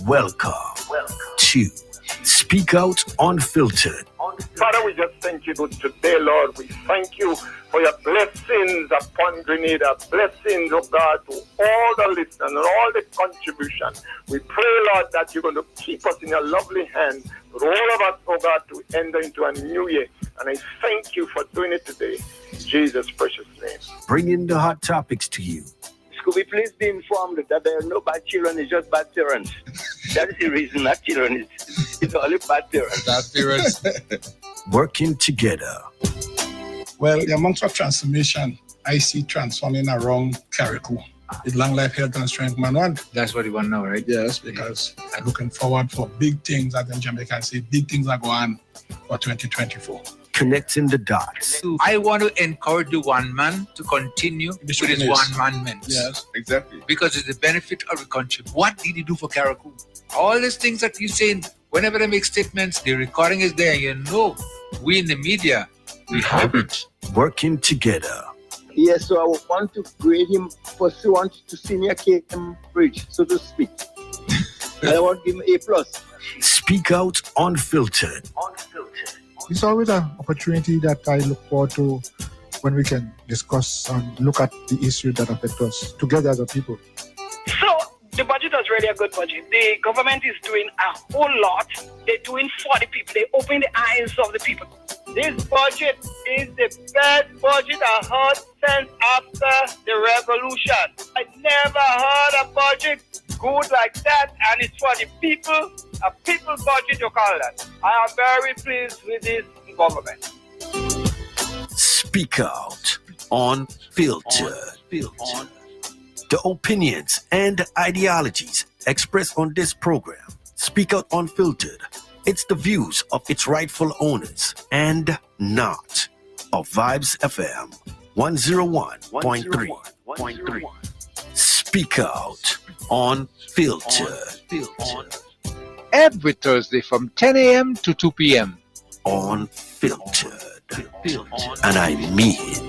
Welcome to Speak Out Unfiltered. Father, we just thank you today, Lord. We thank you for your blessings upon Grenada, blessings, oh God, to all the listeners and all the contribution. We pray, Lord, that you're going to keep us in your lovely hand, for all of us, oh God, to enter into a new year. And I thank you for doing it today. In Jesus' precious name. Bringing the hot topics to you. Could we please be informed that there are no bad children, it's just bad parents. That is the reason that children is only bad parents. Bad parents. Working together. Well, the amount of transformation I see transforming around Carriacou. It's long life, health and strength, man. One. That's what you want now, right? Yes, because I'm looking forward for big things, as in Jamaica say, big things are going on for 2024. Connecting the dots. I want to encourage the one man to continue with his one-man meant. Yes, exactly. Because it's the benefit of the country. What did he do for Carriacou? All these things that you say, whenever they make statements, the recording is there. You know, we in the media, we have it. Working together. Yes, so I want to grade him pursuant to senior Cambridge, so to speak. I want to give him A+. Speak Out Unfiltered. It's always an opportunity that I look forward to when we can discuss and look at the issues that affect us together as a people. So, the budget was really a good budget. The government is doing a whole lot. They're doing for the people. They open the eyes of the people. This budget is the best budget I heard since after the revolution. I never heard a budget good like that, and it's for the people. A people's budget, you call that. I am very pleased with this government. Speak Out Unfiltered. The opinions and ideologies expressed on this program, Speak Out Unfiltered, it's the views of its rightful owners and not of Vibes FM 101.3. Speak Out Unfiltered. Every Thursday from 10 a.m. to 2 p.m. Unfiltered. And I mean it.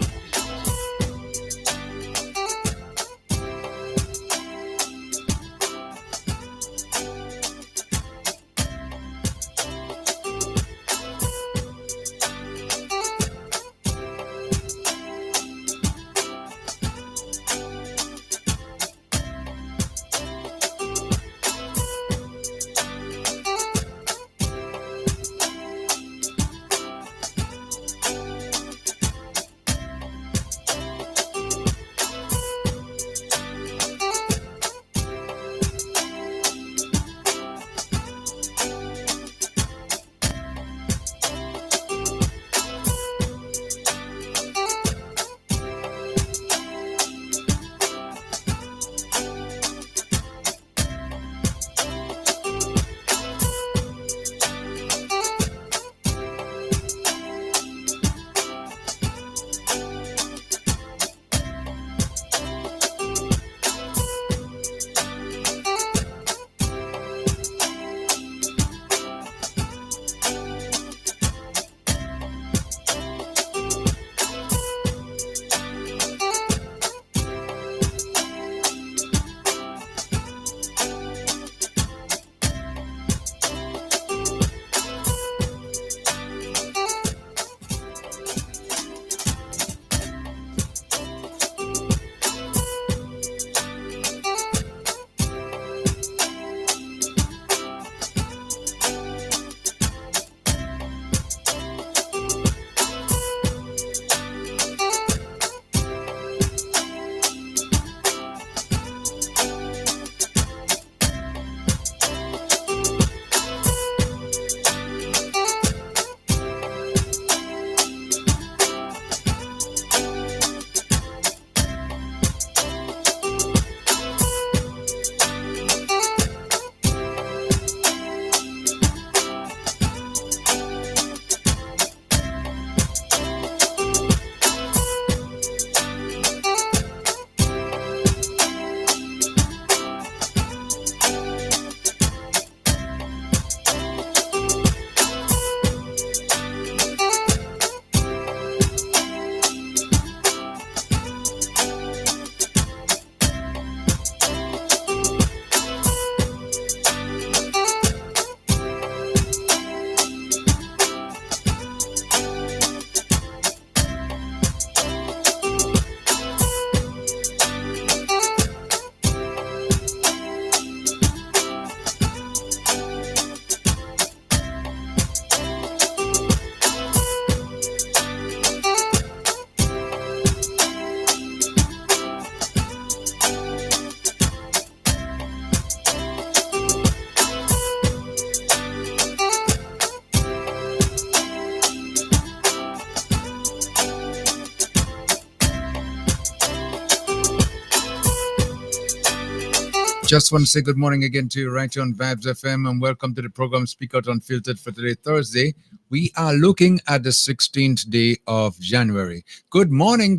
Just want to say good morning again to you right here on Vibes FM, and welcome to the program Speak Out Unfiltered for today, Thursday. We are looking at the 16th day of January. Good morning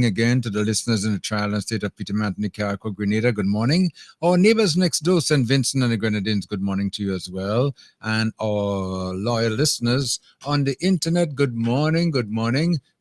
again to the listeners in the trial and state of Petite, Martinique, Carriacou, Grenada. Good morning. Our neighbors next door, St. Vincent and the Grenadines, good morning to you as well. And our loyal listeners on the internet, good morning.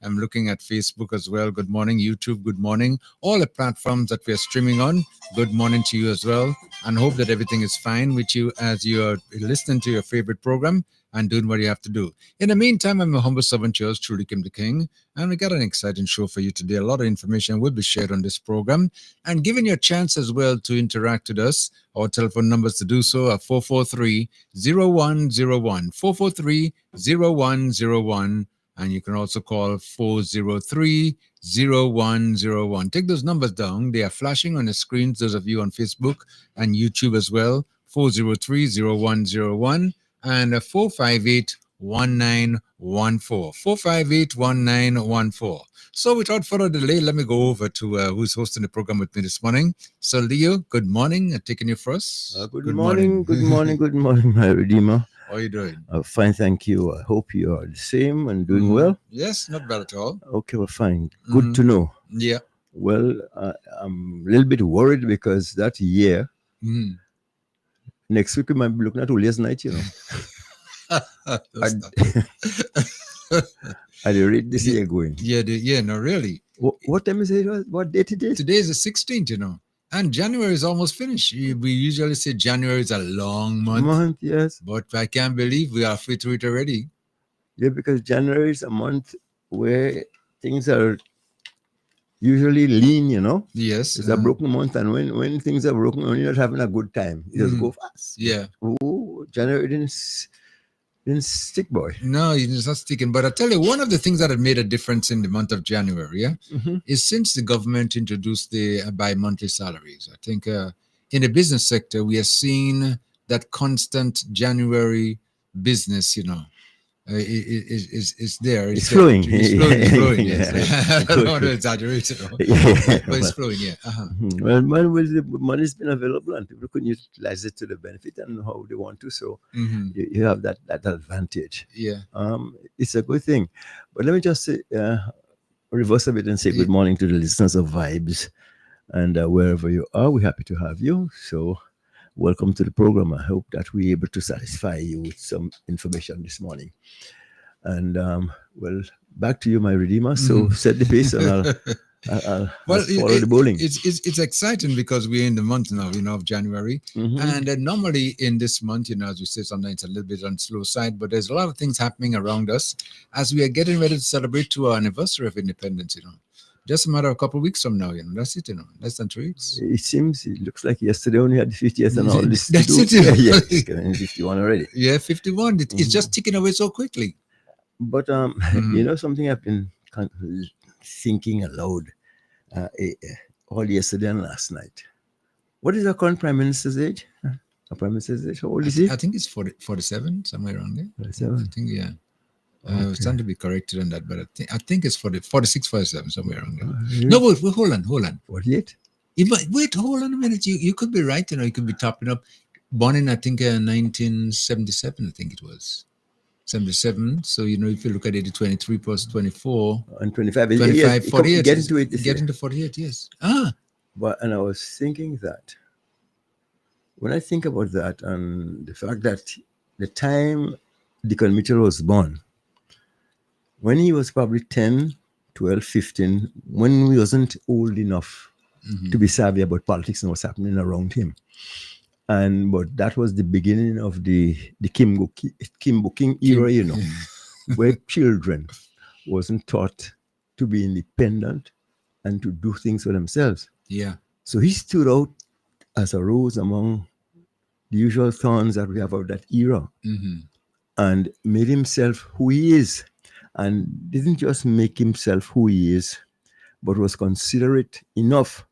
I'm looking at Facebook as well. Good morning. YouTube, good morning. All the platforms that we are streaming on, good morning to you as well. And hope that everything is fine with you as you are listening to your favorite program and doing what you have to do. In the meantime, I'm a humble servant, yours truly, Kim the King, and we got an exciting show for you today. A lot of information will be shared on this program, and giving you a chance as well to interact with us. Our telephone numbers to do so are 443-0101, 443-0101, and you can also call 403-0101. Take those numbers down. They are flashing on the screens, those of you on Facebook and YouTube as well, 403-0101. and 458-1914. 458-1914. So without further delay, let me go over to who's hosting the program with me this morning. So Leo, good morning. Taking you first. Good morning, my Redeemer. How are you doing? Fine, thank you. I hope you are the same and doing well. Yes, not bad at all. Okay, well, fine. Good to know. Yeah. Well, I'm a little bit worried because that year, next week we might be looking at Olia's night, you know. At the rate this year going. Yeah, no, really. What time is it? What date it is? Today is the 16th, you know. And January is almost finished. We usually say January is a long month. Yes. But I can't believe we are free to it already. Yeah, because January is a month where things are usually lean, you know. Yes. It's a broken month, and when things are broken, when you're not having a good time, you just go fast. Yeah. Oh, January didn't stick, boy. No, it's not sticking. But I tell you, one of the things that had made a difference in the month of January, is since the government introduced the bi-monthly salaries. I think in the business sector, we are seeing that constant January business, you know. It's there. It's flowing. It's flowing. Yes. Yeah. I don't want to exaggerate it, but it's flowing. Yeah. Well, the money's been available, and people can utilize it to the benefit and how they want to. So you have that advantage. Yeah. It's a good thing. But let me just say, reverse a bit and say good morning to the listeners of Vibes, and wherever you are, we're happy to have you. So welcome to the program. I hope that we're able to satisfy you with some information this morning. And well, back to you, my Redeemer. So set the pace, and I'll follow the bowling. It's exciting because we're in the month now, you know, of January. And normally in this month, you know, as we say, sometimes it's a little bit on the slow side, but there's a lot of things happening around us as we are getting ready to celebrate our anniversary of independence, you know. Just a matter of a couple of weeks from now, you know. That's it, you know. Less than 3 weeks. It looks like yesterday only had the 50th and all this. That's it. Yeah, it's getting 51 already. Yeah, 51. It's just ticking away so quickly. But you know, something I've been thinking aloud all yesterday and last night. What is our current Prime Minister's age? Our Prime Minister's age? How old is he? I think it's 47, somewhere around there. 47. I think, yeah. I was trying to be corrected on that, but I think it's 46, 47, somewhere around there. Really? No, wait, hold on. 48? Wait, hold on a minute. You could be right, you know, you could be topping up. Born in, I think, 1977, I think it was. 77. So, you know, if you look at it, 23 plus 24. And 25. 25, 48. Get into it. Get into 48, yes. But, and I was thinking that, when I think about that and the fact that the time Deacon Mitchell was born, when he was probably 10, 12, 15, when he wasn't old enough to be savvy about politics and what's happening around him. But that was the beginning of the Kimbo King era, you know, where children wasn't taught to be independent and to do things for themselves. Yeah. So he stood out as a rose among the usual thorns that we have of that era, and made himself who he is. And didn't just make himself who he is, but was considerate enough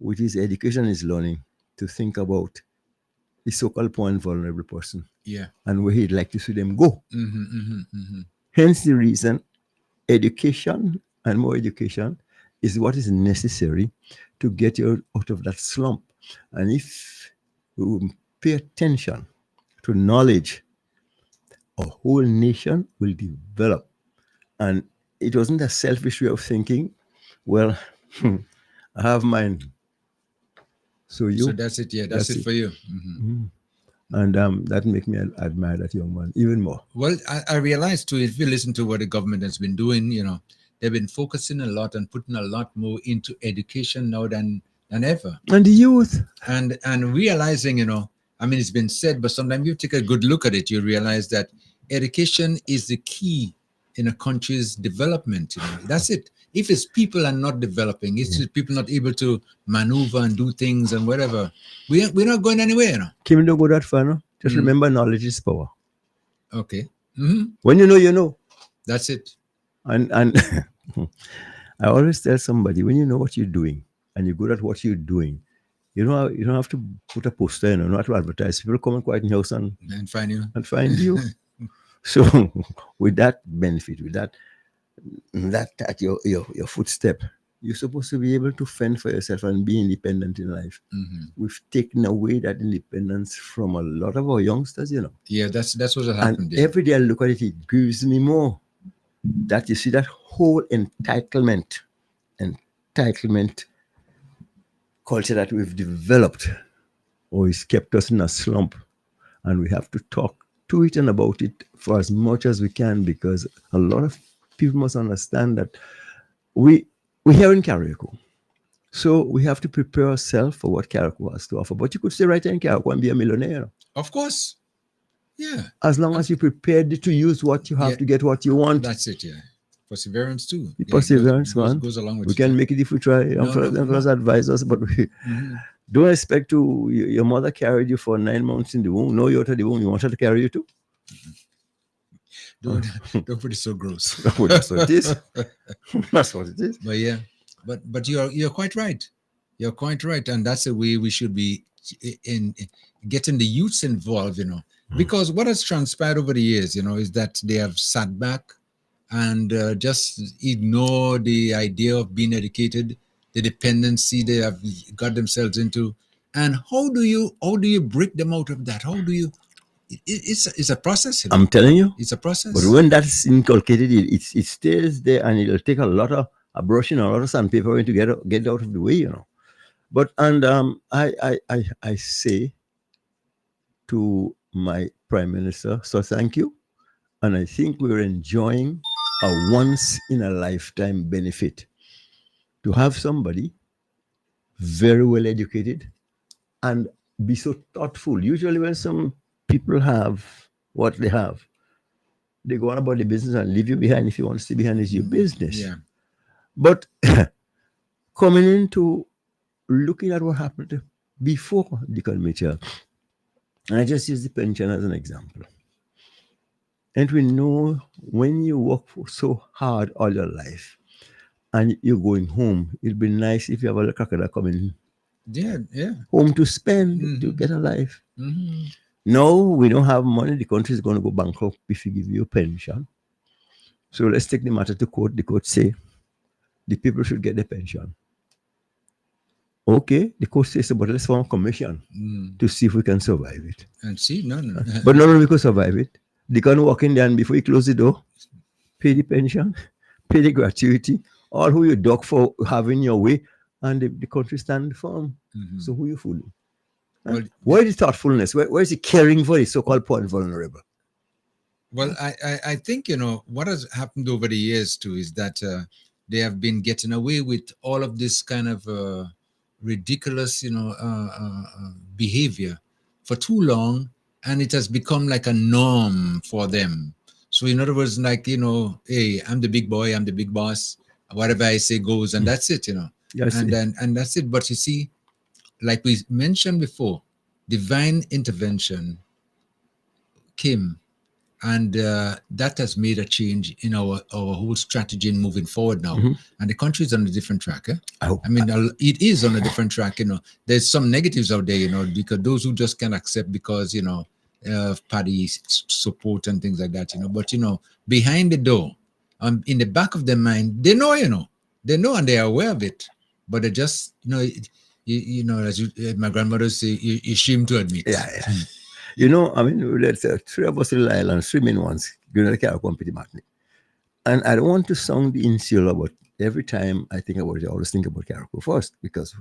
with his education and his learning to think about the so-called poor and vulnerable person. Yeah. And where he'd like to see them go. Hence the reason education and more education is what is necessary to get you out of that slump. And if we pay attention to knowledge, a whole nation will develop. And it wasn't a selfish way of thinking. Well, I have mine. So that's it. Yeah, that's it for you. And that makes me admire that young man even more. Well, I realized too, if you listen to what the government has been doing, they've been focusing a lot and putting a lot more into education now than ever. And the youth. And realizing, I mean, it's been said, but sometimes you take a good look at it, you realize that education is the key in a country's development. That's it. If it's people are not developing, it's just people not able to maneuver and do things and whatever, we're not going anywhere. Kim, don't go that far, no? Just remember, knowledge is power. Okay. When you know, you know. That's it. And I always tell somebody, when you know what you're doing and you're good at what you're doing, you don't have to put a poster in, you don't have to advertise. People come and quiet in your house and find you. So with that benefit, with that at your footstep, you're supposed to be able to fend for yourself and be independent in life. We've taken away that independence from a lot of our youngsters, Yeah, that's what happened. And every day I look at it, it gives me more. That you see that whole entitlement culture that we've developed, it's kept us in a slump, and we have to talk to it and about it for as much as we can, because a lot of people must understand that we're here in Carriacou, so we have to prepare ourselves for what Carriacou has to offer. But you could stay right here in Carriacou and be a millionaire. Of course. Yeah. As long as you're prepared to use what you have to get what you want. That's it, yeah. Perseverance too. Perseverance, man. Goes along with we can make it if we try. Advise us, but we don't expect to. Your mother carried you for 9 months in the womb. No, you're out of the womb. You want her to carry you too? Don't put it so gross. That's what it is. That's what it is. But yeah, but you're quite right. You're quite right, and that's the way we should be in getting the youths involved. Because what has transpired over the years, is that they have sat back and just ignore the idea of being educated, the dependency they have got themselves into. And how do you break them out of that? How do you? It's a process. I'm telling you, it's a process. But when that's inculcated, it stays there, and it'll take a lot of brushing, a lot of sandpaper to get out of the way, But I say to my Prime Minister, so thank you. And I think we're enjoying a once-in-a-lifetime benefit to have somebody very well educated and be so thoughtful. Usually when some people have what they have, they go on about the business and leave you behind. If you want to stay behind, it's your business. Yeah. But coming into looking at what happened before the committee, and I just use the pension as an example. And we know when you work so hard all your life and you're going home, it'd be nice if you have a little crocodile coming home to spend, to get a life. No, we don't have money. The country is going to go bankrupt if you give you a pension. So let's take the matter to court. The court say the people should get the pension. Okay, the court says, but let's form a commission to see if we can survive it. And see, no. But not only we could survive it, they can walk in there and before you close the door, pay the pension, pay the gratuity, all who you dog for having your way, and the country stand firm. So who you fooling? Well, where is the thoughtfulness? Where is the caring for the so-called poor and vulnerable? Well, I think, what has happened over the years too is that they have been getting away with all of this kind of ridiculous, behavior for too long, and it has become like a norm for them. So in other words, like, hey, I'm the big boy, I'm the big boss, whatever I say goes, and that's it, Yes, and that's it. But you see, like we mentioned before, divine intervention came, and that has made a change in our whole strategy in moving forward now. And the country is on a different track. It is on a different track. There's some negatives out there, because those who just can't accept because party support and things like that. But behind the door, in the back of their mind, they know, and they are aware of it. But they just, you know, as my grandmother say, you shame to admit. Yeah. You know, I mean, let's three of us little islands, swimming once, you know, the Carriacou and Petite Martinique. And I don't want to sound insular, but every time I think about it, I always think about Carriacou first, because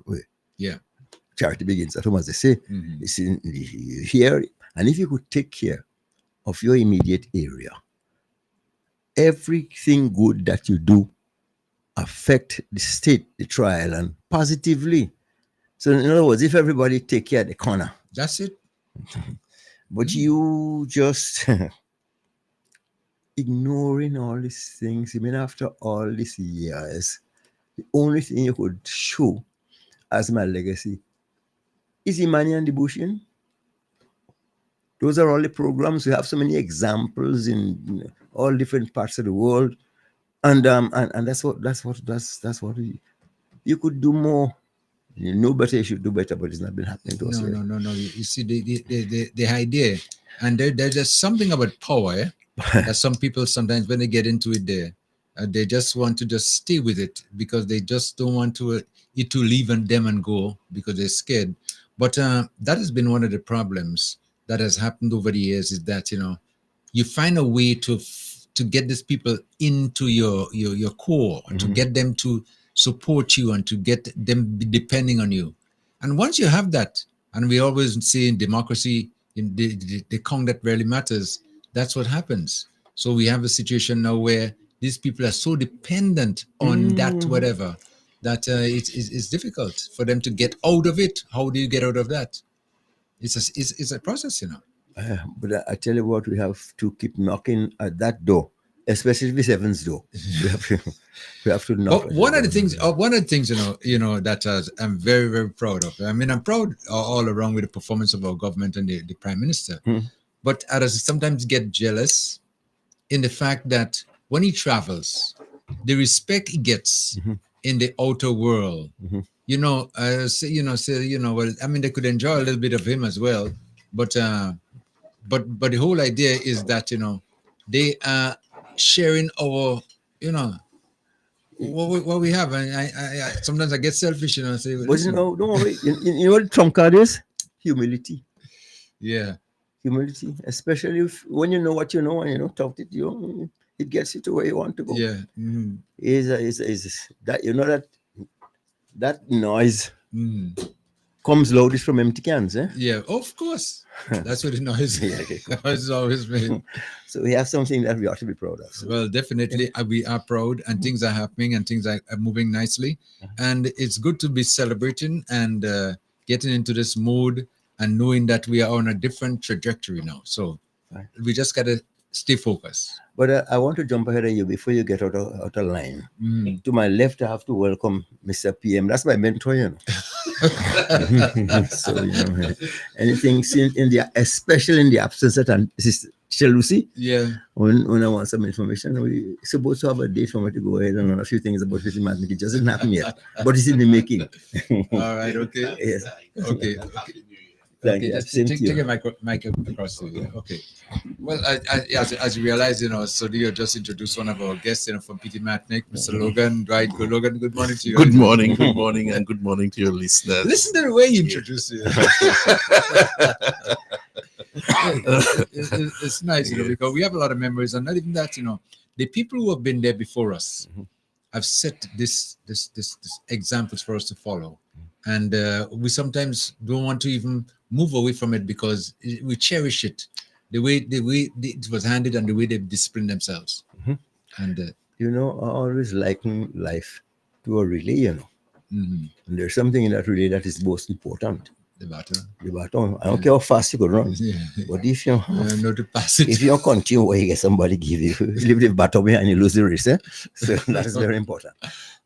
charity begins at home, as they say. It's in here. And if you could take care of your immediate area, everything good that you do affect the state, the trial, and positively. So in other words, if everybody take care of the corner, that's it. But you just ignoring all these things, even after all these years, the only thing you could show as my legacy is Imani and the Bushian. Those are all the programs. We have so many examples in all different parts of the world, and that's what you could do more. You know better, you should do better, but it's not been happening to us. No. You see, the idea, and there's just something about power that some people sometimes, when they get into it, they just want to just stay with it because they just don't want it to leave them and go because they're scared. But that has been one of the problems that has happened over the years, is that, you know, you find a way to get these people into your core, to get them to support you and to get them depending on you. And once you have that, and we always say in democracy, in the count that rarely matters, that's what happens. So we have a situation now where these people are so dependent on that whatever, that it's difficult for them to get out of it. How do you get out of that? It's a process, you know. But I tell you what, we have to keep knocking at that door, especially the seventh door. We have to knock. But one of the things, you know, that I'm very, very proud of. I mean, I'm proud all around with the performance of our government and the Prime Minister. But I sometimes get jealous in the fact that when he travels, the respect he gets in the outer world. You know, well, I mean, they could enjoy a little bit of him as well, but the whole idea is that, you know, they are sharing our, you know, what we have, and I sometimes I get selfish, you know, and say, well, but you know, don't worry. You know what the trump card is? Humility. Yeah, humility, especially when you know what you know and you know talk it, it gets you to where you want to go. Yeah, is that, you know, that noise comes loudest from empty cans, eh? Yeah, of course. That's what the noise is. It's always been. So we have something that we ought to be proud of. So. Well, definitely, we are proud, and things are happening, and things are moving nicely, and it's good to be celebrating and getting into this mood and knowing that we are on a different trajectory now. So we just gotta stay focused. But I want to jump ahead of you before you get out of line. To my left, I have to welcome Mr. PM. That's my mentor, you know. So, you know, anything seen especially in the absence of Sister Lucy. Yeah. When I want some information, we're supposed to have a date for me to go ahead and learn a few things about Petite Martinique. It doesn't happen yet, but it's in the making. All right. Okay. Yes. Okay. Thank you. Just take a mic across to you. Okay. Well, as you realize, you know, so you just introduced one of our guests, you know, from Petite Martinique, Mr. Logan. Right. Good, Logan. Good morning to you. Good morning, and good morning to your listeners. Listen to the way you introduce you. It's nice, you know, because we have a lot of memories, and not even that, you know, the people who have been there before us have set this examples for us to follow, and we sometimes don't want to even move away from it because we cherish it, the way it was handed and the way they've disciplined themselves. And you know, I always liken life to a relay, you know. And there's something in that relay that is most important. The baton. I don't care how fast you could run, but if you know to pass it. If you continue where you get somebody give you, leave the baton behind, you lose the race. So that is very important.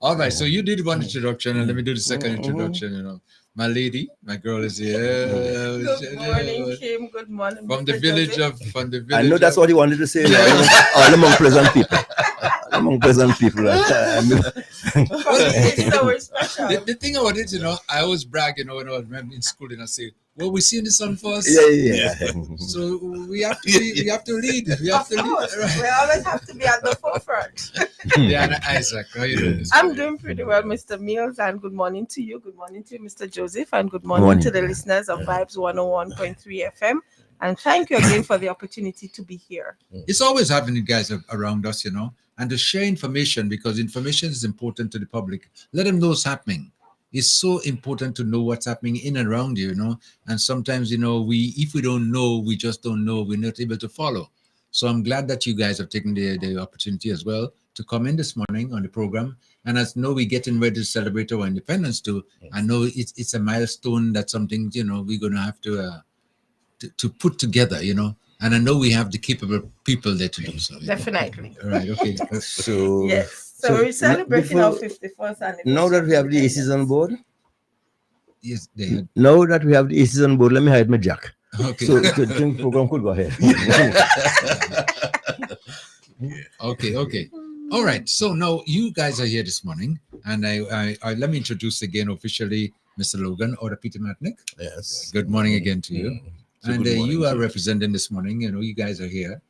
All right, so you did one introduction, and let me do the second introduction. You know, my lady, my girl is here. Good morning, Kim. Good morning. From the village. I know that's what he wanted to say. All among pleasant people. Among pleasant people. The thing about it, you know, I always brag, you know, when I was in school, and I say, Well, we see the sun first. Yeah. So we have to lead. We have to lead. Of course, we always have to be at the forefront. Diana Isaac, how are you doing? I'm doing pretty well, Mr. Mills, and good morning to you. Good morning to you, Mr. Joseph, and good morning to the listeners of Vibes 101.3 FM. And thank you again for the opportunity to be here. It's always having you guys around us, and to share information, because information is important to the public. Let them know what's happening. It's so important to know what's happening in and around you, And sometimes, if we don't know, we just don't know. We're not able to follow. So I'm glad that you guys have taken the opportunity as well to come in this morning on the program. And as we're getting ready to celebrate our independence too, I know it's a milestone. That's something, we're going to have to put together, And I know we have the capable people there to do so. Definitely. All right, okay. So yes. So we're celebrating our 51st anniversary. Now that we have the ACs on board? Yes, they had. Now that we have the ACs on board, let me hide my jack. Okay. So the program could go ahead. Okay. All right. So now you guys are here this morning, and I let me introduce again officially Mr. Logan or Peter Martinique. Yes. Good morning again to you. So And good morning you are to you. representing this morning. You guys are here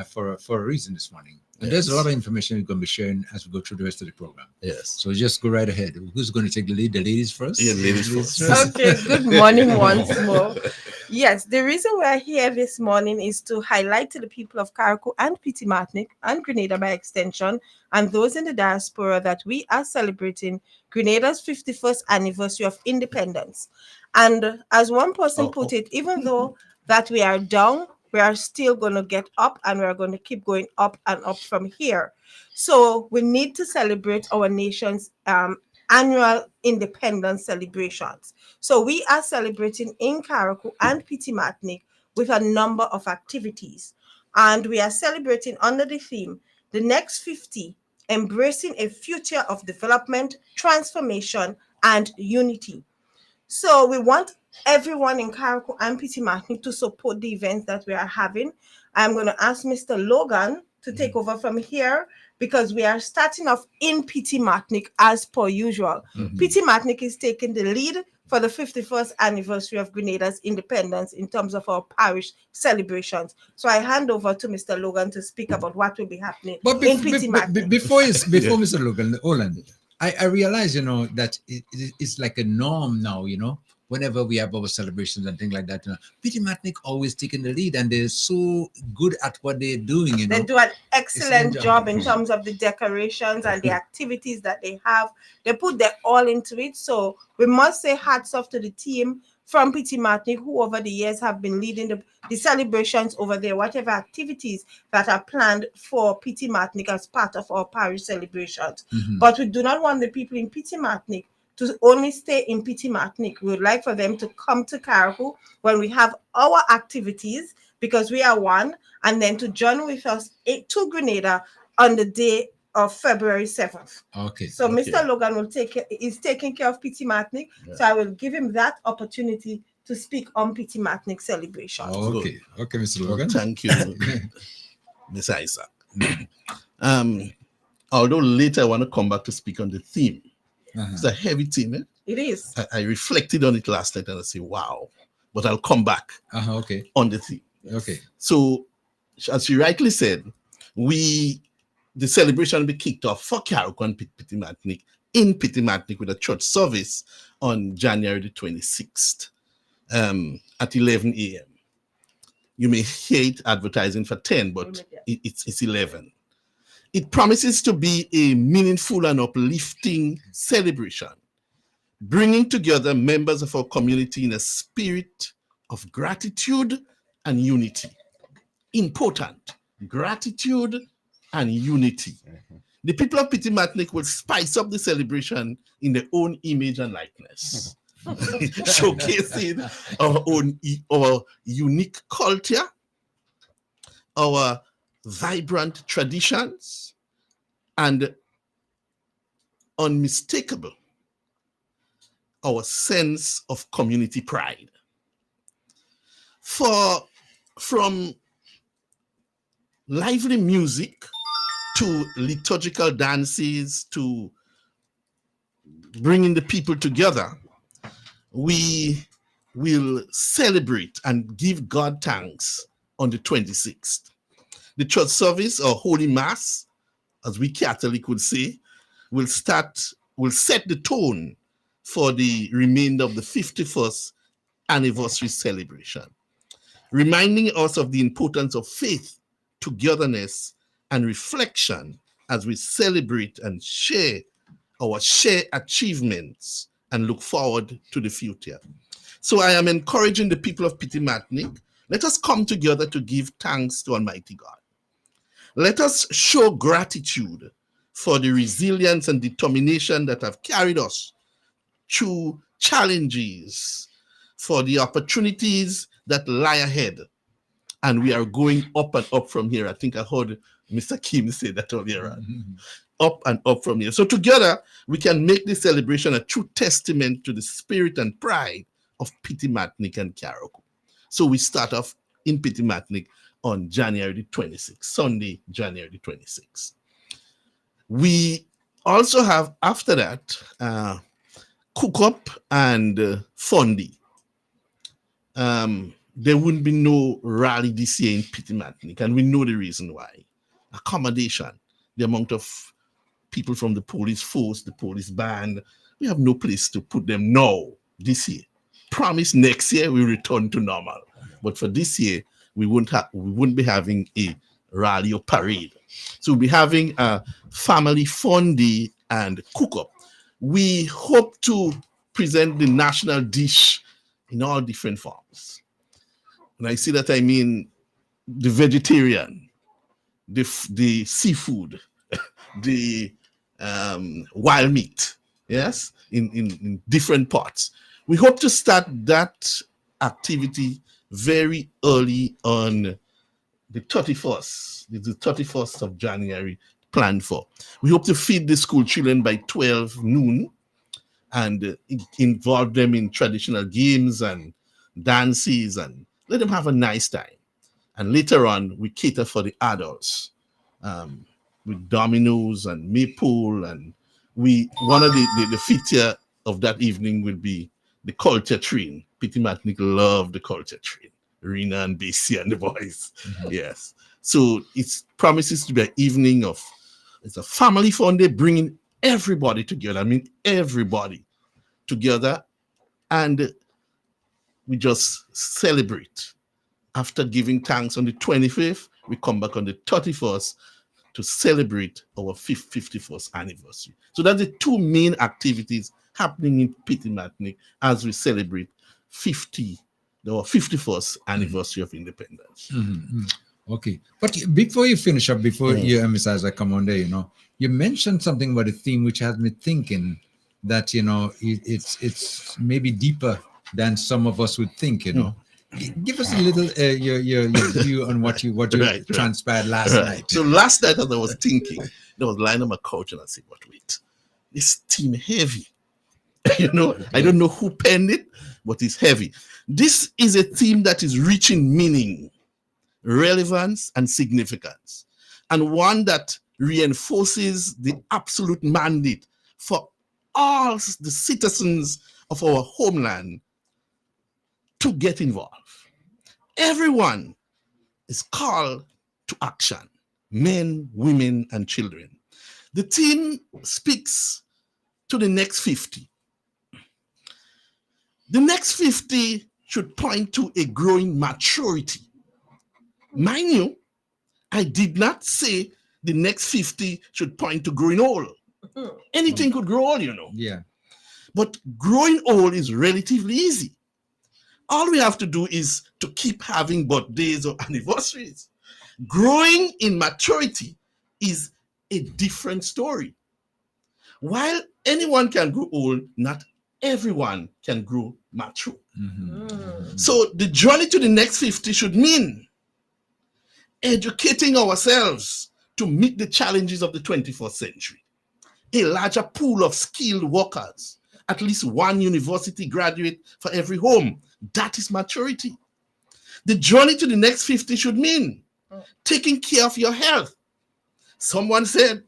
for a reason this morning. And there's a lot of information we're going to be sharing as we go through the rest of the program. Yes. So just go right ahead. Who's going to take the lead? The ladies first? Yeah, ladies first. Okay, good morning once more. Yes, the reason we're here this morning is to highlight to the people of Carriacou and Petite Martinique and Grenada by extension, and those in the diaspora, that we are celebrating Grenada's 51st anniversary of independence. And as one person put it, even though that we are down, we are still going to get up, and we're going to keep going up and up from here. So we need to celebrate our nation's annual independence celebrations. So we are celebrating in Carriacou and Petite Martinique with a number of activities. And we are celebrating under the theme, The Next 50, Embracing a Future of Development, Transformation, and Unity. So we want everyone in Carriacou and Petite Martinique to support the events that we are having. I'm going to ask Mr. Logan to take over from here, because we are starting off in Petite Martinique as per usual. Petite Martinique is taking the lead for the 51st anniversary of Grenada's independence in terms of our parish celebrations. So I hand over to Mr. Logan to speak about what will be happening in Petite Martinique. Before Mr. Logan, Olan, I realize, that it's like a norm now, whenever we have our celebrations and things like that. Petite Martinique always taking the lead, and they're so good at what they're doing. They do an excellent job in terms of the decorations and the activities that they have. They put their all into it. So we must say hats off to the team from Petite Martinique, who over the years have been leading the celebrations over there, whatever activities that are planned for Petite Martinique as part of our parish celebrations. But we do not want the people in Petite Martinique to only stay in Petite Martinique. We would like for them to come to Carriacou when we have our activities, because we are one, and then to join with us to Grenada on the day of February 7th. Okay. So Mr. Logan is taking care of Petite Martinique, so I will give him that opportunity to speak on Petite Martinique celebrations. Okay, Mr. Logan. Thank you, Ms. Isaac. Although later I want to come back to speak on the theme. It's a heavy theme. It is. I reflected on it last night and I say, wow. But I'll come back on the theme. Okay. So, as you rightly said, the celebration will be kicked off for Carriacou and Petite Martinique in Petite Martinique with a church service on January the 26th at 11 a.m. You may hate advertising for 10, but it's 11. It promises to be a meaningful and uplifting celebration, bringing together members of our community in a spirit of gratitude and unity. Important, gratitude and unity. The people of Petite Martinique will spice up the celebration in their own image and likeness, showcasing our unique culture, our vibrant traditions, and unmistakable our sense of community pride. From lively music to liturgical dances to bringing the people together, we will celebrate and give God thanks on the 26th. The church service or Holy Mass, as we Catholic would say, will set the tone for the remainder of the 51st anniversary celebration, reminding us of the importance of faith, togetherness, and reflection as we celebrate and share our shared achievements and look forward to the future. So I am encouraging the people of Petite Martinique, let us come together to give thanks to Almighty God. Let us show gratitude for the resilience and determination that have carried us through challenges, for the opportunities that lie ahead. And we are going up and up from here. I think I heard Mr. Kim say that earlier on. Up and up from here. So together, we can make this celebration a true testament to the spirit and pride of Petite Martinique and Carriacou. So we start off in Petite Martinique on January the 26th, Sunday, January the 26th. We also have, after that, cook-up and fundy. There wouldn't be no rally this year in Petite Martinique, and we know the reason why. Accommodation, the amount of people from the police force, the police band, we have no place to put them now, this year. Promise next year we return to normal. But for this year, we wouldn't be having a rally or parade. So we'll be having a family fun day and cook-up. We hope to present the national dish in all different forms. And I see that I mean the vegetarian, the seafood, the wild meat, yes, in different parts. We hope to start that activity very early on the 31st. The 31st of January planned for. We hope to feed the school children by 12 noon and involve them in traditional games and dances and let them have a nice time. And later on, we cater for the adults with dominoes and maple. And one of the feature of that evening will be the culture train. Petite Martinique love the culture train. Rena and Basie and the boys. Mm-hmm. Yes. So it promises to be an evening it's a family fun day, bringing everybody together. I mean, everybody together. And we just celebrate. After giving thanks on the 25th, we come back on the 31st to celebrate our 51st anniversary. So that's the two main activities happening in Petite Martinique as we celebrate our 51st anniversary of independence. Mm-hmm. Okay. But before you finish up, before you emphasize I come on there, you mentioned something about a theme which has me thinking that, it's maybe deeper than some of us would think, Give us a little your view on what transpired last night. So last night, as I was thinking, I was lying on my couch and I said, wait, this theme heavy. I don't know who penned it, but it's heavy. This is a theme that is rich in meaning, relevance, and significance, and one that reinforces the absolute mandate for all the citizens of our homeland to get involved. Everyone is called to action, men, women, and children. The theme speaks to the next 50. The next 50 should point to a growing maturity. Mind you, I did not say the next 50 should point to growing old. Anything could grow old, Yeah. But growing old is relatively easy. All we have to do is to keep having birthdays or anniversaries. Growing in maturity is a different story. While anyone can grow old, not everyone can grow mature. Mm-hmm. So the journey to the next 50 should mean educating ourselves to meet the challenges of the 21st century. A larger pool of skilled workers, at least one university graduate for every home. That is maturity. The journey to the next 50 should mean taking care of your health. Someone said,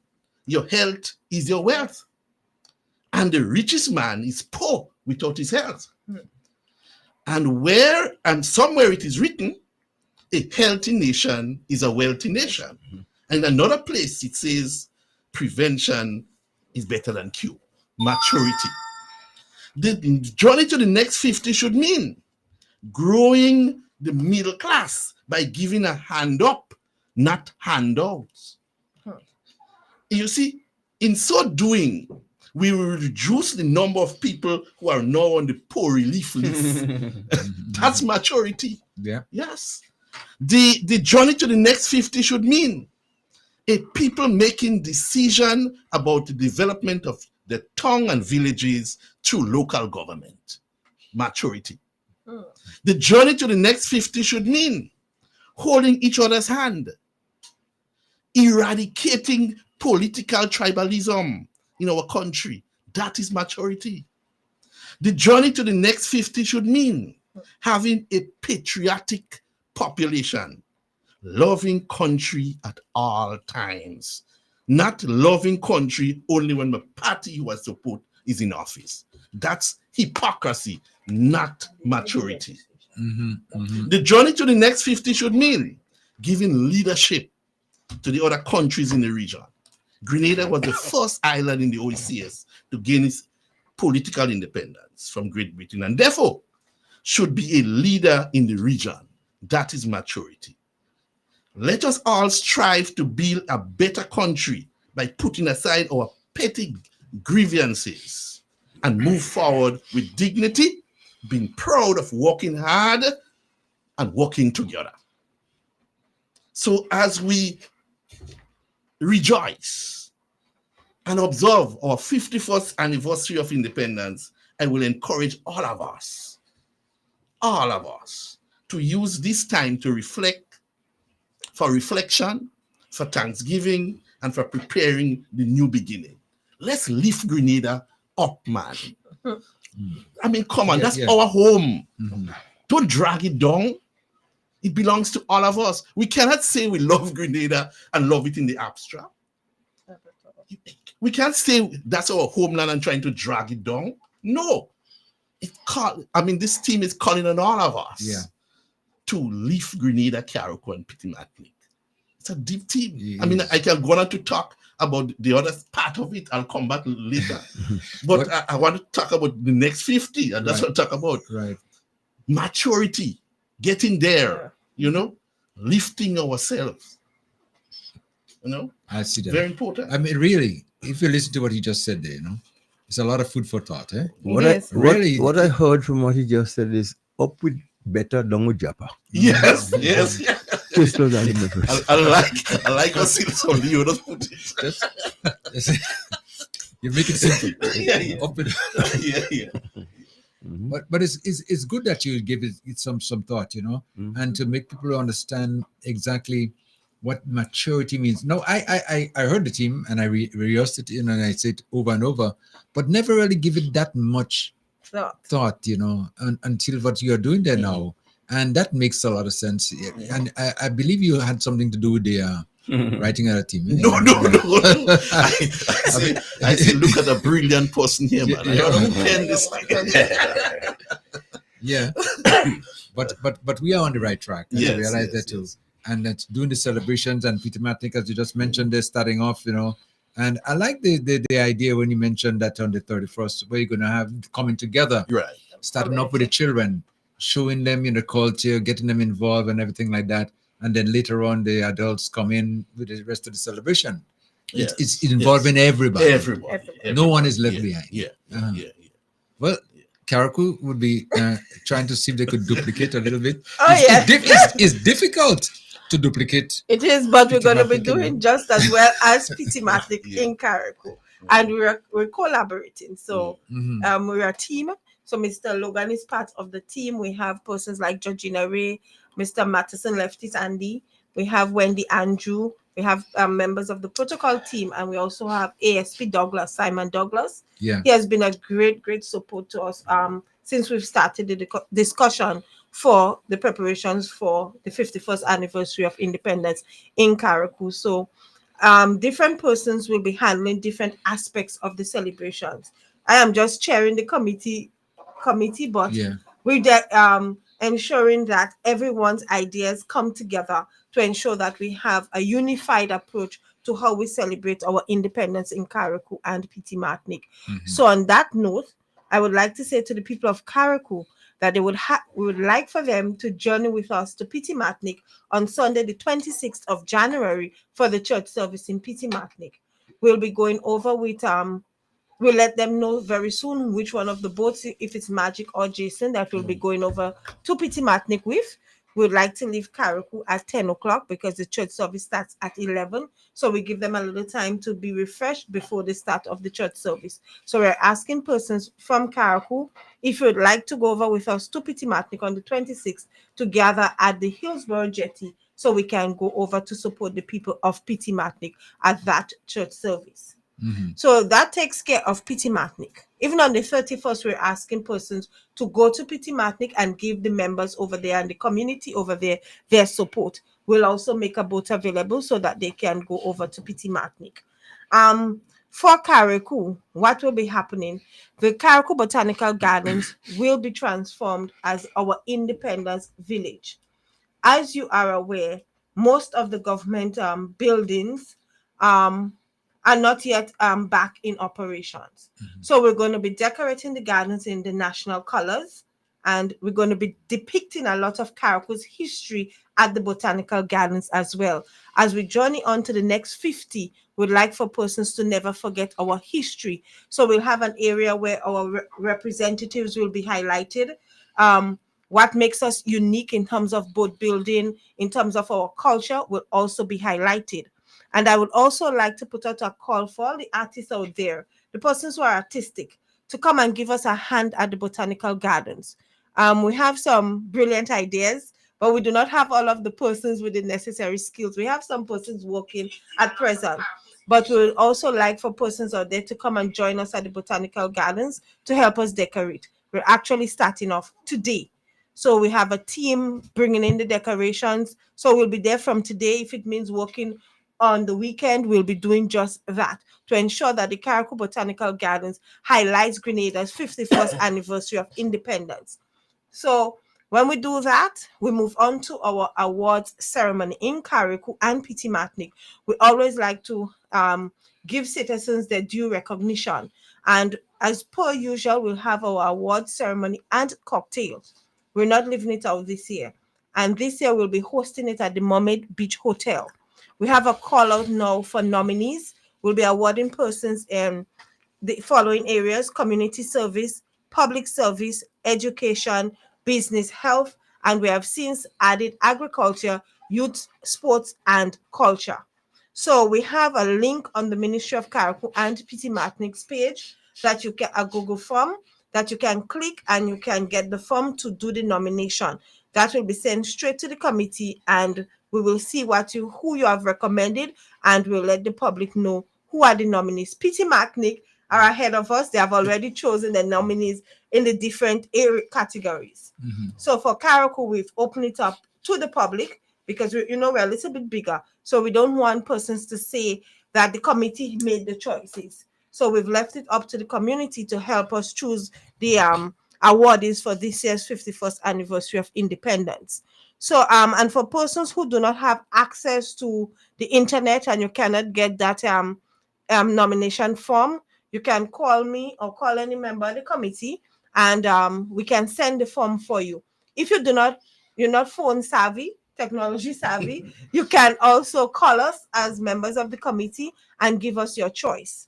your health is your wealth. And the richest man is poor without his health. And somewhere it is written, a healthy nation is a wealthy nation. And another place it says prevention is better than cure. Maturity. The journey to the next 50 should mean growing the middle class by giving a hand up, not handouts. You see, in so doing, we will reduce the number of people who are now on the poor relief list. That's maturity. Yeah. Yes. The journey to the next 50 should mean a people making decision about the development of the town and villages through local government. Maturity. The journey to the next 50 should mean holding each other's hand, eradicating political tribalism in our country. That is maturity. The journey to the next 50 should mean having a patriotic population, loving country at all times, not loving country only when the party you are support is in office. That's hypocrisy, not maturity. The journey to the next 50 should mean giving leadership to the other countries in the region. Grenada was the first island in the OECS to gain its political independence from Great Britain, and therefore should be a leader in the region. That is maturity. Let us all strive to build a better country by putting aside our petty grievances and move forward with dignity, being proud of working hard and working together. So as we rejoice and observe our 51st anniversary of independence, I will encourage all of us, to use this time to reflect, for reflection, for thanksgiving, and for preparing the new beginning. Let's lift Grenada up, man. I mean, come on, that's our home. Don't drag it down. It belongs to all of us. We cannot say we love Grenada and love it in the abstract. We can't say that's our homeland and trying to drag it down. No. This team is calling on all of us to lift Grenada, Carriacou, and Petite Martinique. It's a deep team. I can go on to talk about the other part of it. I'll come back later. But I want to talk about the next 50, and that's what I talk about. Right. Maturity, getting there, lifting ourselves. I see that. Very important. I mean, really, if you listen to what he just said there, it's a lot of food for thought. What I heard from what he just said is up with better, down with Japa. Yes. I like how so you just put it. You make it simple. Up with But it's good that you give it some thought, and to make people understand exactly what maturity means. No, I heard the team and I rehearsed it and I said it over and over, but never really give it that much thought, until what you are doing there now. And that makes a lot of sense. And I believe you had something to do with the writing of the team. No. I say, look at a brilliant person here, man. I don't know who penned this thing. Yeah. But we are on the right track. I realize that too. And that's doing the celebrations and Petite Martinique, as you just mentioned, they're starting off, And I like the idea when you mentioned that on the 31st, where you're going to have coming together. Right. Starting off with the children, showing them the culture, getting them involved and everything like that. And then later on, the adults come in with the rest of the celebration. Yes. It's involving everybody. Everybody. No one is left behind. Yeah. Well, Carriacou would be trying to see if they could duplicate a little bit. It's difficult to duplicate. It is, but we're going to be doing just as well as Petite Martinique in Carriacou. And we're collaborating. So we're a team. So Mr. Logan is part of the team. We have persons like Georgina Ray, Mr. Mattison Leftis Andy. We have Wendy Andrew. We have members of the protocol team. And we also have ASP Douglas, Simon Douglas. Yeah. He has been a great support to us since we've started the discussion for the preparations for the 51st anniversary of independence in Carriacou. So different persons will be handling different aspects of the celebrations. I am just chairing the committee, but ensuring that everyone's ideas come together to ensure that we have a unified approach to how we celebrate our independence in Carriacou and Petite Martinique. So on that note, I would like to say to the people of Carriacou that we would like for them to journey with us to Petite Martinique on Sunday, the 26th of January, for the church service in Petite Martinique. We'll be going over with we'll let them know very soon which one of the boats, if it's Magic or Jason, that will be going over to Petite Martinique with. We'd like to leave Carriacou at 10 o'clock because the church service starts at 11. So we give them a little time to be refreshed before the start of the church service. So we're asking persons from Carriacou, if you would like to go over with us to Petite Martinique on the 26th, to gather at the Hillsborough Jetty so we can go over to support the people of Petite Martinique at that church service. So that takes care of Petite Martinique. Even on the 31st, we're asking persons to go to Petite Martinique and give the members over there and the community over there their support. We'll also make a boat available so that they can go over to Petite Martinique. For Carriacou, what will be happening? The Carriacou Botanical Gardens will be transformed as our Independence Village. As you are aware, most of the government buildings are not yet back in operations. So we're going to be decorating the gardens in the national colors, and we're going to be depicting a lot of Carriacou's history at the botanical gardens as well. As we journey on to the next 50, we'd like for persons to never forget our history. So we'll have an area where our representatives will be highlighted. What makes us unique in terms of boat building, in terms of our culture, will also be highlighted. And I would also like to put out a call for all the artists out there, the persons who are artistic, to come and give us a hand at the botanical gardens. We have some brilliant ideas, but we do not have all of the persons with the necessary skills. We have some persons working at present, but we would also like for persons out there to come and join us at the botanical gardens to help us decorate. We're actually starting off today. So we have a team bringing in the decorations. So we'll be there from today. If it means working on the weekend, we'll be doing just that to ensure that the Carriacou Botanical Gardens highlights Grenada's 51st anniversary of independence. So when we do that, we move on to our awards ceremony in Carriacou and Petite Martinique. We always like to give citizens their due recognition. And as per usual, we'll have our awards ceremony and cocktails. We're not leaving it out this year. And this year, we'll be hosting it at the Mermaid Beach Hotel. We have a call out now for nominees. We'll be awarding persons in the following areas: community service, public service, education, business, health, and we have since added agriculture, youth, sports, and culture. So we have a link on the Ministry of Carriacou and Petite Martinique's page that you can, a Google form that you can click, and you can get the form to do the nomination. That will be sent straight to the committee, and we will see who you have recommended, and we'll let the public know who are the nominees. Petite Martinique are ahead of us. They have already chosen the nominees in the different area categories. So for Carriacou, we've opened it up to the public because we're a little bit bigger. So we don't want persons to say that the committee made the choices. So we've left it up to the community to help us choose the awardees for this year's 51st anniversary of independence. So, and for persons who do not have access to the internet and you cannot get that nomination form, you can call me or call any member of the committee, and we can send the form for you. If you're not phone savvy, technology savvy, you can also call us as members of the committee and give us your choice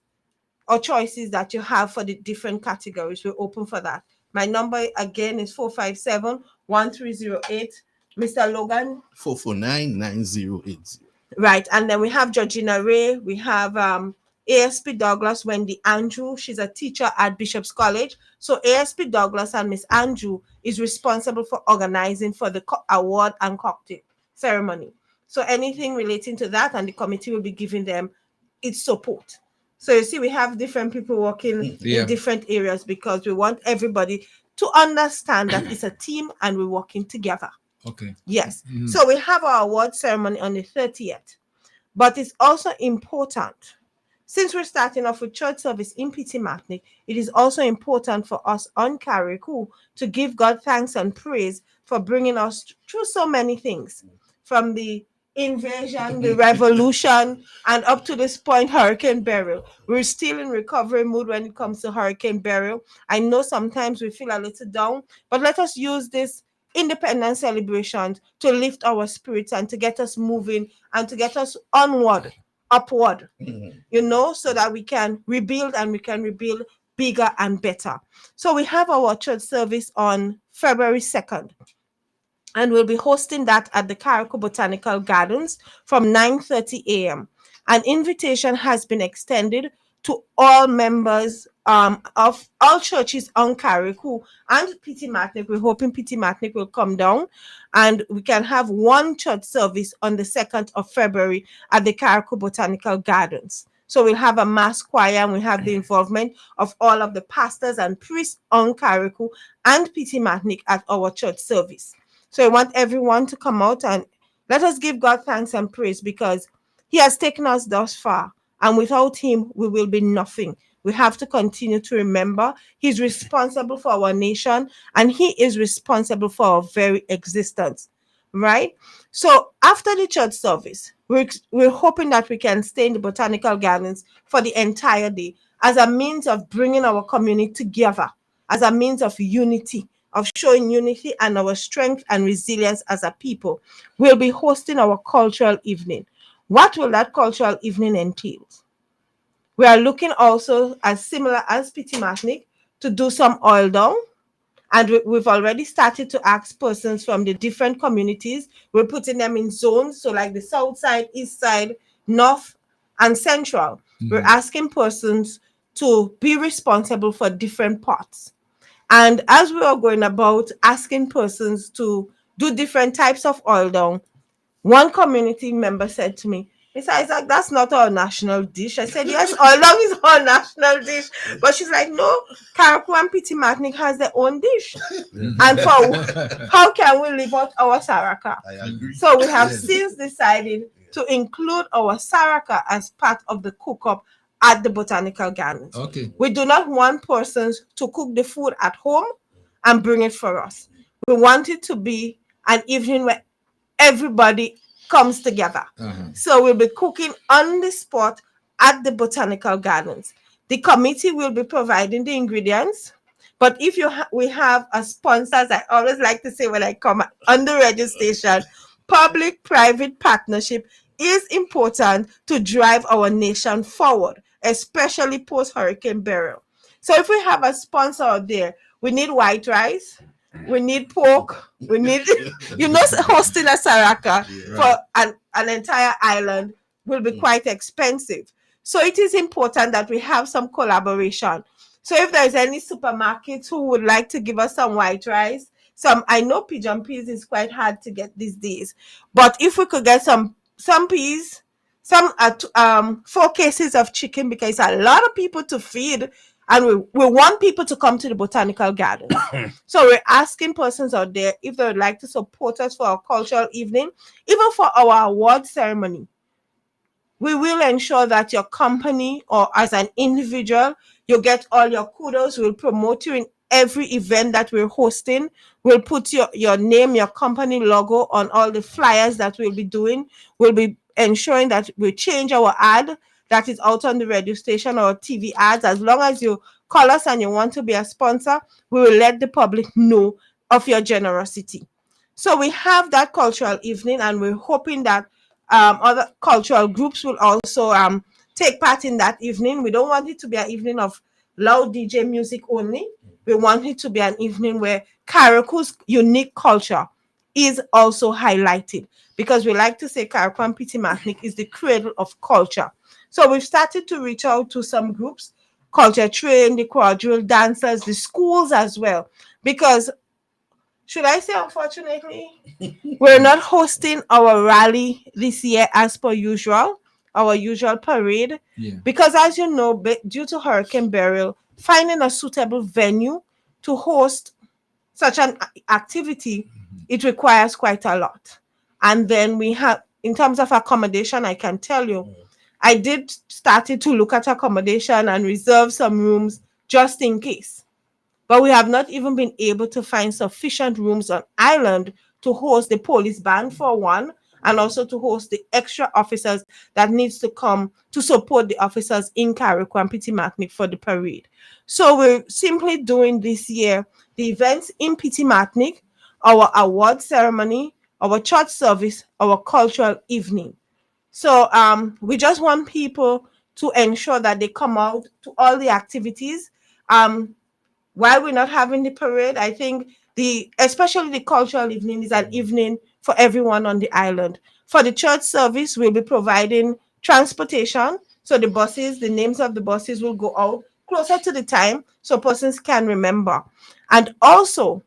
or choices that you have for the different categories. We're open for that. My number again is 457-1308. Mr. Logan? 449-9080. Right. And then we have Georgina Ray. We have ASP Douglas, Wendy Andrew. She's a teacher at Bishop's College. So ASP Douglas and Miss Andrew is responsible for organizing for the award and cocktail ceremony. So anything relating to that, and the committee will be giving them its support. So you see, we have different people working in different areas because we want everybody to understand that it's a team and we're working together. Okay. Yes. So we have our award ceremony on the 30th. But it's also important Since we're starting off with church service in Petite Martinique, it is also important for us on Carriacou to give God thanks and praise for bringing us through so many things, from the invasion, the revolution, and up to this point, Hurricane Beryl. We're still in recovery mood when it comes to Hurricane Beryl. I know sometimes we feel a little down, but let us use this independence celebrations to lift our spirits and to get us moving and to get us onward, upward, so that we can rebuild and we can rebuild bigger and better. So we have our church service on February 2nd. And we'll be hosting that at the Carriacou Botanical Gardens from 9:30 a.m. An invitation has been extended to all members of all churches on Carriacou and Petite Martinique. We're hoping Petite Martinique will come down and we can have one church service on the 2nd of February at the Carriacou Botanical Gardens. So we'll have a mass choir and we have the involvement of all of the pastors and priests on Carriacou and Petite Martinique at our church service. So I want everyone to come out and let us give God thanks and praise because he has taken us thus far. And without him, we will be nothing. We have to continue to remember he's responsible for our nation and he is responsible for our very existence, right? So after the church service, we're hoping that we can stay in the Botanical Gardens for the entire day as a means of bringing our community together, as a means of unity, of showing unity and our strength and resilience as a people. We'll be hosting our cultural evening. What will that cultural evening entail? We are looking also, as similar as Petite Martinique, to do some oil down. And we've already started to ask persons from the different communities. We're putting them in zones, so like the south side, east side, north, and central. We're asking persons to be responsible for different parts. And as we are going about asking persons to do different types of oil down, one community member said to me, Mr. Isaac, that's not our national dish. I said, yes, oil down is our national dish. But she's like, no, Carriacou and Petite Martinique has their own dish. And for how can we live out our saraka? I agree. So we have since decided to include our saraka as part of the cook-up at the Botanical Gardens. Okay. We do not want persons to cook the food at home and bring it for us. We want it to be an evening where everybody comes together. So we'll be cooking on the spot at the Botanical Gardens. The committee will be providing the ingredients. But if we have a sponsor, as I always like to say when I come on the registration, public-private partnership is important to drive our nation forward, especially post-Hurricane Beryl. So if we have a sponsor out there, we need white rice, we need pork, we need, hosting a saraka for an entire island will be quite expensive. So it is important that we have some collaboration. So if there's any supermarkets who would like to give us some white rice, I know pigeon peas is quite hard to get these days, but if we could get some peas, 4 cases of chicken, because it's a lot of people to feed, and we want people to come to the Botanical Garden. So we're asking persons out there if they would like to support us for our cultural evening, even for our award ceremony. We will ensure that your company or as an individual, you get all your kudos. We'll promote you in every event that we're hosting. We'll put your name, your company logo on all the flyers that we'll be doing. We'll be ensuring that we change our ad that is out on the radio station or TV ads. As long as you call us and you want to be a sponsor, we will let the public know of your generosity. So we have that cultural evening, and we're hoping that other cultural groups will also take part in that evening. We don't want it to be an evening of loud DJ music only. We want it to be an evening where Carriacou's unique culture is also highlighted, because we like to say Carriacou and Petite Martinique is the cradle of culture. So we've started to reach out to some groups, Culture Train, the quadrille dancers, the schools as well, because should I say, unfortunately, we're not hosting our rally this year as per usual, our usual parade, because as you know, due to Hurricane Beryl, finding a suitable venue to host such an activity, it requires quite a lot. And then we have, in terms of accommodation, I can tell you, I did started to look at accommodation and reserve some rooms just in case. But we have not even been able to find sufficient rooms on island to host the police band for one, and also to host the extra officers that needs to come to support the officers in Carriacou and Petite for the parade. So we're simply doing this year the events in Petite, our award ceremony, our church service, our cultural evening. So we just want people to ensure that they come out to all the activities. While we're not having the parade, I think especially the cultural evening is an evening for everyone on the island. For the church service, we'll be providing transportation. So the names of the buses will go out closer to the time so persons can remember. And also,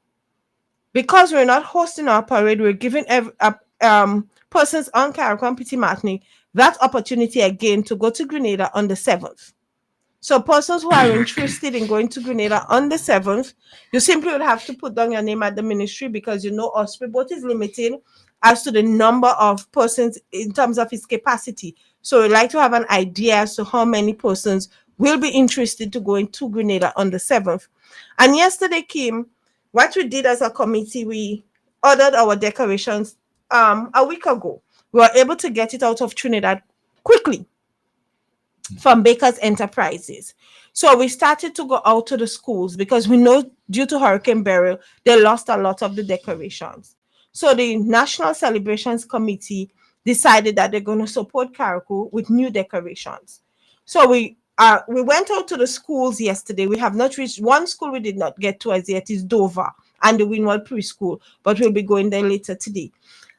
because we're not hosting our parade, we're giving persons on Carriacou and Petite that opportunity again to go to Grenada on the 7th. So persons who are interested in going to Grenada on the 7th, you simply would have to put down your name at the ministry, because you know our speedboat is limited as to the number of persons in terms of its capacity. So we'd like to have an idea as to how many persons will be interested to go into Grenada on the 7th. And yesterday came, what we did as a committee, we ordered our decorations a week ago. We were able to get it out of Trinidad quickly from Baker's Enterprises. So we started to go out to the schools, because we know due to Hurricane Beryl, they lost a lot of the decorations. So the National Celebrations Committee decided that they're going to support Carriacou with new decorations. So we went out to the schools yesterday. We have not reached one school we did not get to as yet, is Dover and the Winwell Preschool, but we'll be going there later today.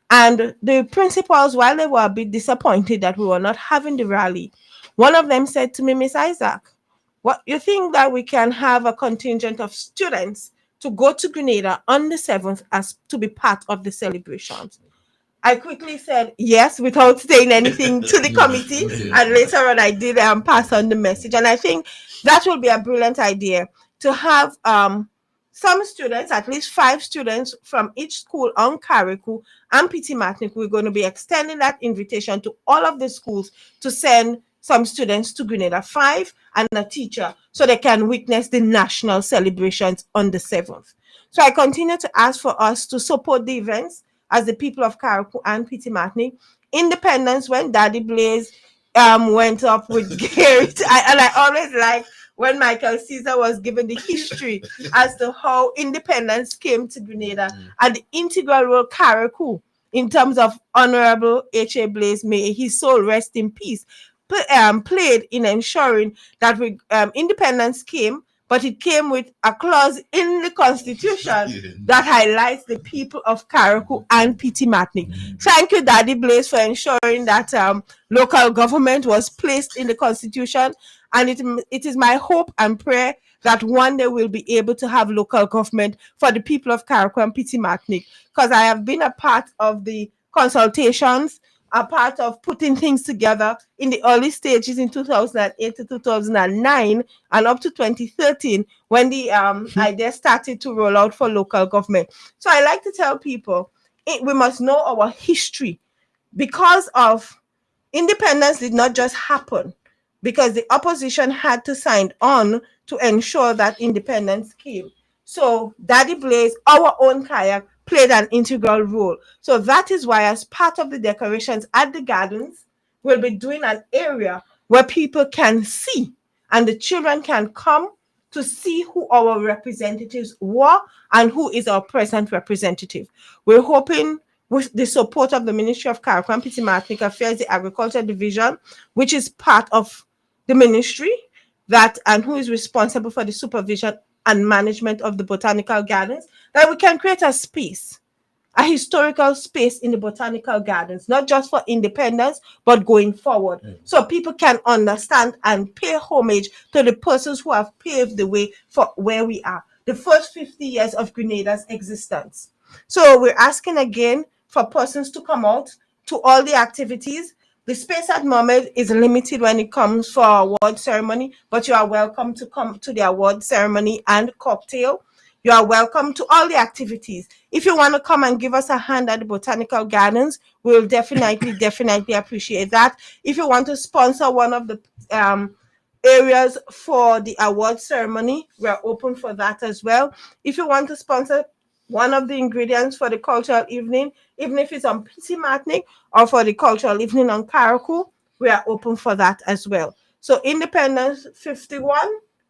And the principals, while they were a bit disappointed that we were not having the rally, one of them said to me, Miss Isaac, what you think that we can have a contingent of students to go to Grenada on the 7th as to be part of the celebrations? I quickly said yes without saying anything to the committee. And later on, I did pass on the message. And I think that will be a brilliant idea to have some students, at least 5 students from each school on Carriacou and Petite. We're going to be extending that invitation to all of the schools to send some students to Grenada, 5 and a teacher, so they can witness the national celebrations on the 7th. So I continue to ask for us to support the events as the people of Carriacou and Petite. Independence, when Daddy Blaze went up with Garrett, and I always like when Michael Caesar was given the history as to how independence came to Grenada and the integral role Carriacou in terms of Honorable H.A. Blaze, may his soul rest in peace, played in ensuring that independence came, but it came with a clause in the Constitution that highlights the people of Carriacou and Petite. Thank you, Daddy Blaze, for ensuring that local government was placed in the Constitution. And it is my hope and prayer that one day we'll be able to have local government for the people of Carriacou and Petite, because I have been a part of the consultations, a part of putting things together in the early stages in 2008 to 2009 and up to 2013 when the idea started to roll out for local government. So I like to tell people we must know our history, because of independence did not just happen because the opposition had to sign on to ensure that independence came. So Daddy Blaze, our own kayak, played an integral role. So that is why, as part of the decorations at the gardens, we'll be doing an area where people can see and the children can come to see who our representatives were and who is our present representative. We're hoping, with the support of the Ministry of Carriacou and Petite Affairs, the Agriculture Division, which is part of the ministry, and who is responsible for the supervision and management of the botanical gardens, that we can create a space, a historical space in the botanical gardens, not just for independence, but going forward. So people can understand and pay homage to the persons who have paved the way for where we are, the first 50 years of Grenada's existence. So we're asking again for persons to come out to all the activities. The space at moment is limited when it comes for award ceremony, but you are welcome to come to the award ceremony and cocktail. You are welcome to all the activities. If you want to come and give us a hand at the Botanical Gardens, we'll definitely appreciate that. If you want to sponsor one of the areas for the award ceremony, we're open for that as well. If you want to sponsor one of the ingredients for the cultural evening, even if it's on Petite Martinique or for the cultural evening on Carriacou, we are open for that as well. So Independence 51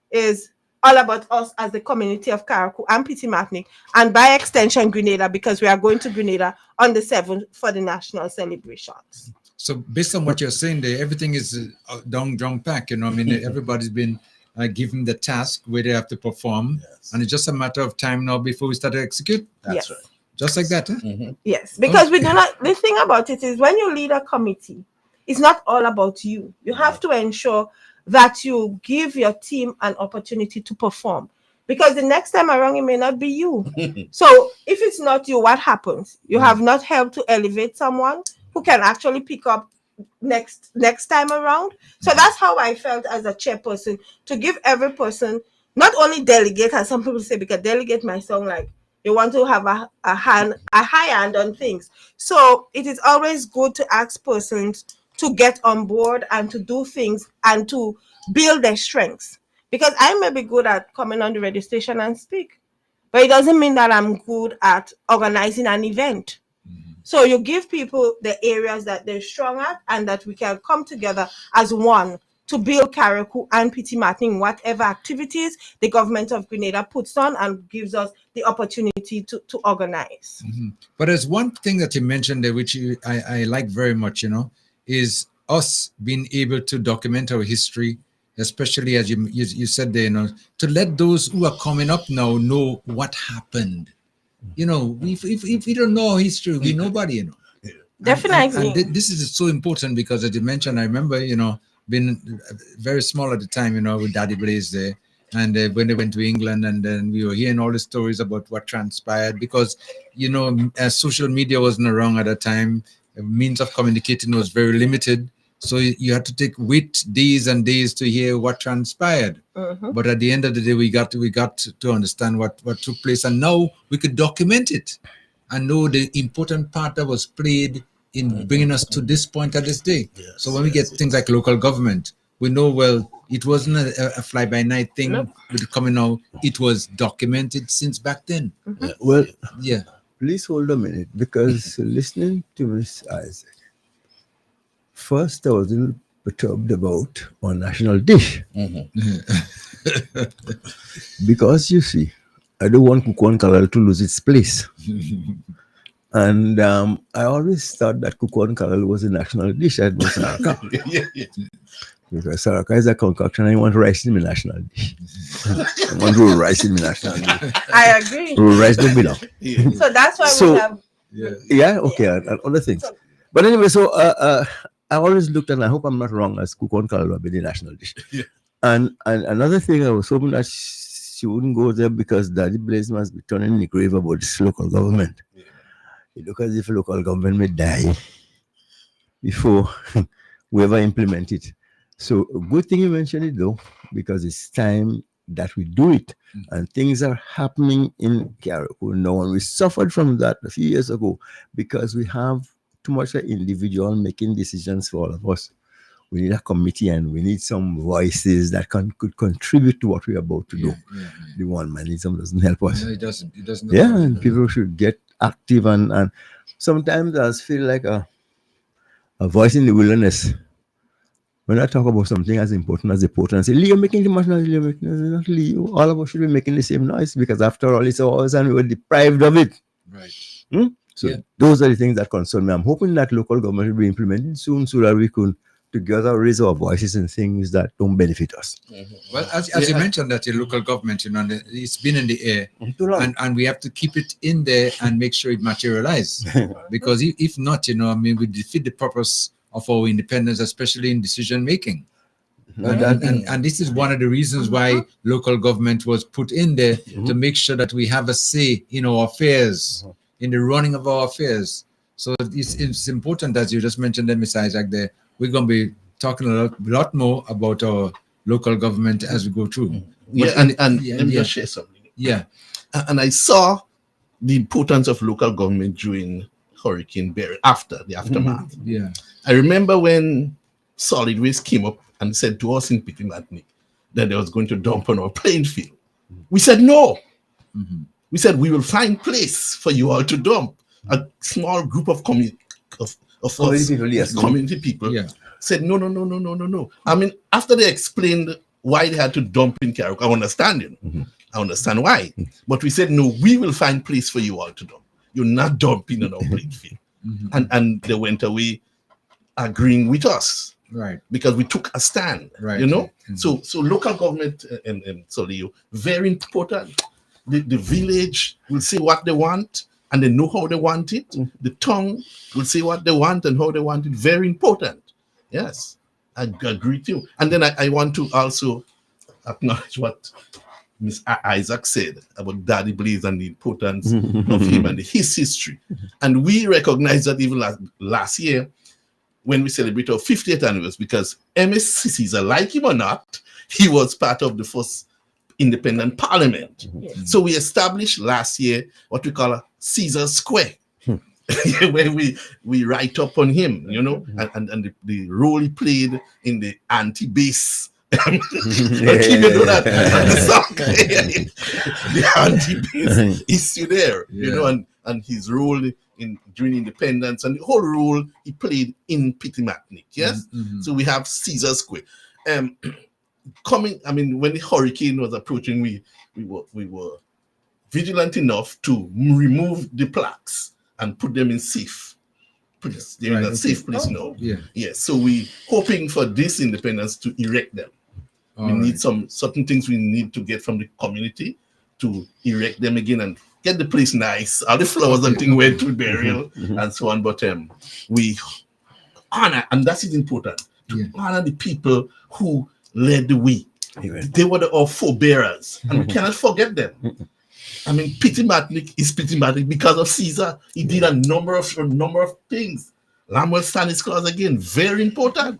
is all about us as the community of Carriacou and Petite Martinique, and by extension Grenada, because we are going to Grenada on the 7th for the national celebrations. So based on what you're saying there, everything is down pack. You know, I mean, everybody's been given the task where they have to perform, and it's just a matter of time now before we start to execute. That's right. Just like that. Huh? Yes, because we do not. The thing about it is, when you lead a committee, it's not all about you. You have to ensure that you give your team an opportunity to perform, because the next time around it may not be you. So if it's not you, what happens? You have not helped to elevate someone who can actually pick up next time around. So that's how I felt as a chairperson, to give every person, not only delegate, as some people say, because delegate might sound like you want to have a high hand on things. So it is always good to ask persons to get on board and to do things and to build their strengths. Because I may be good at coming on the radio station and speak, but it doesn't mean that I'm good at organizing an event. So you give people the areas that they're strong at, and that we can come together as one to build Carriacou and Petite Martinique, whatever activities the government of Grenada puts on and gives us the opportunity to organize. But there's one thing that you mentioned there, which I like very much, you know, is us being able to document our history, especially as you said there, you know, to let those who are coming up now know what happened. You know, if we don't know history, we nobody, you know. Definitely. And this is so important because, as you mentioned, I remember, you know, being very small at the time, you know, with Daddy Blaze there. And when they went to England, and then we were hearing all the stories about what transpired, because, you know, social media wasn't around at that time. Means of communicating was very limited. So you had to wait days and days to hear what transpired. But at the end of the day, we got to understand what took place, and now we could document it and know the important part that was played in bringing us to this point at this day. So when we get things like local government, we know, well, it wasn't a fly-by-night thing with coming out. It was documented since back then. Well, please hold a minute, because listening to Miss Isaac, first I was a little perturbed about our national dish. Because you see, I don't want Kukuan Kalal to lose its place. And I always thought that Kukuan Kalal was a national dish at Saraka. Because Saraka is a concoction, and I want rice in my national dish. I want raw rice in my national dish. I agree. Raw rice don't belong. So that's why we have... and other things. But anyway, so I always looked, and I hope I'm not wrong, as Kukuan Kalal will be the national dish. And another thing, I was hoping that she wouldn't go there, because Daddy Blaze must be turning in the grave about this local government. It looks as if local government may die before we ever implement it. So a good thing you mentioned it, though, because it's time that we do it. And things are happening in Carriacou now, and we suffered from that a few years ago, because we have too much an individual making decisions for all of us. We need a committee, and we need some voices that could contribute to what we're about to do. The one-manism doesn't help us. No, it doesn't. It doesn't. And people should get active, and sometimes I feel like a voice in the wilderness. When I talk about something as important as the port, and say, Leo making the national, Leo making, not Leo. All of us should be making the same noise, because after all, it's ours and we were deprived of it. Right. So those are the things that concern me. I'm hoping that local government will be implemented soon, so that we can together raise our voices in things that don't benefit us. Well, as you mentioned, that your local government, you know, it's been in the air, and we have to keep it in there and make sure it materializes. Because if not, you know, I mean, we defeat the purpose of our independence, especially in decision making. And this is one of the reasons why local government was put in there, to make sure that we have a say in our affairs, in the running of our affairs. So it's important, as you just mentioned, Ms. Isaac, there. We're going to be talking a lot more about our local government as we go through. Let me just share something. And I saw the importance of local government during Hurricane Barry, after the aftermath. Yeah. I remember when solid waste came up and said to us in Petite that they was going to dump on our playing field. We said no. We said we will find place for you all to dump. A small group of community people said no. I mean, after they explained why they had to dump in Carriacou, I understand it. I understand why. But we said no, we will find place for you all to dump. You're not dumping on our playing field. And they went away agreeing with us. Right. Because we took a stand. Right. You know? So local government and very important. The village will say what they want and they know how they want it. The tongue will say what they want and how they want it. Very important. Yes. I agree with you. And then I want to also acknowledge what Ms. Isaac said about Daddy Blaze and the importance of him and his history. And we recognize that even last year when we celebrate our 50th anniversary, because M.S. Caesar, like him or not, he was part of the first independent parliament. So we established last year what we call a Caesar Square, where we write up on him, you know, and the role he played in the anti-base. The anti-base issue there, you know, and his role in during independence and the whole role he played in Petite. Yes, so we have Caesar Square. When the hurricane was approaching, we were vigilant enough to remove the plaques and put them in safe place. They're in a safe place now. Yes. So we hoping for this independence to erect them. We need some certain things we need to get from the community to erect them again and get the place nice. All the flowers and things went to burial and so on. But we honor, and that is important, to honor the people who led the way. They were our forebearers, and we cannot forget them. I mean, Petite is Petite because of Caesar. He did a number of things. Lambert Stanislas again, very important.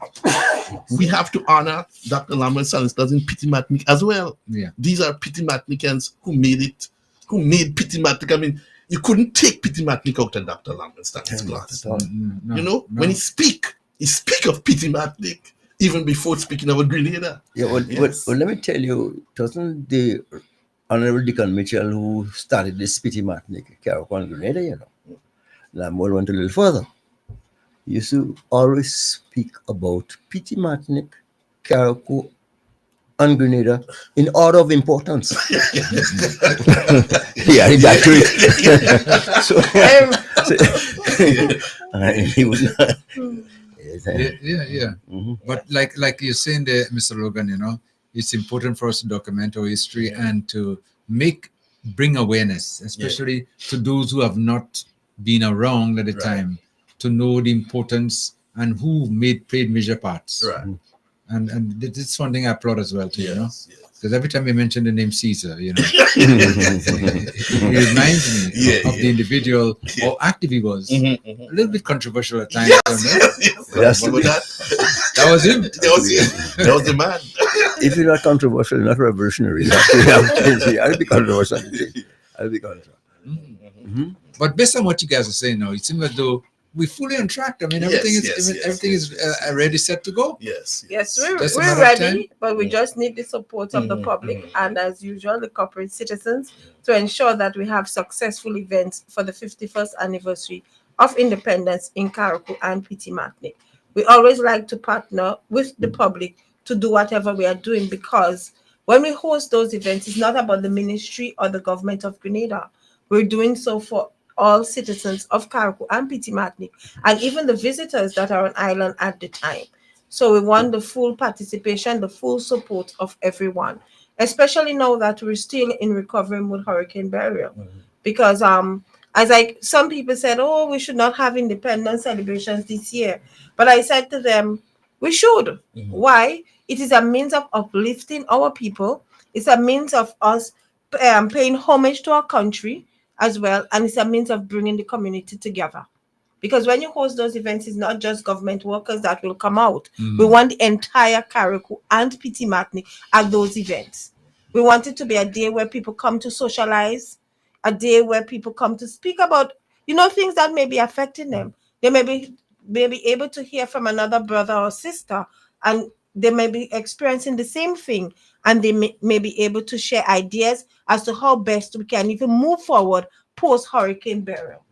We have to honor Dr. Lambert Stanislas in Petite as well. These are Petite who made it, who made Petite. I mean, you couldn't take Petite out of Dr. Lambert Stanislas. You know, when he speak of Petite even before speaking of a Grenada. Well, let me tell you, it wasn't the Honorable Deacon Mitchell who started this Petite Carriacou and Grenada, you know. Lambert went a little further. He used to always speak about Petite Carriacou, and Grenada in order of importance. Yeah, exactly. He would not. But like you're saying there, Mr. Logan, you know, it's important for us to document our history and to bring awareness, especially to those who have not been around at the time, to know the importance and who played major parts. And this is one thing I applaud as well too, you know, because every time we mention the name Caesar, you know, it reminds me of the individual how active he was. A little bit controversial at times. That was him. That was the man. If you're not controversial, not revolutionary, I'll be controversial. But based on what you guys are saying now, it seems as though we're fully on track. I mean, everything is already set to go. Yes, we're ready, but we just need the support of the public and, as usual, the corporate citizens to ensure that we have successful events for the 51st anniversary of independence in Carriacou and Petite. We always like to partner with the public to do whatever we are doing, because when we host those events, it's not about the ministry or the government of Grenada. We're doing so for all citizens of Carriacou and Petite, and even the visitors that are on island at the time. So we want the full participation, the full support of everyone, especially now that we're still in recovering with hurricane burial. Because some people said, oh, we should not have independence celebrations this year. But I said to them, we should. Why? It is a means of uplifting our people. It's a means of us paying homage to our country as well, and it's a means of bringing the community together. Because when you host those events, it's not just government workers that will come out. We want the entire Carriacou and Petite at those events. We want it to be a day where people come to socialize, a day where people come to speak about, things that may be affecting them. They may be able to hear from another brother or sister, and they may be experiencing the same thing, and they may be able to share ideas as to how best we can even move forward post-hurricane burial.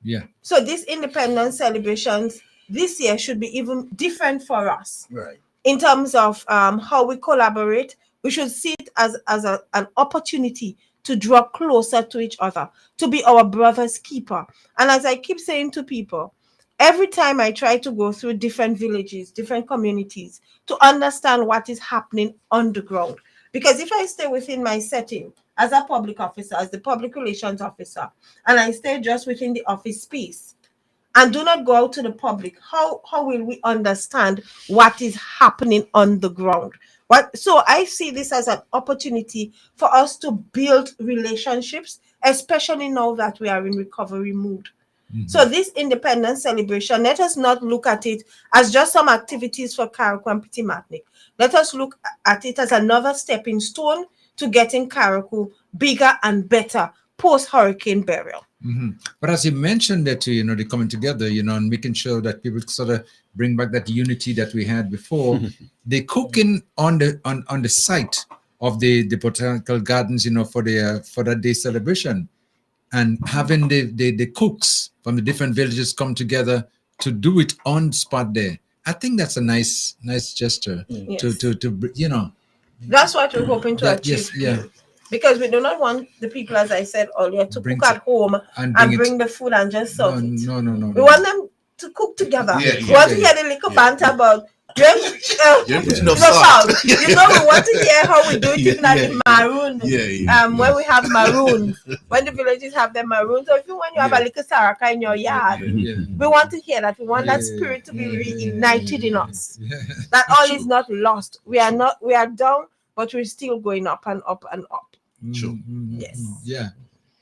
Yeah. So these independence celebrations this year should be even different for us. Right. In terms of how we collaborate, we should see it as an opportunity to draw closer to each other, to be our brother's keeper. And as I keep saying to people, every time I try to go through different villages, different communities, to understand what is happening on the ground. Because if I stay within my setting as a public officer, as the public relations officer, and I stay just within the office space, and do not go out to the public, how will we understand what is happening on the ground? So I see this as an opportunity for us to build relationships, especially now that we are in recovery mood. So this independence celebration, let us not look at it as just some activities for Carriacou and Petite Martinique. Let us look at it as another stepping stone to getting Carriacou bigger and better post-hurricane burial. But as you mentioned that, the coming together, and making sure that people sort of bring back that unity that we had before, the cooking on the site of the botanical gardens, for that day celebration, and having the cooks from the different villages come together to do it on spot there. I think that's a nice gesture to That's what we're hoping to achieve. Yes, yeah. Because we do not want the people, as I said earlier, to cook at home and bring the food and just serve it. No. We want them to cook together. We want to hear the little banter about we want to hear how we do it even at the maroon. When we have maroons, when the villages have their maroons, or even when you have a little saraka in your yard, we want to hear that. We want that spirit to be reignited in us. That all is not lost. We are down, but we're still going up and up and up. Sure. Yes. Yeah.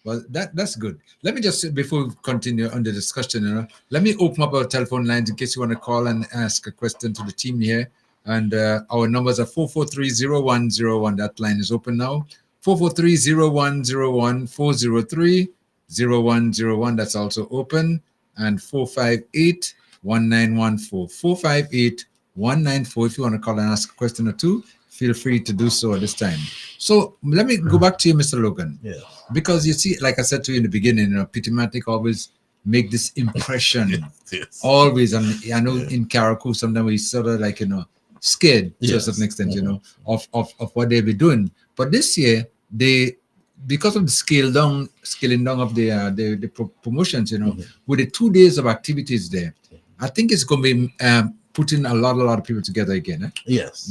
Well, that's good. Let me just, before we continue on the discussion, let me open up our telephone lines in case you want to call and ask a question to the team here. And our numbers are 443-0101. That line is open now. 443-0101, 403-0101. That's also open. And 458-1914. 458-194. If you want to call and ask a question or two, feel free to do so at this time. So let me go back to you, Mr. Logan. Yeah. Because you see, like I said to you in the beginning, Petite Martinique always make this impression. Yes. Always. And I know in Carriacou, sometimes we sort of like, scared to a certain extent, of what they'll be doing. But this year, because of the scaling down of the promotions, with the 2 days of activities there, I think it's going to be putting a lot of people together again. Eh? Yes.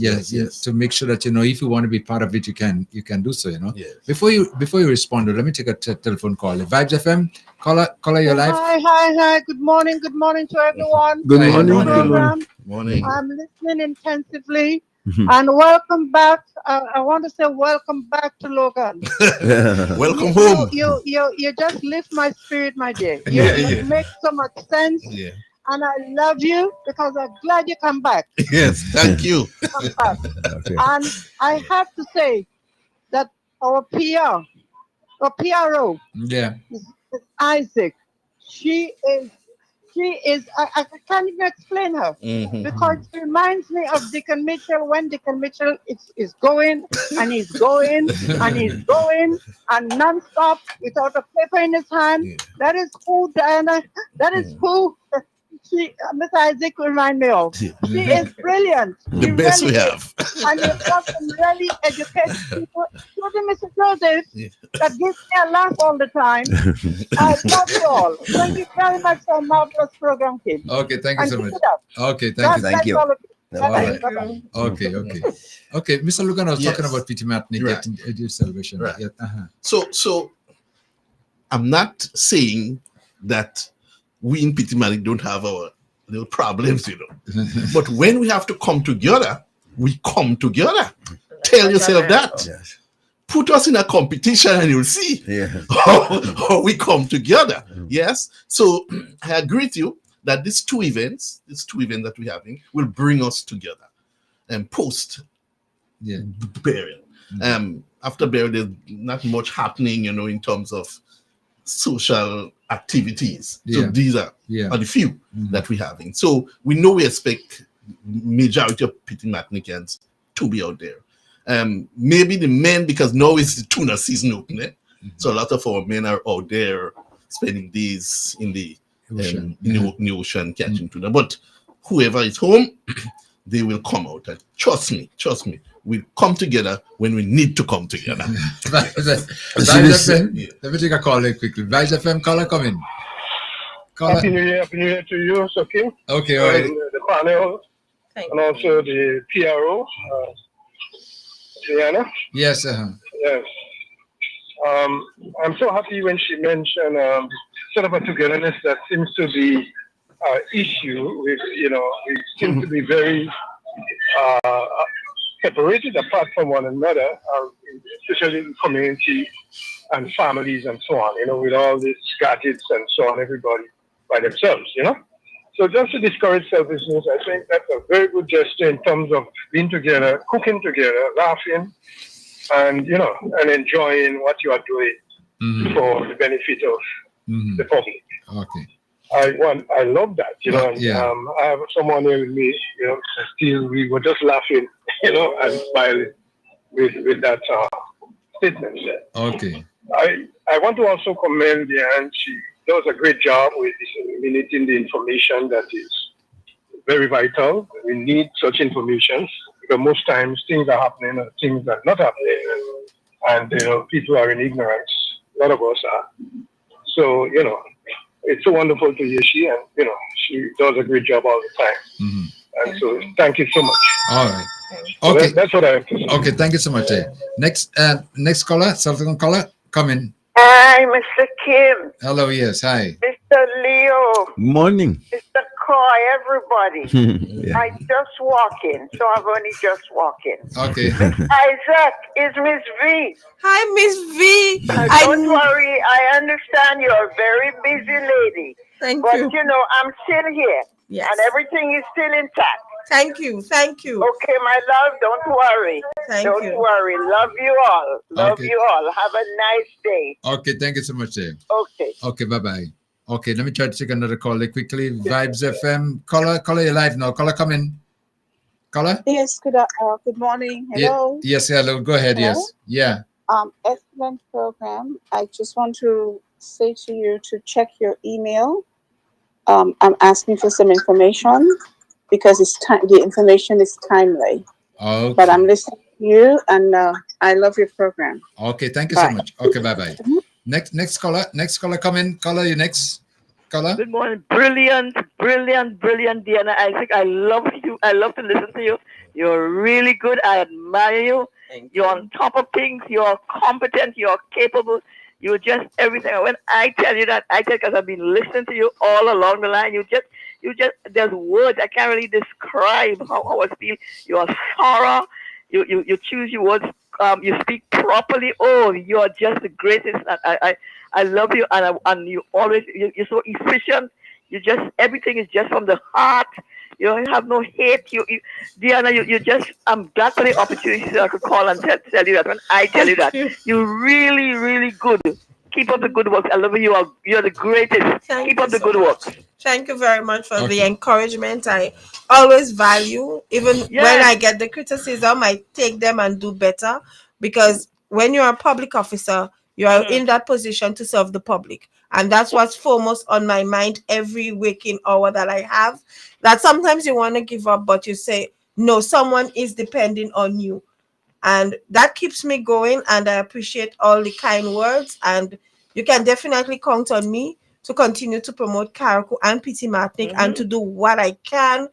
To make sure that if you want to be part of it, you can do so. Yes. Before you respond, let me take a telephone call. Vibes FM, caller, you're live. Hi. Good morning to everyone. Good morning. Program. Morning. I'm listening intensively. And welcome back. I want to say welcome back to Logan. Welcome home. You just lift my spirit, my dear. You make so much sense. Yeah. And I love you because I'm glad you come back. Yes, thank you. Come back. Okay. And I have to say that our PRO, is Isaac. She is. I can't even explain her because she reminds me of Deacon Mitchell when Deacon Mitchell is going and he's going and he's going and non-stop without a paper in his hand. Yeah. That is who Diana. That is who. Miss Isaac remind me of. She is brilliant. The best we have. And you've got some really educated people. Including Mr. Joseph, that gives me a laugh all the time. I love you all. Thank you very much for a marvelous program, kid. Okay, thank you so much. Okay, Thank you. Okay, Mr. Lugan, I was talking about Petite Martinique celebration. Right. Yeah, So I'm not saying that we in Petite Martinique don't have our little problems, but when we have to come together, we come together. Tell yourself that. Yes. Put us in a competition and you'll see how we come together. Yes. So I agree with you that these two events that we're having will bring us together and post burial. after burial, there's not much happening, in terms of social activities. So these are the few that we're having. So we know we expect majority of Petite Martiniquans to be out there. Maybe the men, because now it's the tuna season opening, so a lot of our men are out there spending days in the ocean catching tuna. But whoever is home, they will come out. And trust me, we'll come together when we need to come together. Let me take a call very quickly. Vibes FM, caller, come in. Happy New Year to you, Sokim. Okay, all right. The panel, and also the PRO, Diana. Yes, Yes. I'm so happy when she mentioned sort of a togetherness that seems to be issue with, we seem to be very separated apart from one another, especially in community and families and so on, with all these gadgets and so on, everybody by themselves, So just to discourage selfishness, I think that's a very good gesture in terms of being together, cooking together, laughing, and, and enjoying what you are doing for the benefit of the public. Okay. I love that, and I have someone here with me, still we were just laughing, and smiling with that statement there. Okay. I want to also commend Diane. She does a great job with disseminating the information that is very vital. We need such information because most times things are happening and things are not happening, and people are in ignorance. A lot of us are. So it's so wonderful to hear she, and she does a great job all the time. And so thank you so much. All right. So Okay. that's what I have to say. Okay, thank you so much. Next caller, subsequent caller, come in. Hi, Mr. Kim. Hello, yes, hi. Mr. Leo. Morning. Mr. Coy, everybody. Yeah. I just walk in, so I've only just walked in. Okay. Isaac, is Miss V. Hi, Miss V. Don't worry, I understand you're a very busy lady. Thank but, you. I'm still here. Yes. And everything is still intact. Thank you. Okay, my love, don't worry. Don't worry. Love you all. Love you all. Have a nice day. Okay, thank you so much. Okay. Okay, bye-bye. Okay, let me try to take another call quickly. Vibes FM. Caller, you're live now. Caller, come in. Caller? Yes, good morning. Hello. Yes, hello. Go ahead, Hello? yes. Yeah. Excellent program. I just want to say to you to check your email. I'm asking for some information because the information is timely. Okay. But I'm listening to you and I love your program. Okay, thank you so much. Okay, bye-bye. Next caller, come in. Caller, you next. Caller. Good morning. Brilliant, Diana Isaac. I love you. I love to listen to you. You're really good. I admire you. You're on top of things. You're competent. You're capable. You're just everything. When I tell you that, I tell you because I've been listening to you all along the line. You just, there's words. I can't really describe how I feel. You're thorough. You choose your words. You speak properly. Oh, you're just the greatest. I love you, and you always you're so efficient. You just everything is just from the heart. You don't have no hate. Diana, you just I'm glad for the opportunity that I could call and tell you that. When I tell you that, you're really, really good. Keep up the good work. I love you. You're the greatest. Keep up the good work. Thank you very much for the encouragement. I always value, even when I get the criticism, I take them and do better. Because when you're a public officer, you are in that position to serve the public. And that's what's foremost on my mind every waking hour that I have. That sometimes you want to give up, but you say, no, someone is depending on you. And that keeps me going. And I appreciate all the kind words. And you can definitely count on me to continue to promote Carriacou and Petite Martinique and to do what I can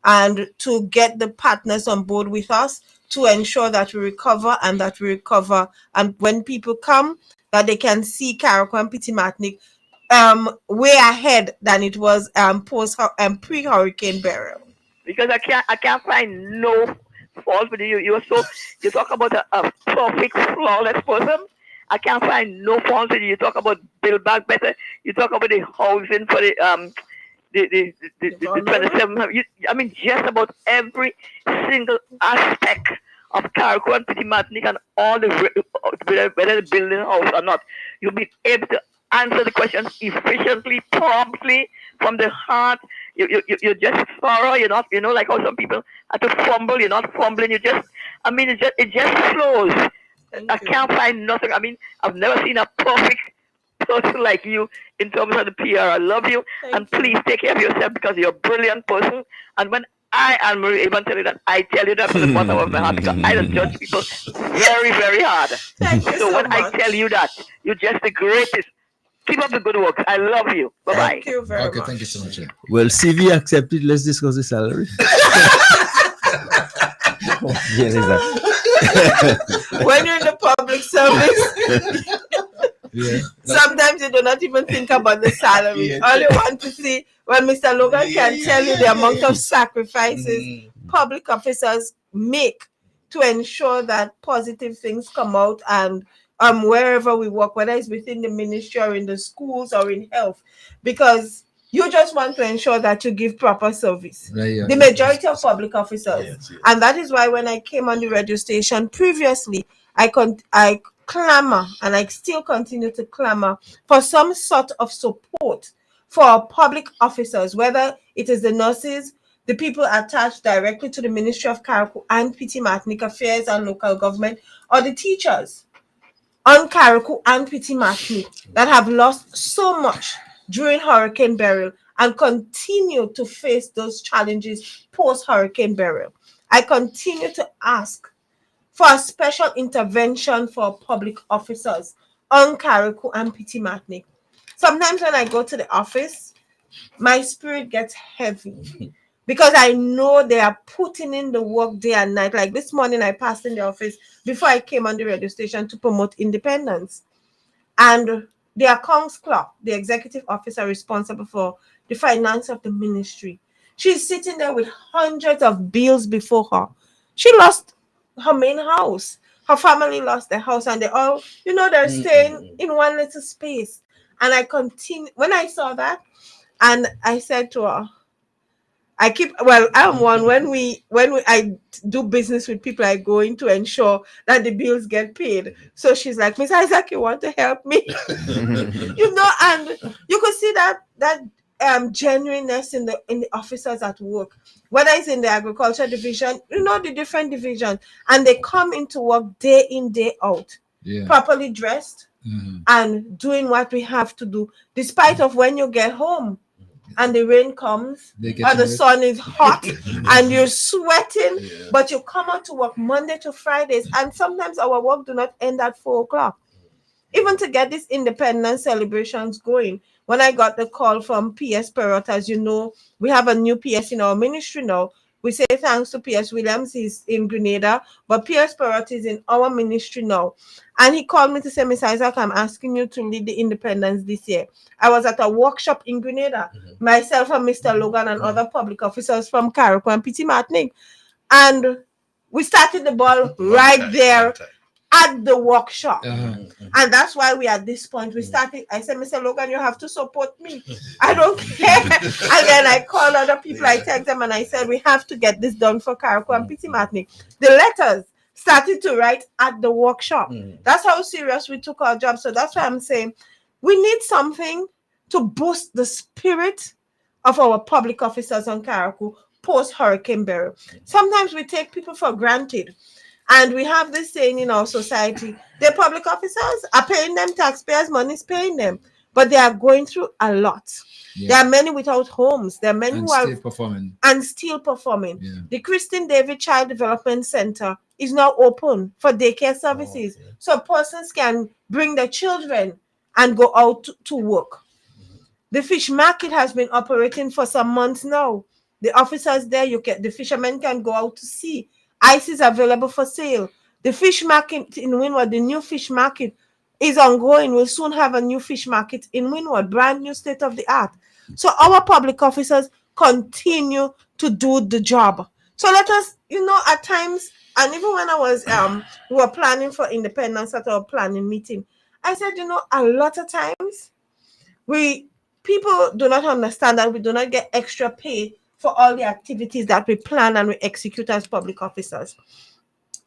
and to get the partners on board with us to ensure that we recover and when people come that they can see Carriacou and Petite Martinique way ahead than it was post pre-hurricane burial. Because I can't find no fault with you. You talk about a perfect flawless person. I can't find no fault with you. You talk about build back better. You talk about the housing for the 27. I mean, just about every single aspect of Carriacou and Petite Martinique and all the whether the building house or not, you'll be able to answer the questions efficiently, promptly, from the heart. You're just thorough. You're not, like how some people have to fumble. You're not fumbling. It just flows. I can't find nothing. I mean, I've never seen a perfect person like you in terms of the PR. I love you, and please take care of yourself because you're a brilliant person. And when I and Marie even tell you that, I tell you that from the bottom of my heart because I don't judge people very, very hard. So when I tell you that, you're just the greatest. Keep up the good work. I love you. Bye bye. Thank you very much. Thank you so much. Well, CV accepted. Let's discuss the salary. When you're in the public service, sometimes you do not even think about the salary. All you want to see, when Mr. Logan can tell you the amount of sacrifices public officers make to ensure that positive things come out, and wherever we work, whether it's within the ministry or in the schools or in health, because you just want to ensure that you give proper service. The majority of public officers. And that is why when I came on the radio station previously, I clamor, and I still continue to clamor for some sort of support for our public officers, whether it is the nurses, the people attached directly to the Ministry of Carriacou and Petite Martinique Affairs and Local Government, or the teachers on Carriacou and Petite Martinique that have lost so much during Hurricane Beryl and continue to face those challenges post-Hurricane Beryl. I continue to ask for a special intervention for public officers on Carriacou and Petite Martinique. Sometimes when I go to the office, my spirit gets heavy because I know they are putting in the work day and night. Like this morning, I passed in the office before I came on the radio station to promote independence. And the accounts clerk, the executive officer responsible for the finance of the ministry, she's sitting there with hundreds of bills before her. She lost her main house. Her family lost their house, and they all, they're staying in one little space. And I continue, when I saw that, and I said to her, I'm one, when I do business with people, I go in to ensure that the bills get paid. So she's like, Miss Isaac, you want to help me? And you could see that genuineness in the officers at work, whether it's in the agriculture division, the different divisions, and they come into work day in, day out, properly dressed and doing what we have to do, despite of when you get home and the rain comes or the sun is hot and you're sweating, but you come out to work Monday to Fridays, and sometimes our work do not end at 4:00. Even to get these independence celebrations going, when I got the call from PS Perot, as you know, we have a new PS in our ministry now. We say thanks to PS Williams, he's in Grenada, but PS Perot is in our ministry now. And he called me to say, Miss Isaac, I'm asking you to lead the independence this year. I was at a workshop in Grenada, myself and Mr. Logan and other public officers from Carriacou and Petite Martinique. And we started the ball right there at the workshop. And that's why we at this point, we started. I said, Mr. Logan, you have to support me. I don't care. And then I called other people, I text them, and I said, we have to get this done for Carriacou and Petite Martinique. The letters started to write at the workshop. That's how serious we took our job. So that's why I'm saying we need something to boost the spirit of our public officers on Carriacou post-Hurricane Beryl. Sometimes we take people for granted. And we have this saying in our society, the public officers are paying them, taxpayers' money is paying them, but they are going through a lot. There are many without homes. There are many who are still performing. The Christine David Child Development Center is now open for daycare services. So persons can bring their children and go out to work. The fish market has been operating for some months now. The officers there, the fishermen can go out to sea. Ice is available for sale. The fish market in Windward, the new fish market is ongoing. We'll soon have a new fish market in Windward, brand new state of the art. So our public officers continue to do the job. So let us, at times, and even when I was, we were planning for independence at our planning meeting, I said, a lot of times, people do not understand that we do not get extra pay for all the activities that we plan and we execute as public officers.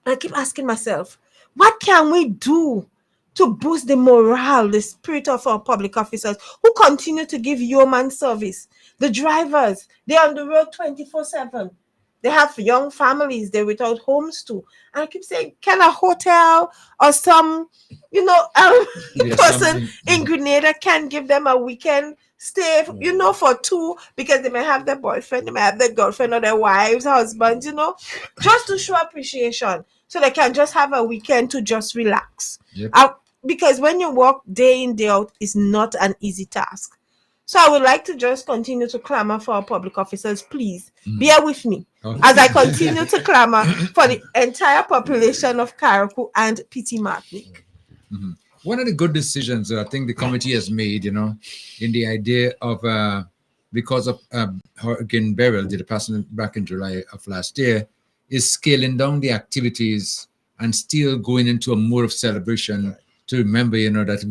I keep asking myself, what can we do to boost the morale, the spirit of our public officers who continue to give yeoman service? The drivers, they're on the road 24/7. They have young families, they're without homes too. And I keep saying, can a hotel or some, person in Grenada can give them a weekend stay, for two, because they may have their boyfriend, they may have their girlfriend or their wives, husbands, just to show appreciation. So they can just have a weekend to just relax. Yep. Because when you work day in, day out, is not an easy task. So I would like to just continue to clamor for our public officers. Please bear with me as I continue to clamor for the entire population of Carriacou and Petite Martinique. Mm-hmm. One of the good decisions I think the committee has made, in the idea of, because of Hurricane Beryl, did pass back in July of last year, is scaling down the activities and still going into a mode of celebration to remember, that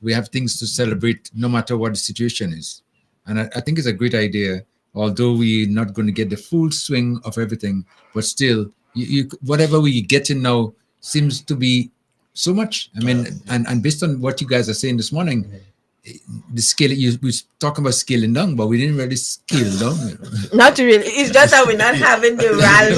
we have things to celebrate no matter what the situation is. And I think it's a great idea, although we're not going to get the full swing of everything, but still, whatever we're getting now seems to be so much. I mean, and based on what you guys are saying this morning, the scale, we talking about scaling down, but we didn't really scale down. Not really. It's just that we're not having the rally,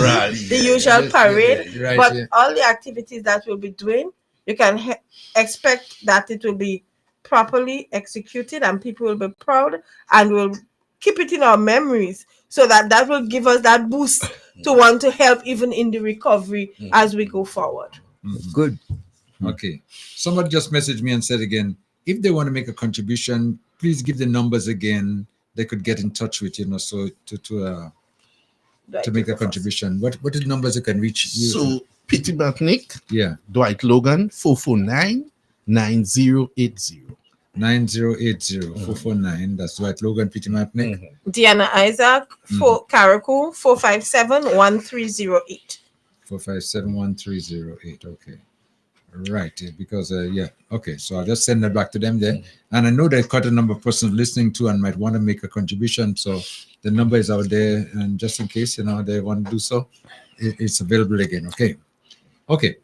the usual parade. Right, but all the activities that we'll be doing, you can expect that it will be properly executed and people will be proud and will keep it in our memories, so that will give us that boost to want to help even in the recovery as we go forward. Good. Okay. Somebody just messaged me and said again, if they want to make a contribution, please give the numbers again. They could get in touch with so to make a contribution. What are the numbers they can reach you? So Petite Martinique, Dwight Logan, 449-9080. 9080 449. That's Dwight Logan, Petite Martinique. Diana Isaac, Carriacou, 457-1308. 457-1308. Okay. Right, because okay, so I'll just send that back to them there. And I know there are quite a number of persons listening to and might want to make a contribution, so the number is out there, and just in case they want to do so, it's available again. Okay,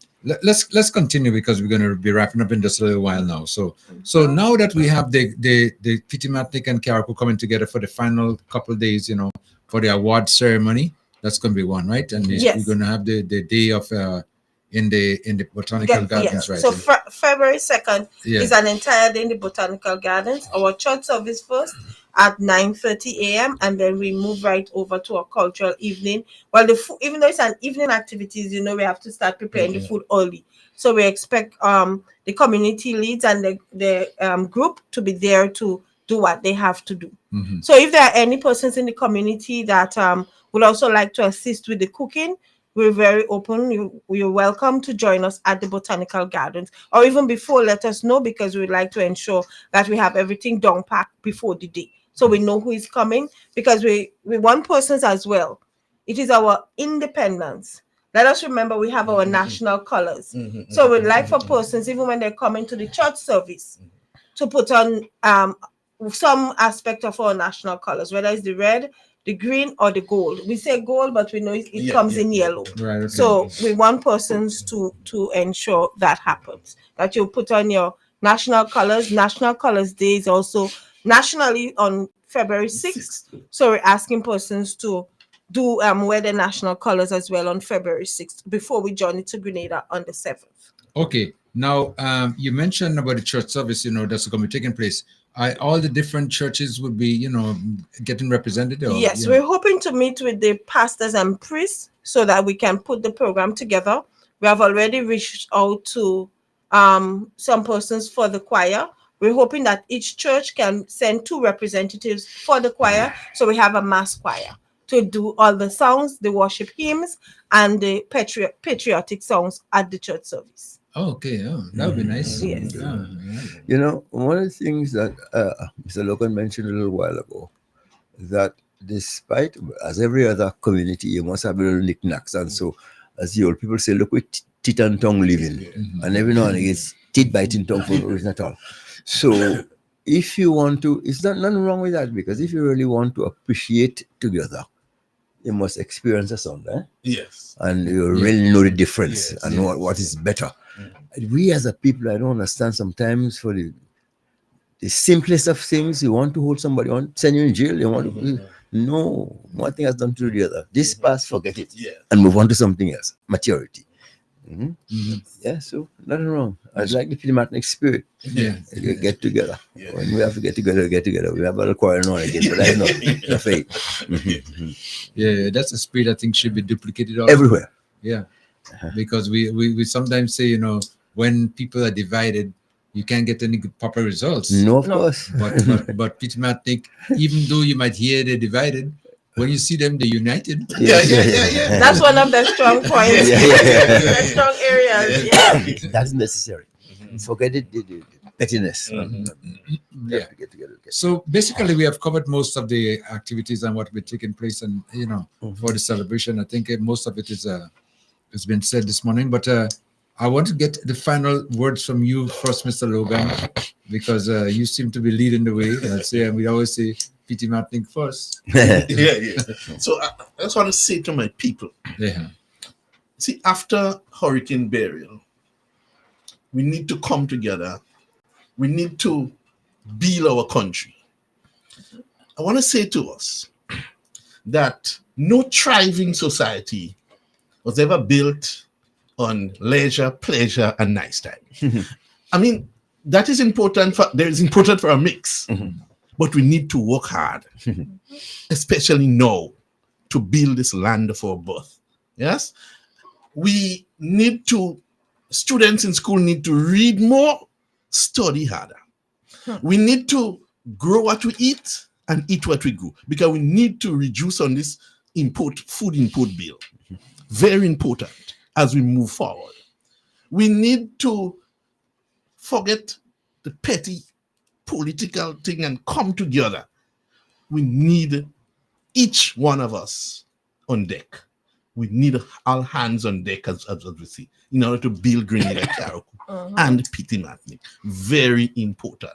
let's continue, because we're going to be wrapping up in just a little while now. So now that we have the Petite Martinique and Carriacou coming together for the final couple of days, for the award ceremony, that's going to be one, right? And we're going to have the day of in the botanical gardens, right? So February 2nd is an entire day in the botanical gardens. Our church service first at 9:30 a.m. and then we move right over to a cultural evening. Well, even though it's an evening activities, we have to start preparing the food early. So we expect the community leads and the group to be there to do what they have to do. So if there are any persons in the community that would also like to assist with the cooking, we're very open. You're welcome to join us at the Botanical Gardens, or even before, let us know, because we'd like to ensure that we have everything down packed before the day, so we know who is coming, because we want persons as well. It is our independence. Let us remember we have our national colors. So we'd like for persons, even when they're coming to the church service, to put on some aspect of our national colors, whether it's the red, the green, or the gold. We say gold, but we know it comes in yellow. Right, okay. So we want persons to ensure that happens, that you put on your national colors. National Colors Day is also nationally on February 6th. So we're asking persons to do wear the national colors as well on February 6th before we journey to Grenada on the 7th. Okay. Now, you mentioned about the church service, that's going to be taking place. All the different churches would be, getting represented? Or, yes, we're hoping to meet with the pastors and priests so that we can put the program together. We have already reached out to some persons for the choir. We're hoping that each church can send 2 representatives for the choir, so we have a mass choir to do all the songs, the worship hymns, and the patriotic songs at the church service. Oh, okay. That would be nice. Yes. One of the things that Mr. Logan mentioned a little while ago, that despite, as every other community, you must have little knickknacks. And so, as the old people say, look with teeth and tongue living. And every now and again, it's teeth biting tongue for no reason at all. So, if you want to, it's not nothing wrong with that, because if you really want to appreciate together, you must experience a sound, eh? Yes. And you really know the difference and know what is better. We as a people, I don't understand sometimes for the simplest of things, you want to hold somebody on, send you in jail, you want to, no, one thing has done to the other. This past, forget it, and move on to something else, maturity. Yeah, so nothing wrong. I'd like the Martinique spirit. Get together. When we have to get together, get together. We have a little quarrel on again, but that's not the fate. Yeah, that's a spirit I think should be duplicated all everywhere. Yeah, because we sometimes say, when people are divided, you can't get any good proper results. No, of course. But Petite Martinique, even though you might hear they're divided, when you see them, they're united. That's one of the strong points. The strong areas. Yeah. That's necessary. Forget it, the pettiness. Yeah. So basically, we have covered most of the activities and what will be taking place, and for the celebration. I think most of it has been said this morning. But I want to get the final words from you first, Mr. Logan, because you seem to be leading the way. And we always say Petite Martinique first. So I just want to say to my people, see, after Hurricane Burial, we need to come together. We need to build our country. I want to say to us that no thriving society was ever built on leisure, pleasure, and nice time. I mean, that is important for a mix, but we need to work hard, especially now, to build this land of our birth. Yes, we need to. Students in school need to read more, study harder. We need to grow what we eat and eat what we grow, because we need to reduce on this food import bill. Very important as we move forward. We need to forget the petty political thing and come together. We need each one of us on deck. We need all hands on deck, as we see, in order to build Grenada, Carriacou, and Petite Martinique. Very important.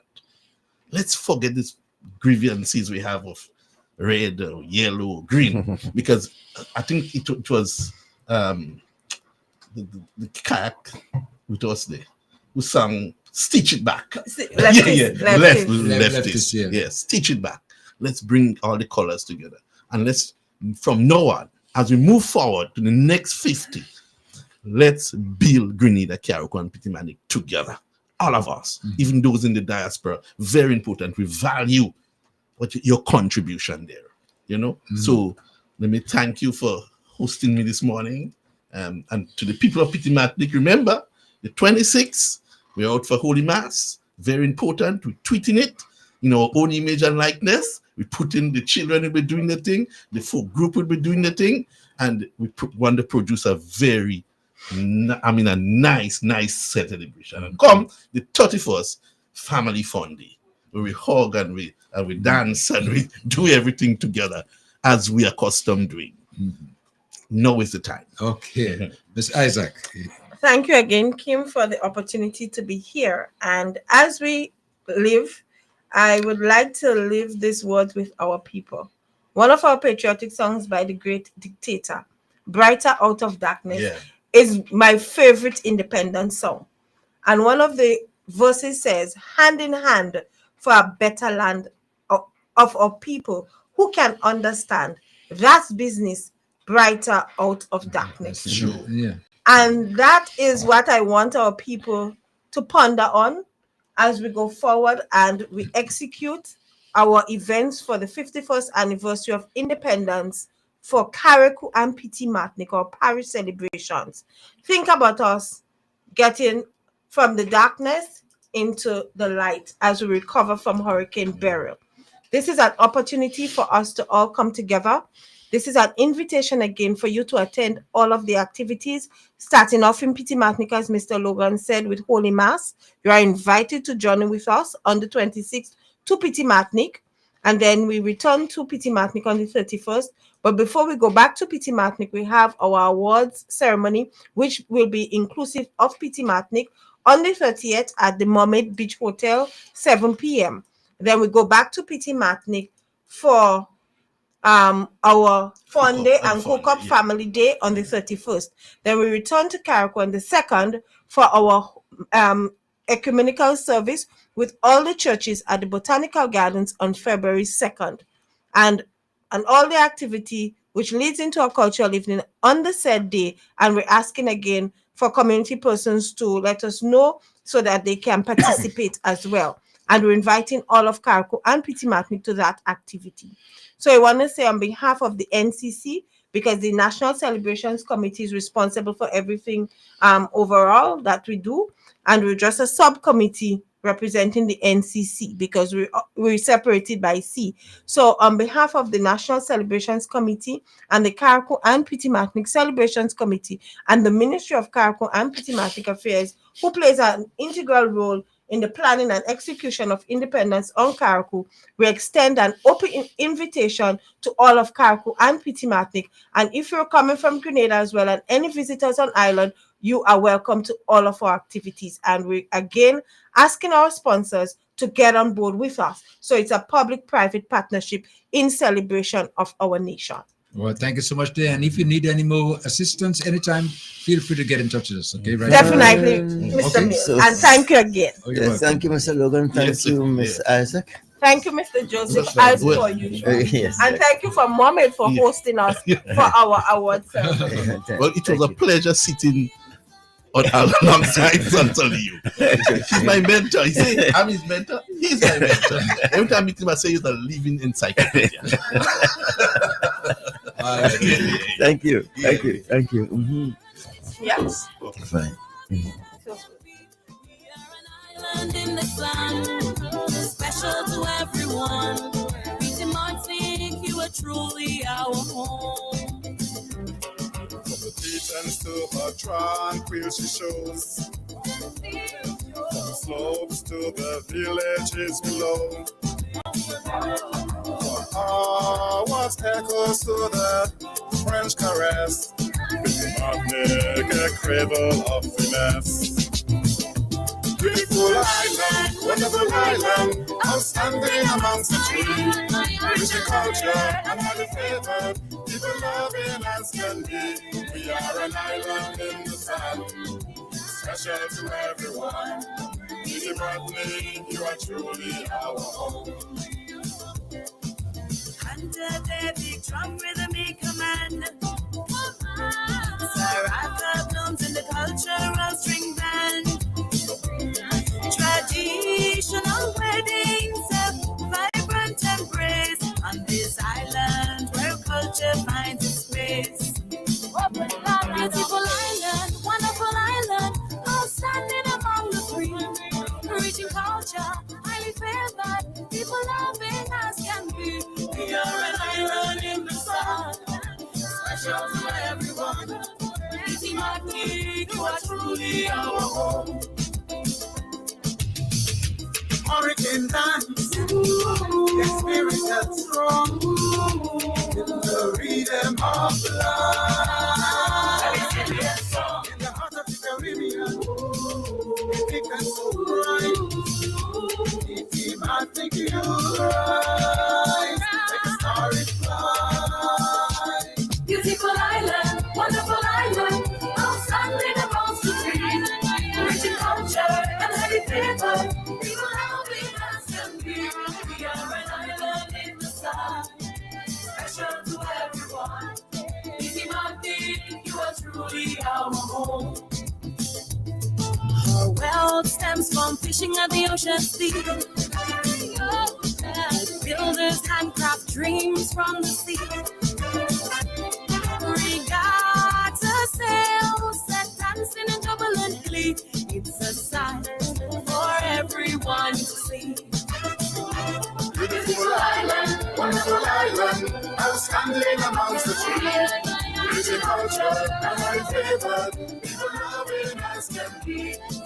Let's forget these grievances we have of red, or yellow, green, because I think it was the kayak with us there who sang "Stitch It Back." Leftists. Yes, stitch it back. Let's bring all the colors together, and let's, from now on, as we move forward to the next 50, let's build Grenada, Carriacou, and Petite Martinique together. All of us, even those in the diaspora, very important. We value your contribution there, So let me thank you for hosting me this morning. And to the people of Petite Martinique, remember, the 26th, we're out for Holy Mass. Very important. We're tweeting it in our own image and likeness. We put in the children will be doing the thing, the folk group will be doing the thing, and we want to produce a very, a nice celebration. And come the 31st, family fun day, where we hug and we dance and we do everything together as we are accustomed doing. Now is the time. Okay, Ms. Isaac. Thank you again, Kim, for the opportunity to be here. And as we live, I would like to leave these words with our people. One of our patriotic songs by the great dictator, Brighter Out of Darkness, is my favorite independence song. And one of the verses says, hand in hand for a better land of our people who can understand. That's business, brighter out of darkness. That's true. Yeah. And that is what I want our people to ponder on as we go forward and we execute our events for the 51st anniversary of independence for Carriacou and Petite Martinique, or parish celebrations. Think about us getting from the darkness into the light as we recover from Hurricane Beryl. This is an opportunity for us to all come together. This is an invitation again for you to attend all of the activities, starting off in Petite Martinique, as Mr. Logan said, with Holy Mass. You are invited to join with us on the 26th to Petite Martinique, and then we return to Petite Martinique on the 31st. But before we go back to Petite Martinique, we have our awards ceremony, which will be inclusive of Petite Martinique on the 30th at the Mermaid Beach Hotel, 7 p.m. Then we go back to Petite Martinique for our Fun Day and Cook Up Family Day on the 31st. Then we return to Carriacou on the 2nd for our ecumenical service with all the churches at the Botanical Gardens on February 2nd. And all the activity which leads into a cultural evening on the said day. And we're asking again for community persons to let us know so that they can participate as well. And we're inviting all of Carriacou and Petite Martinique to that activity. So I want to say on behalf of the NCC, because the National Celebrations Committee is responsible for everything overall that we do, and we're just a subcommittee representing the NCC because we're separated by C. So on behalf of the National Celebrations Committee and the Carriacou and Petite Martinique Celebrations Committee and the Ministry of Carriacou and Petite Martinique Affairs, who plays an integral role in the planning and execution of independence on Carriacou, we extend an open invitation to all of Carriacou and Petite Martinique. And if you're coming from Grenada as well and any visitors on island, you are welcome to all of our activities. And we again asking our sponsors to get on board with us. So it's a public-private partnership in celebration of our nation. Well, thank you so much, dear. And if you need any more assistance anytime, feel free to get in touch with us. Okay, right? Definitely, Mr. Mill. And thank you again. Yes, thank you, Mr. Logan. Thank you, Ms. Isaac. Thank you, Mr. Joseph, as per usual. Yes. And thank you for Mohammed for hosting us for our award ceremony. Well, it was a pleasure sitting alongside Santoli. He's my mentor. He says, I'm his mentor. He's my mentor. Every time I meet him, I say he's a living encyclopedia. Thank you. Thank you. Thank you. Mm-hmm. Yes. Fine. Mm-hmm. In the sun, special to everyone. Petite Martinique, you are truly our home. From the beach to her tranquil she shows, from the slopes to the villages below. For hours echoes to the French caress, Petite Martinique, a cradle of finesse. Beautiful island, wonderful island, outstanding amongst the trees. Rich in culture and highly favored, people loving as can be. We are an island in the sun, special to everyone. Petite Martinique, you are truly our home. Under the big drum rhythmic command, Saraka blooms in the cultural string band. Traditional weddings, a vibrant embrace on this island where culture finds its place. Beautiful island, wonderful island, outstanding among the free. Rich in culture, highly favored, people loving as can be. We are an island in the sun, special to everyone. Petite Martinique, you are truly our home. Hurricane dance, the spirit that's strong, in the rhythm of life. In the heart of the Caribbean, if it can so bright, Petite Martinique, you rise, like a starry fly. Beautiful island, wonderful island, outstanding amongst the trees. Rich in culture and highly favored. We are an island in the sun, special to everyone. Petite Martinique, you are truly our home. Our wealth stems from fishing at the ocean's deep. Builders handcraft dreams from the sea. Regatta sails set dancing and double and glee. It's a sight for everyone to see. Beautiful island, wonderful island, outstanding amongst the trees. Rich in culture and highly favored, people loving as can be.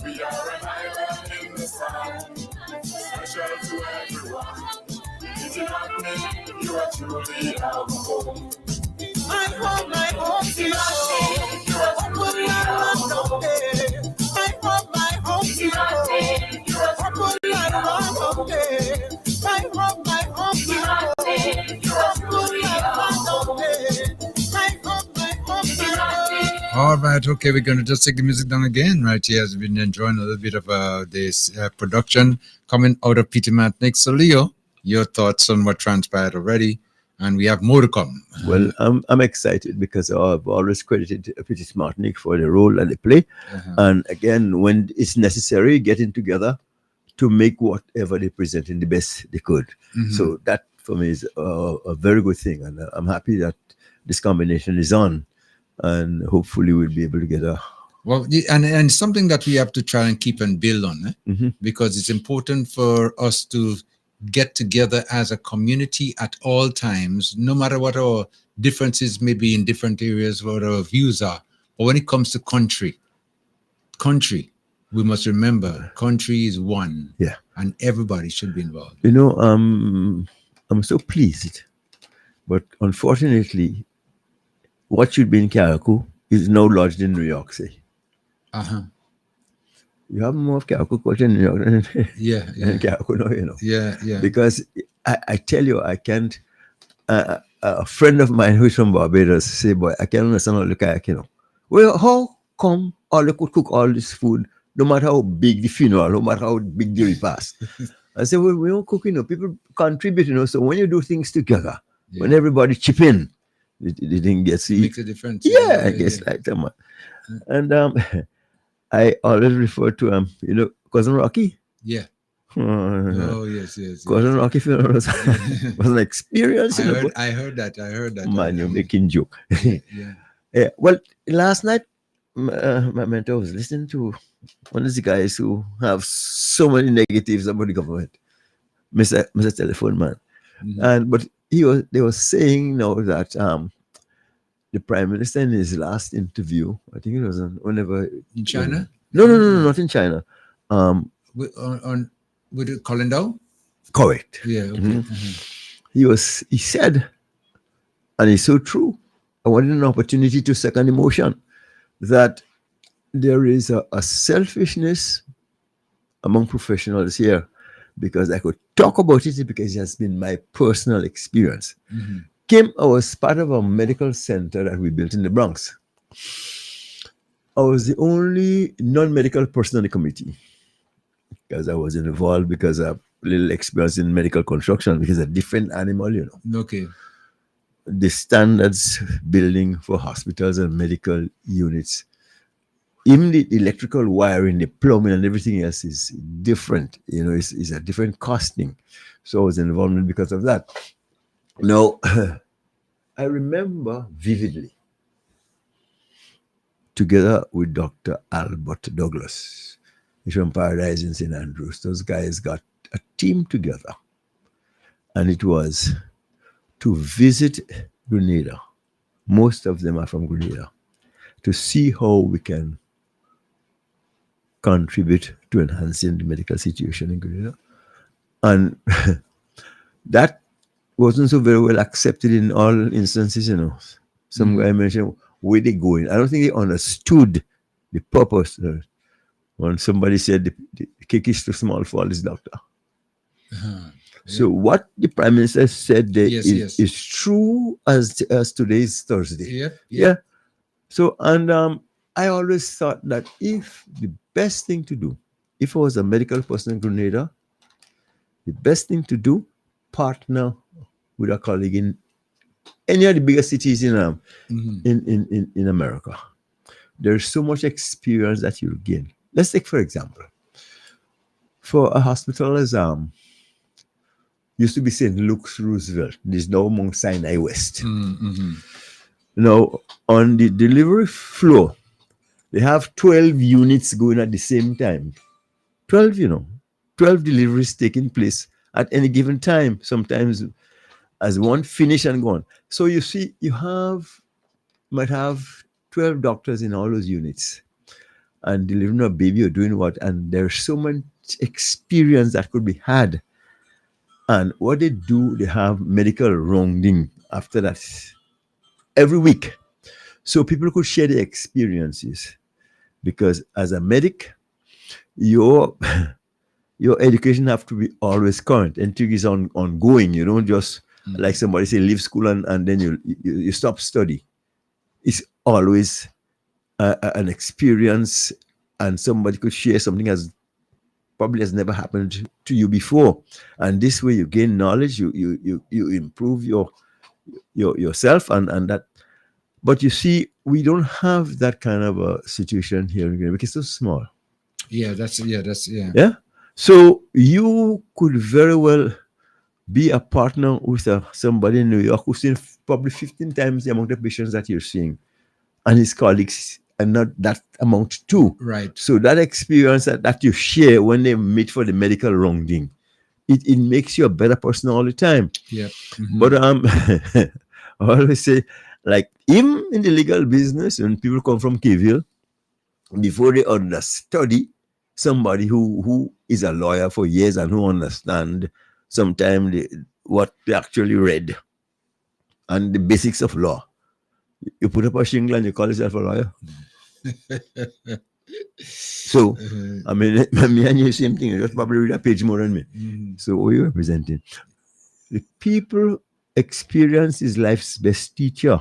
We are an island in the sun, special to everyone. Petite Martinique, you are truly our home. My home, Petite Martinique, you are truly our home. My home, Petite Martinique, you are truly our home. My home, Petite Martinique, you are truly our home. All right, okay, we're going to just take the music down again right here as we've been enjoying a little bit of this production coming out of Petite Martinique. So, Leo, your thoughts on what transpired already, and we have more to come. Well, I'm excited because I've always credited Petite Martinique for the role that they play. And again, when it's necessary, getting together to make whatever they present in the best they could. So that, for me, is a very good thing. And I'm happy that this combination is on. And hopefully we'll be able to get a... Well, and something that we have to try and keep and build on, because it's important for us to get together as a community at all times, no matter what our differences may be in different areas, what our views are. But when it comes to country, we must remember country is one. Yeah. And everybody should be involved. You know, I'm so pleased. But unfortunately, what should be in Carriacou is now lodged in New York, say. You have more of Carriacou culture in New York than in Carriacou now, you know. Yeah. Because I tell you, I can't... a friend of mine who's from Barbados say, boy, I can't understand all the kayak, you know. Well, how come all they could cook all this food, no matter how big the funeral, no matter how big the repast? I said, well, we don't cook, you know. People contribute, you know. So when you do things together, when everybody chip in, the thing gets... Makes a difference. Yeah, I guess like that, man. And I always refer to, you know, Cousin Rocky. Yeah. Oh, yes. Cousin Rocky funeral was an experience. I heard that. Man, you're making joke. Yeah. Well, last night, my mentor was listening to one of the guys who have so many negatives about the government, Mr. Telephone Man. But they were saying now that the Prime Minister in his last interview, I think it was whenever in China. No, not in China. With it Colindale? Correct. Yeah. Okay. He said, and it's so true. I wanted an opportunity to second emotion that there is a selfishness among professionals here, because I could talk about it because it has been my personal experience. I was part of a medical center that we built in the Bronx. I was the only non-medical person on the committee because I was involved because of little experience in medical construction, because a different animal, you know. Okay. The standards building for hospitals and medical units, even the electrical wiring, the plumbing and everything else is different. You know, it's a different costing. So I was involved because of that. Now, I remember vividly, together with Dr. Albert Douglas, he's from Paradise in St. Andrews, those guys got a team together, and it was to visit Grenada. Most of them are from Grenada, to see how we can contribute to enhancing the medical situation in Grenada. And that wasn't so very well accepted in all instances, you know. Some guy mentioned where they going. I don't think they understood the purpose. When somebody said the cake is too small for all this doctor. So what the Prime Minister said there is true as today's Thursday. Yeah. So, and I always thought that if the best thing to do, if I was a medical person in Grenada, the best thing to do, partner with a colleague in any of the bigger cities in America. There's so much experience that you'll gain. Let's take, for example, for a hospital as used to be St. Luke's Roosevelt. There's now Mount Sinai West. Now, on the delivery floor, they have 12 units going at the same time. 12 deliveries taking place at any given time, sometimes as one finish and gone. So you see, might have 12 doctors in all those units and delivering a baby or doing what, and there's so much experience that could be had. And what they do, they have medical rounding after that every week. So people could share their experiences, because as a medic, your education have to be always current. Anything is ongoing. You don't just, like somebody say, leave school and then you stop study. It's always an experience, and somebody could share something as probably has never happened to you before, and this way you gain knowledge, you improve yourself, and that. But you see, we don't have that kind of a situation here in Guinea because it's so small. Yeah. Yeah. So you could very well be a partner with somebody in New York who's seen probably 15 times the amount of patients that you're seeing, and his colleagues are not that amount too. Right. So that experience that you share when they meet for the medical rounding, it makes you a better person all the time. Yeah. But I always say, like, even in the legal business, when people come from KVL, before they understudy somebody who is a lawyer for years and who understand sometimes what they actually read and the basics of law. You put up a shingle and you call yourself a lawyer. So, I mean, me and you, same thing. You just probably read a page more than me. So, what are you representing? The people experience is life's best teacher.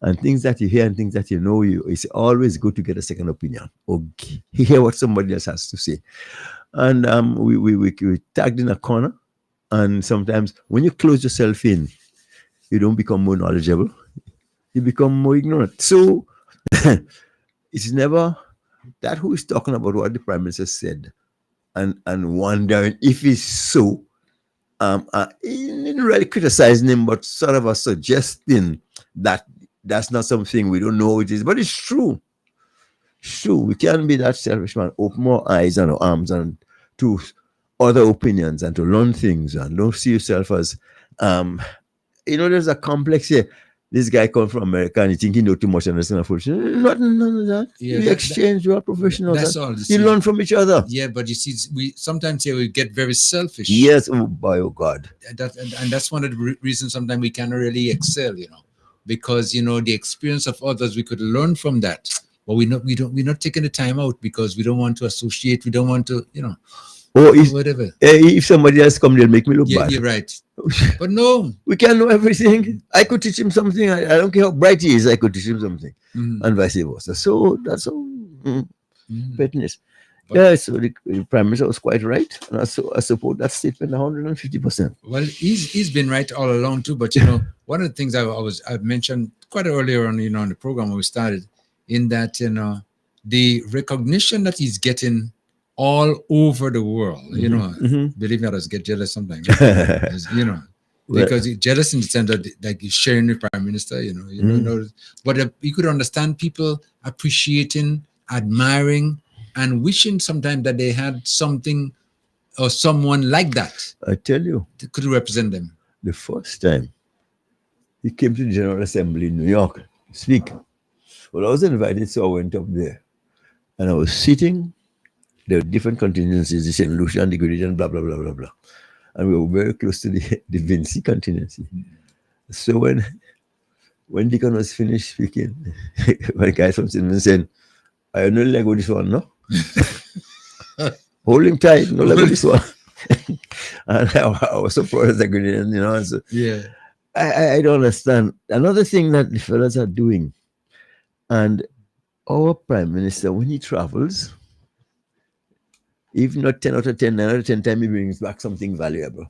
And things that you hear and things that you know, it's always good to get a second opinion or hear what somebody else has to say. And we tagged in a corner. And sometimes when you close yourself in, you don't become more knowledgeable. You become more ignorant. So it's never that who is talking about what the Prime Minister said and wondering if it's so. Didn't really criticizing him, but sort of a suggesting that that's not something we don't know it is, but it's true. It's true. We can't be that selfish, man. Open our eyes and our arms and to other opinions and to learn things and don't see yourself as there's a complex here. This guy comes from America and you think he knows too much and that's not none of that. Yeah, we exchange, we are professionals. That's all. You learn from each other. Yeah, but you see, we sometimes we get very selfish. Yes, oh God. And that's one of the reasons sometimes we cannot really excel, because the experience of others, we could learn from that, but we're not taking the time out because we don't want to associate, we don't want to, whatever. If somebody else come, they'll make me look bad. You're right. But no, we can't know everything. I could teach him something. I don't care how bright he is. I could teach him something, and vice versa. So that's all. Pettiness. Yeah. So the Prime Minister was quite right, and I support that statement 150%. Well, he's been right all along too. But one of the things I've mentioned quite earlier on, on the program when we started, in that the recognition that he's getting all over the world, believe me, I just get jealous sometimes, because he's jealous in the sense that like he's sharing the Prime Minister, but you could understand people appreciating, admiring, and wishing sometimes that they had something or someone like that. I tell you, that could represent them. The first time he came to the General Assembly in New York to speak, well, I was invited, so I went up there, and I was sitting. There were different contingencies, the St. Lucia, the Gradient, blah, blah, blah, blah, blah. And we were very close to the Vinci contingency. So when Deacon was finished speaking, one guy from Cinnamon said, I know let go this one, no? Hold him tight, no let go this one. And I was surprised at Gradient, So yeah. I don't understand. Another thing that the fellas are doing, and our Prime Minister, when he travels, if not 10 out of 10, 9 out of 10 times, he brings back something valuable.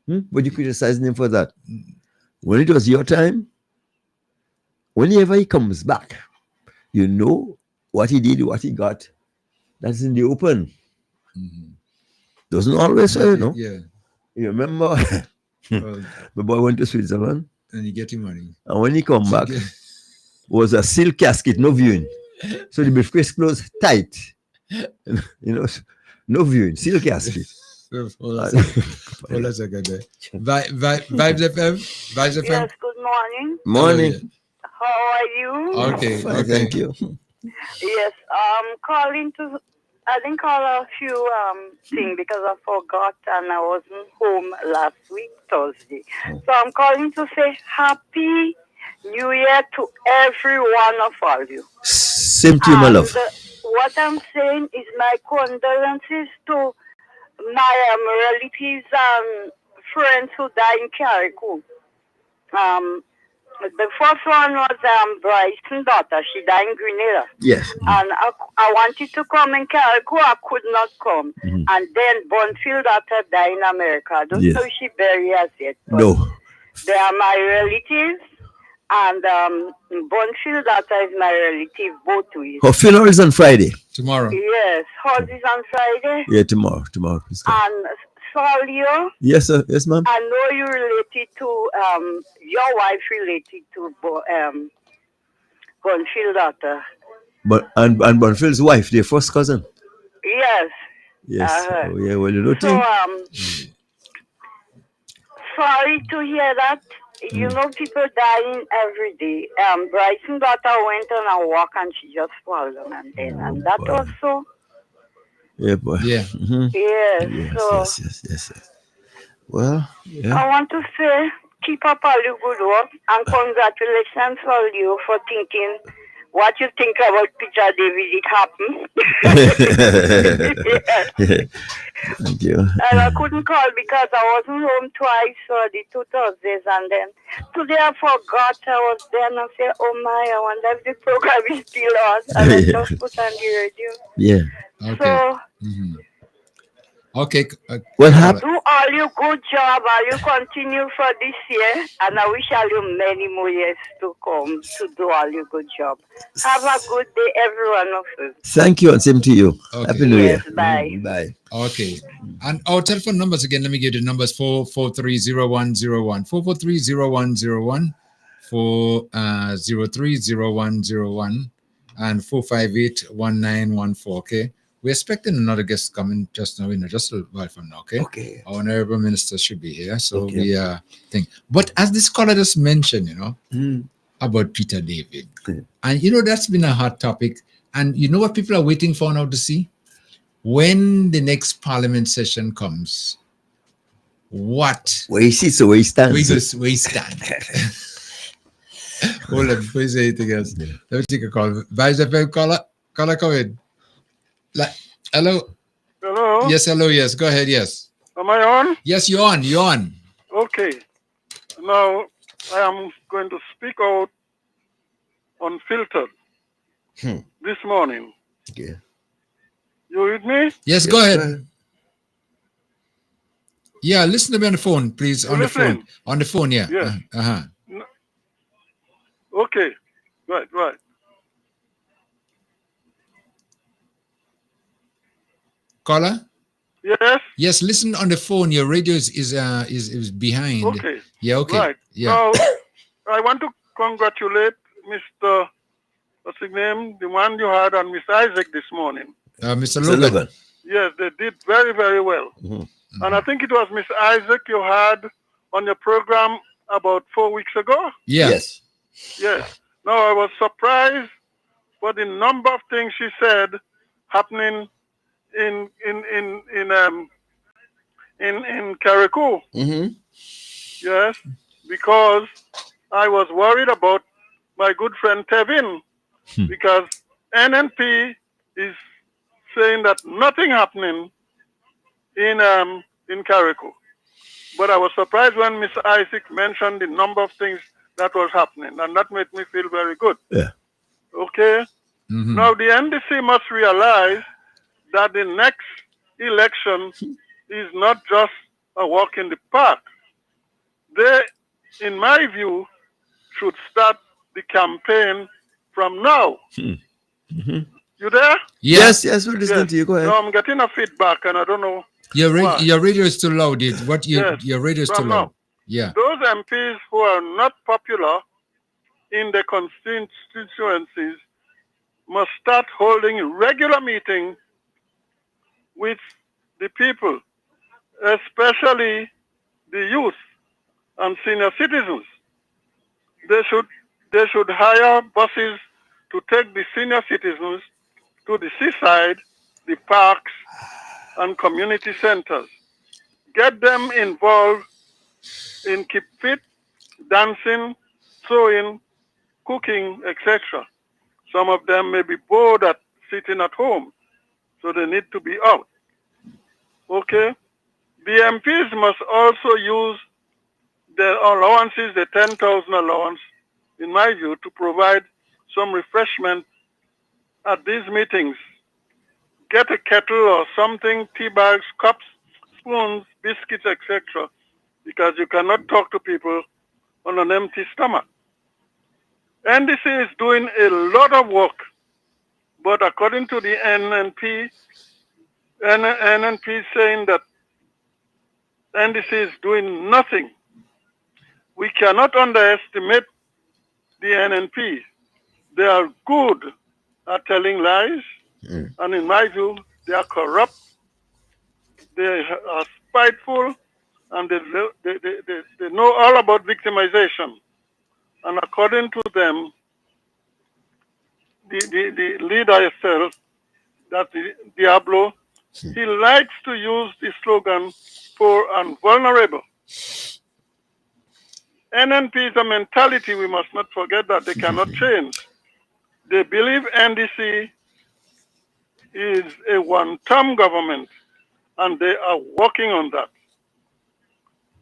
But you criticizing him for that. When it was your time, whenever he comes back, you know what he did, what he got. That's in the open. Doesn't always say, Yeah. You remember, the boy went to Switzerland. And you get him money. And when he come back, was a silk casket, no viewing. So the briefcase closed tight. No viewing, silk casket. Hold on a second. Vibes FM? Yes, good morning. Morning. How are you? Okay. Thank you. Yes, I didn't call a few things because I forgot and I wasn't home last week, Thursday. So I'm calling to say Happy New Year to every one of all you. Same to you, my love. What I'm saying is my condolences to my relatives and friends who died in Carriacou. The first one was Bryce's daughter. She died in Grenada. Yes. And I wanted to come in Carriacou. I could not come. And then Bonfield daughter died in America. I don't know if she buried us yet. But No. they are my relatives. And Bonfield daughter is my relative both ways. Her funeral is on Friday. Tomorrow. Yes. Hers is on Friday. Yeah, tomorrow. Tomorrow. Please come. And Solio. Yes, sir. Yes, ma'am. I know you related to your wife related to Bonfield daughter. But and Bonfield's wife, their first cousin. Yes. Yes. Oh, yeah. Well, you know, So sorry to hear that. You know, people dying every day. Bryce's daughter went on a walk and she just fell down and then, and that also. Yeah, boy. Yeah. Mhm. Yes. Yes. Well, yeah. I want to say, keep up all your good work and congratulations for you for thinking what you think about Peter David. It happened. Thank you. And I couldn't call because I wasn't home twice for the 2 Thursdays, and then today I forgot I was there and I said, oh my, I wonder if the program is still on, and I just put on the radio. Yeah. Okay. So, Okay. What happened? do all your good job, all you continue for this year, and I wish all you many more years to come to do all your good job. Have a good day, every one of us. Thank you, and same to you. Happy New Year. Bye. Bye. Okay. And our telephone numbers again, let me give you the numbers: 4430101, 4430101, 4030101, and 4581914. Okay. We're expecting another guest coming just now, just a little while from now, okay? Okay. Our honorable minister should be here, so we think. But as this caller just mentioned, about Peter David, and that's been a hot topic. And you know what people are waiting for now to see? When the next parliament session comes, where he sits or where he stands. Where he stands. Hold on, before you say anything else, let me take a call. Vice FM caller, come in. Hello. Hello. Yes, hello. Yes, go ahead. Yes. Am I on? Yes, you're on. You're on. Okay. Now I am going to speak out unfiltered this morning. Okay. You with me? Yes, go ahead. Yeah, listen to me on the phone, please. On the phone. On the phone, yeah. Yes. Okay. Right. Caller? Yes. Yes, listen on the phone. Your radio is behind. Okay. Yeah, okay. Right. Yeah. Now, I want to congratulate Mr. What's his name? The one you had on Mr. Isaac this morning. Mr. Logan. Yes, they did very, very well. And I think it was Mr. Isaac you had on your program about 4 weeks ago. Yeah. Yes. Now, I was surprised for the number of things she said happening in Carriacou. Yes, because I was worried about my good friend Tevin, because NNP is saying that nothing happening in Carriacou. But I was surprised when Mr. Isaac mentioned the number of things that was happening, and that made me feel very good. Yeah. Okay. Now the NDC must realize that the next election is not just a walk in the park. They, in my view, should start the campaign from now. You there? Yes, we're listening to you. Go ahead. No, I'm getting a feedback, and I don't know. Your radio is too loud. Your radio is too from loud. now. Yeah. Those MPs who are not popular in the constituencies must start holding regular meetings with the people, especially the youth and senior citizens. They should hire buses to take the senior citizens to the seaside, the parks, and community centers. Get them involved in keep fit, dancing, sewing, cooking, etc. Some of them may be bored at sitting at home, so they need to be out. Okay? The MPs must also use their allowances, the 10,000 allowance, in my view, to provide some refreshment at these meetings. Get a kettle or something, tea bags, cups, spoons, biscuits, etc., because you cannot talk to people on an empty stomach. NDC is doing a lot of work, but according to the NNP is saying that NDC is doing nothing. We cannot underestimate the NNP. They are good at telling lies, and in my view, they are corrupt, they are spiteful, and they know all about victimization. And according to them, the leader itself, that's Diablo, he likes to use the slogan poor and vulnerable. NNP is a mentality we must not forget that they cannot change. They believe NDC is a one-term government, and they are working on that.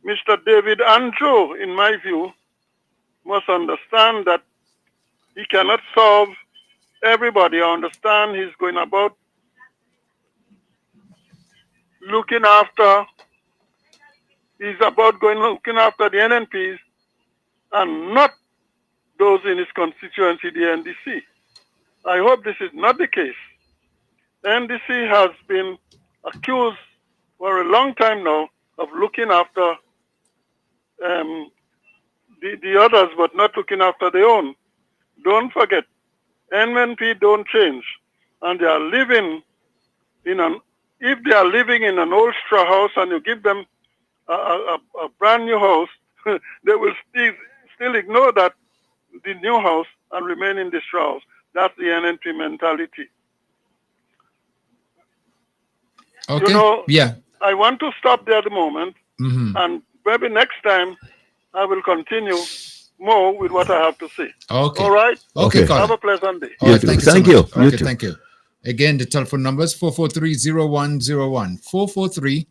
Mr. David Andrew, in my view, must understand that he cannot solve everybody. I understand he's going about looking after the NNPs and not those in his constituency, the NDC. I hope this is not the case. NDC has been accused for a long time now of looking after the others, but not looking after their own. Don't forget, NNP don't change, and they are living if they are living in an old straw house and you give them a brand new house, they will still ignore the new house and remain in the straw house. That's the NNP mentality. Okay. Yeah. I want to stop there at the moment, and maybe next time I will continue more with what I have to say. Okay. All right? Okay. Have a pleasant day. All right, thank you. Thank so you. much. You Okay, too. thank you. Again, the telephone number is 443-0101, 443-0101,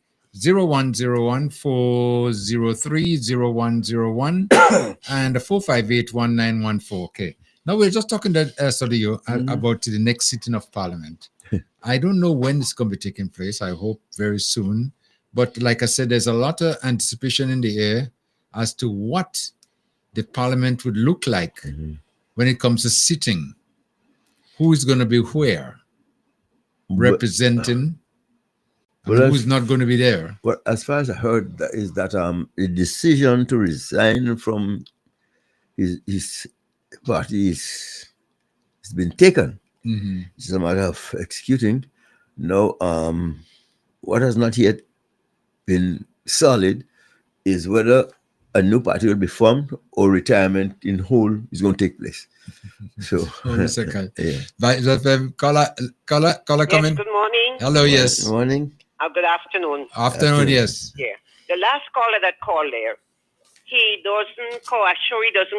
403-0101, and 458-1914. Okay. Now we're just talking to Sodiyo about the next sitting of Parliament. I don't know when it's going to be taking place. I hope very soon. But like I said, there's a lot of anticipation in the air as to what the Parliament would look like when it comes to sitting. Who is going to be where? Representing, and who is not going to be there. Well, as far as I heard, is that the decision to resign from his party has been taken. It's a matter of executing. Now, what has not yet been solid is whether a new party will be formed or retirement in whole is going to take place. So, hold a second. Yeah. Caller, come Yes, in. good morning. Hello, yes. Good morning. Good afternoon. Afternoon, yes. Yeah. The last caller that called there, he doesn't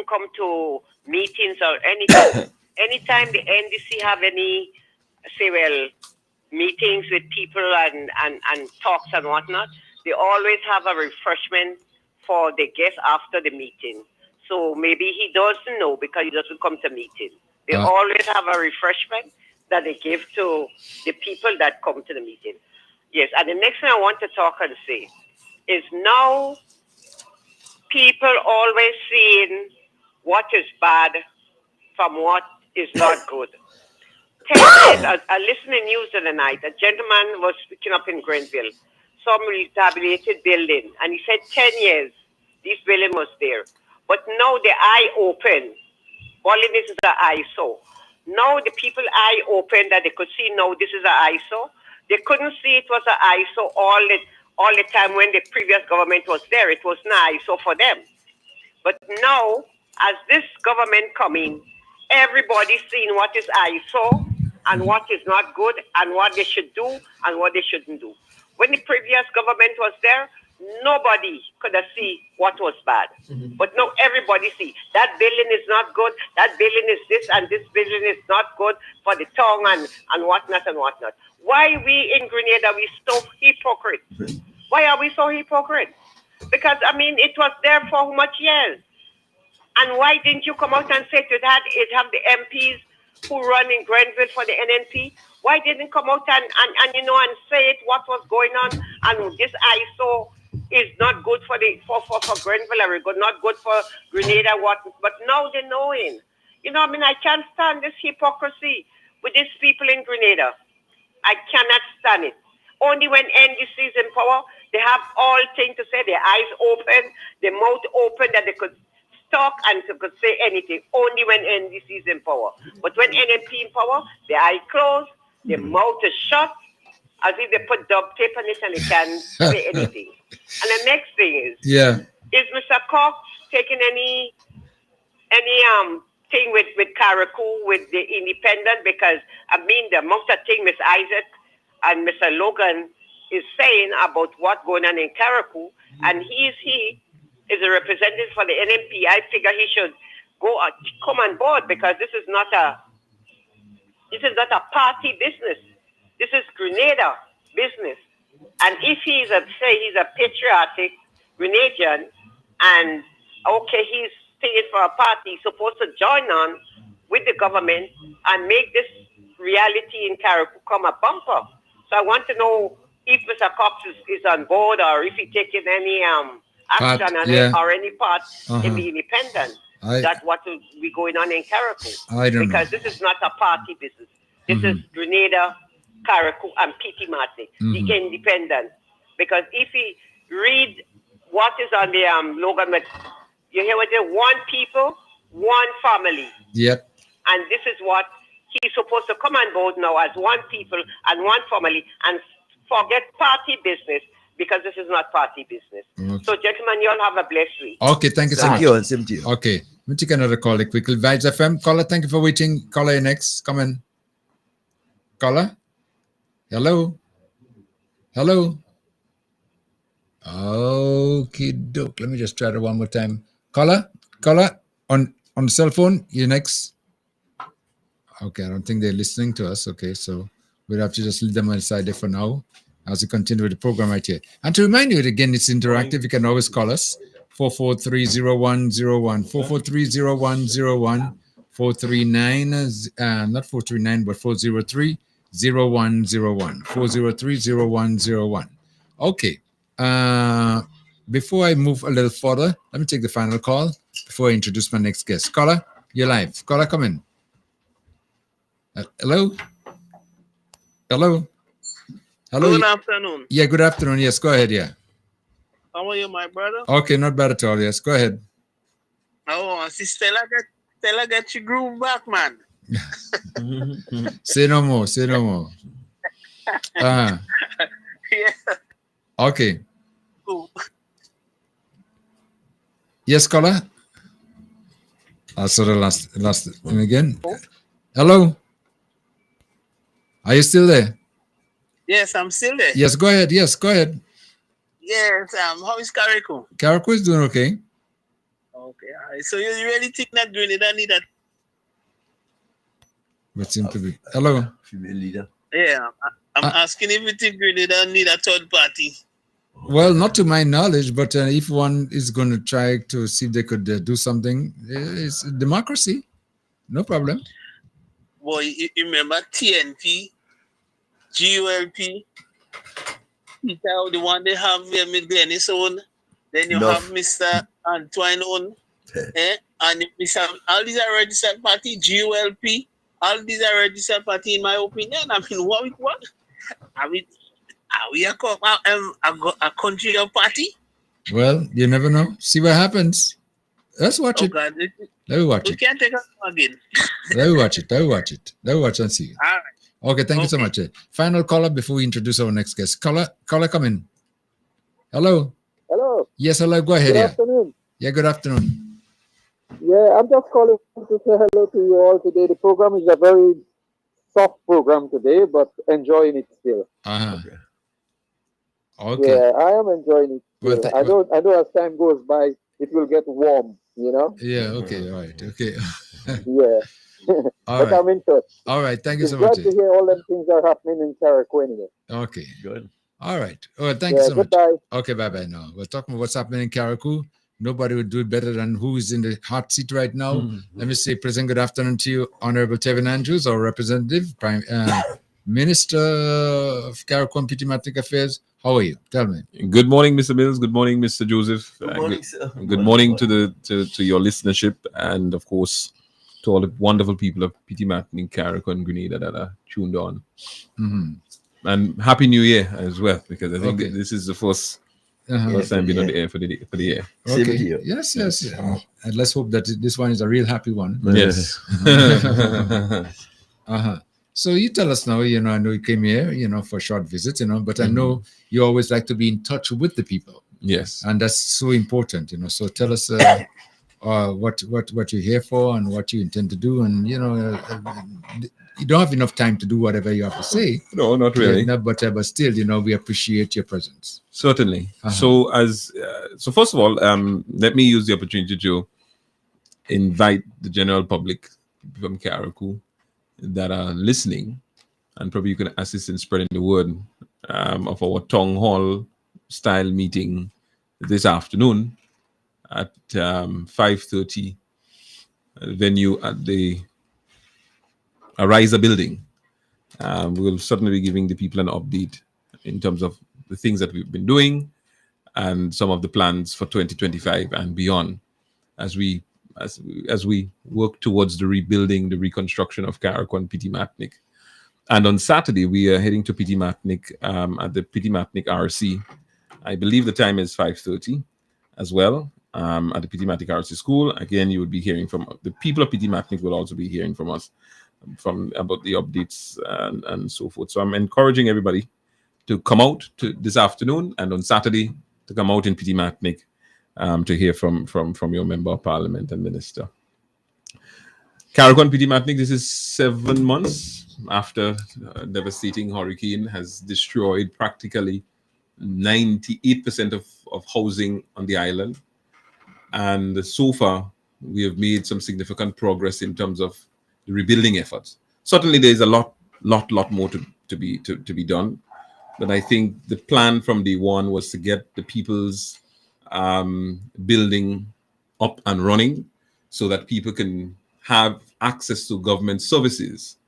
come to meetings or anything. Anytime the NDC have any, meetings with people and talks and whatnot, they always have a refreshment for the guests after the meeting. So maybe he doesn't know because he doesn't come to meetings. They always have a refreshment that they give to the people that come to the meeting. Yes, and the next thing I want to talk and say is now people always seeing what is bad from what is not good. 10 years, I listened to news the other night. A gentleman was speaking up in Grenville, some rehabilitated building, and he said 10 years, this building was there. But now the eye open. Only this is an ISO. Now the people eye open that they could see, no, this is an ISO. They couldn't see it was an ISO all the time when the previous government was there. It was not ISO for them. But now, as this government coming, everybody's seeing what is ISO and what is not good and what they should do and what they shouldn't do. When the previous government was there, nobody could have seen what was bad. But now everybody see that building is not good, that building is this, and this building is not good for the tongue and whatnot and whatnot. Why we in Grenada, we so hypocrite? Why are we so hypocrite? Because, I mean, it was there for how much years? And why didn't you come out and say to that, it have the MPs who run in Grenville for the NNP? Why didn't come out and say it, what was going on? And this ISO is not good for Grenville, or not good for Grenada, but now they're knowing. I can't stand this hypocrisy with these people in Grenada. I cannot stand it. Only when NDC is in power, they have all things to say, their eyes open, their mouth open, that they could talk and they could say anything. Only when NDC is in power. But when NMP in power, their eye closed, their mouth is shut, as if they put duct tape on it and they can't say anything. And the next thing is Mr. Cox taking any thing with Carriacou, with the independent? Because the amount of thing Miss Isaac and Mr. Logan is saying about what's going on in Carriacou, and he is a representative for the NMP. I figure he should come on board, because this is not a party business. This is Grenada business. And if he's a patriotic Grenadian, and he's staying for a party, he's supposed to join on with the government and make this reality in Carriacou come a bumper. So I want to know if Mr. Cox is on board, or if he's taking any action or any part in the independent. That's what will be going on in Carriacou. Because this is not a party business. This is Grenada, Carriacou, and Petite, the independent. Because if he read what is on the Logan, you hear what they say, one people, one family. Yep. And this is what he's supposed to come on board now, as one people and one family, and forget party business, because this is not party business. Okay. So, gentlemen, you all have a blessed week. Okay, thank you so much. Same to you. Okay, let me take another call quickly. Vibes FM. Caller, thank you for waiting. Caller, you next. Come in. Caller? Hello? Hello? Okay, doke. Let me just try that one more time. Caller, on the cell phone, you next. Okay, I don't think they're listening to us. Okay, so we'll have to just leave them aside there for now as we continue with the program right here. And to remind you, again, it's interactive. You can always call us 443-0101, 443-0101, 439, not 439, but 403-0101, 403-0101. Okay. Before I move a little further, let me take the final call before I introduce my next guest. Caller, you're live. Caller, come in. Hello? Hello? Hello? Good afternoon. Yeah, good afternoon. Yes, go ahead. Yeah. How are you, my brother? Okay, not bad at all. Yes, go ahead. Oh, I see Stella get your groove back, man. Say no more. Say no more. Yeah. Okay. Cool. Yes, caller? I saw the last one again. Hello? Are you still there? Yes, I'm still there. Yes, go ahead. Yes, go ahead. Yes, how is Carriacou? Carriacou is doing okay. Okay, all right. So you really think that Grenada need that? What seems to be. Hello? Female leader. Yeah, I'm asking if you think Grenada need a third party. Well, not to my knowledge, but if one is going to try to see if they could do something, it's democracy. No problem. Boy, you remember TNP, GULP, Peter, the one they have with Glennis on. Then you have Mr. Antoine on. And Mr. All these are registered party, GULP. All these are registered party, in my opinion. I mean, what? Are we a country or party? Well, you never know. See what happens. Let's watch it. God. Let me watch We it. can't take us again. Let me watch it. Let me watch it. Let me watch and see. All right. Okay, thank you so much. Final caller before we introduce our next guest. Caller, come in. Hello. Hello. Yes, hello. Go ahead. Good Yeah. afternoon. Yeah, good afternoon. Yeah, I'm just calling to say hello to you all today. The program is a very soft program today, but enjoying it still. Uh-huh. Okay. Yeah, I am enjoying it Well, still. I know as time goes by, it will get warm, you know? Yeah, okay, all right. Okay. Yeah. All But right. I'm in touch. All right. Thank you It's so glad much. to hear all them things are happening in Carriacou anyway. Okay. Good. All right. Oh, thank you so much. Okay, bye-bye now. We're talking about what's happening in Carriacou. nobody would do it better than who is in the hot seat right now. Mm-hmm. Let me say, present good afternoon to you, Honorable Tevin Andrews, our representative, Minister of Carriacou and Petite Affairs. How are you? Tell me. Good morning, Mr. Mills. Good morning, Mr. Joseph. Good morning, sir. Good morning to your listenership, and of course to all the wonderful people of Petite, Carriacou, and Grenada that are tuned on. Mm-hmm. And Happy New Year as well, because I think Okay. this is the first Uh-huh. time being on the air for the year. Okay. Yes. And let's hope that this one is a real happy one. Yes. Uh-huh. So you tell us now, I know you came here, for a short visit, but I know you always like to be in touch with the people. Yes. And that's so important, So tell us what you're here for and what you intend to do. And, you don't have enough time to do whatever you have to say. No, not really. But still, we appreciate your presence. Certainly. Uh-huh. So first of all, let me use the opportunity to invite the general public from Carriacou that are listening, and probably you can assist in spreading the word of our town hall style meeting this afternoon at 5:30 venue at the Ariza building. We'll certainly be giving the people an update in terms of the things that we've been doing and some of the plans for 2025 and beyond as we work towards the rebuilding, the reconstruction of Carriacou and Petite Martinique. And on Saturday, we are heading to Petite Martinique at the Petite Martinique RC. I believe the time is 5:30 as well at the Petite Martinique RC school. Again, you would be hearing from the people of Petite Martinique will also be hearing from us about the updates and so forth. So I'm encouraging everybody to come out to this afternoon and on Saturday to come out in Petite Martinique to hear from your member of parliament and minister. Carriacou and Petite Martinique, this is 7 months after a devastating hurricane has destroyed practically 98% of housing on the island. And so far, we have made some significant progress in terms of the rebuilding efforts. Certainly, there is a lot more to be done. But I think the plan from day one was to get the people's building up and running so that people can have access to government services.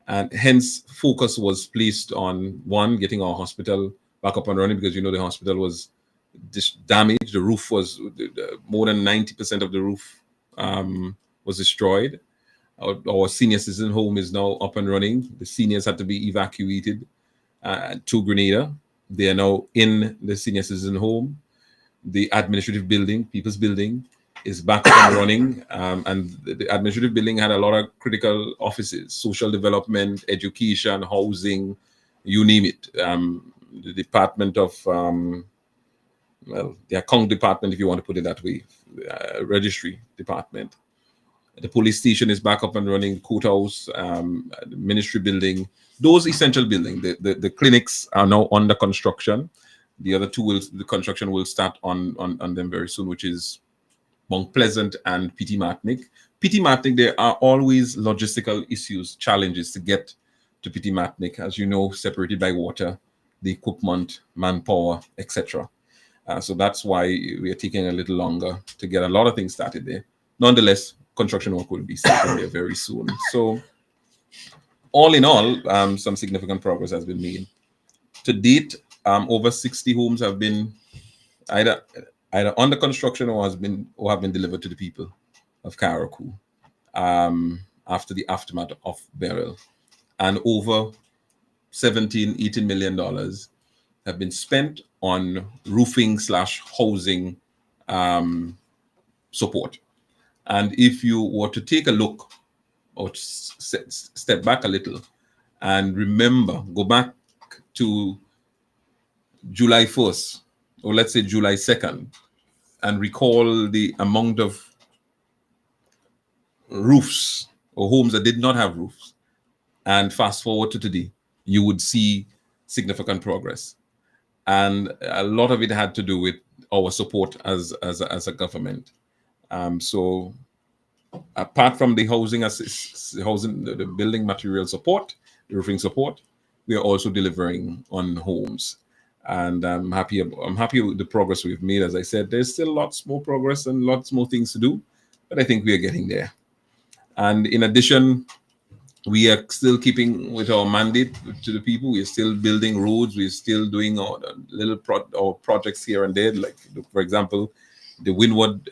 And hence, focus was placed on, one, getting our hospital back up and running, because the hospital was damaged. The roof was, more than 90% of the roof was destroyed. Our senior citizen home is now up and running. The seniors had to be evacuated to Grenada. They are now in the senior citizen home. The administrative building, People's Building, is back up and running. And the administrative building had a lot of critical offices: social development, education, housing, you name it. The Department of, the account department, if you want to put it that way, registry department. The police station is back up and running, courthouse, the ministry building, those essential buildings. The clinics are now under construction. The other two, the construction will start on them very soon, which is Mount Pleasant and Petite Martinique. Petite Martinique, there are always logistical issues, challenges to get to Petite Martinique, as you know, separated by water, the equipment, manpower, etc. So that's why we are taking a little longer to get a lot of things started there. Nonetheless, construction work will be starting there very soon. So all in all, some significant progress has been made. To date, over 60 homes have been either under construction or have been delivered to the people of Carriacou after the aftermath of Beryl. And over $18 million have been spent on roofing/housing support. And if you were to take a look or step back a little and remember, go back to July 1st, or let's say July 2nd, and recall the amount of roofs or homes that did not have roofs, and fast forward to today, you would see significant progress. And a lot of it had to do with our support as a government. So apart from the housing, the building material support, the roofing support, we are also delivering on homes. and I'm happy with the progress we've made. As I said, there's still lots more progress and lots more things to do, but I think we are getting there. And in addition, we are still keeping with our mandate to the people. We're still building roads. We're still doing our little projects here and there. Like, for example, the Windward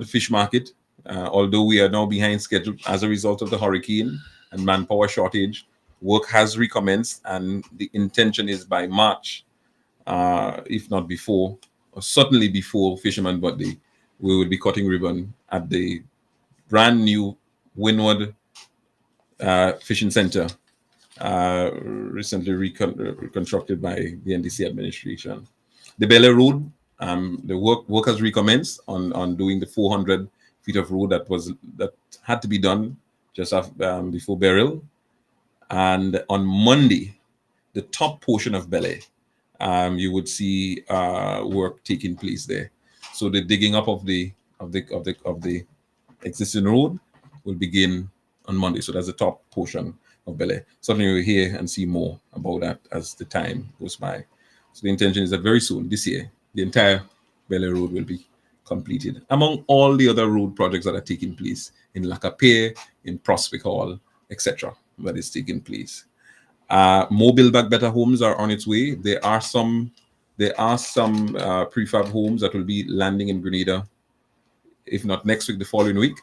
Fish Market. Although we are now behind schedule as a result of the hurricane and manpower shortage, work has recommenced, and the intention is by March, if not before, or certainly before Fisherman Birthday, we will be cutting ribbon at the brand new Windward Fishing Center, recently reconstructed by the NDC administration. The Bel Road, the work has recommenced on doing the 400 feet of road that had to be done just after, before burial. And on Monday, the top portion of Bel you would see work taking place there. So the digging up of the existing road will begin on Monday. So that's the top portion of Bel. Certainly we'll hear and see more about that as the time goes by. So the intention is that very soon, this year, the entire Bel Road will be completed, among all the other road projects that are taking place in Lacapere, in Prospect Hall, etc. that is taking place. More Build Back Better homes are on its way. There are some prefab homes that will be landing in Grenada, if not next week, the following week.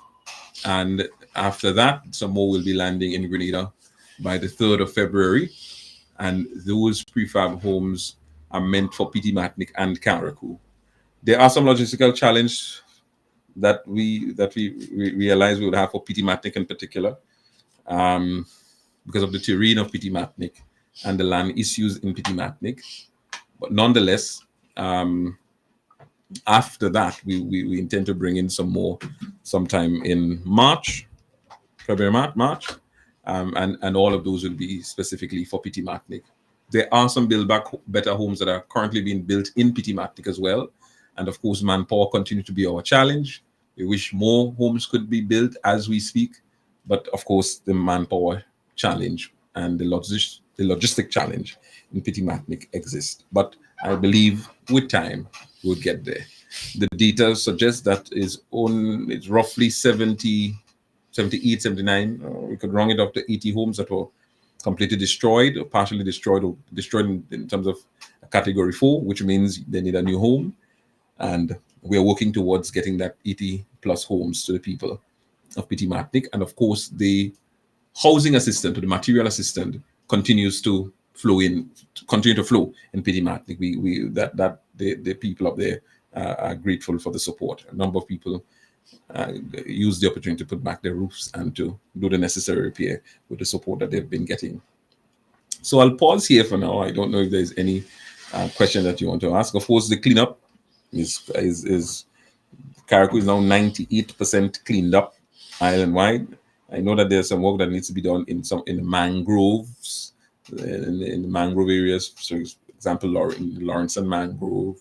And after that, some more will be landing in Grenada by the 3rd of February. And those prefab homes are meant for Petite Martinique and Carriacou. There are some logistical challenges that we realize we would have for Petite Martinique in particular, because of the terrain of Petite Martinique and the land issues in Petite Martinique. But nonetheless, after that, we intend to bring in some more sometime in March, February, March, and all of those will be specifically for Petite Martinique. There are some Build Back Better homes that are currently being built in Petite Martinique as well. And of course, manpower continues to be our challenge. We wish more homes could be built as we speak. But of course, the manpower challenge and the logistic challenge in Petite Martinique exists. But I believe with time, we'll get there. The data suggests that it's roughly 70, 78, 79. We could round it up to 80 homes that were completely destroyed, or partially destroyed, or destroyed in terms of category 4, which means they need a new home. And we are working towards getting that 80 plus homes to the people of Petite Martinique. And of course, the housing assistance, or the material assistance, continues to flow in Petite Martinique. The people up there are grateful for the support. A number of people use the opportunity to put back their roofs and to do the necessary repair with the support that they've been getting. So I'll pause here for now. I don't know if there's any question that you want to ask. Of course, the cleanup is Carriacou is now 98% cleaned up island-wide. I know that there's some work that needs to be done in the mangroves, in the mangrove areas. For example, Lawrence Mangrove,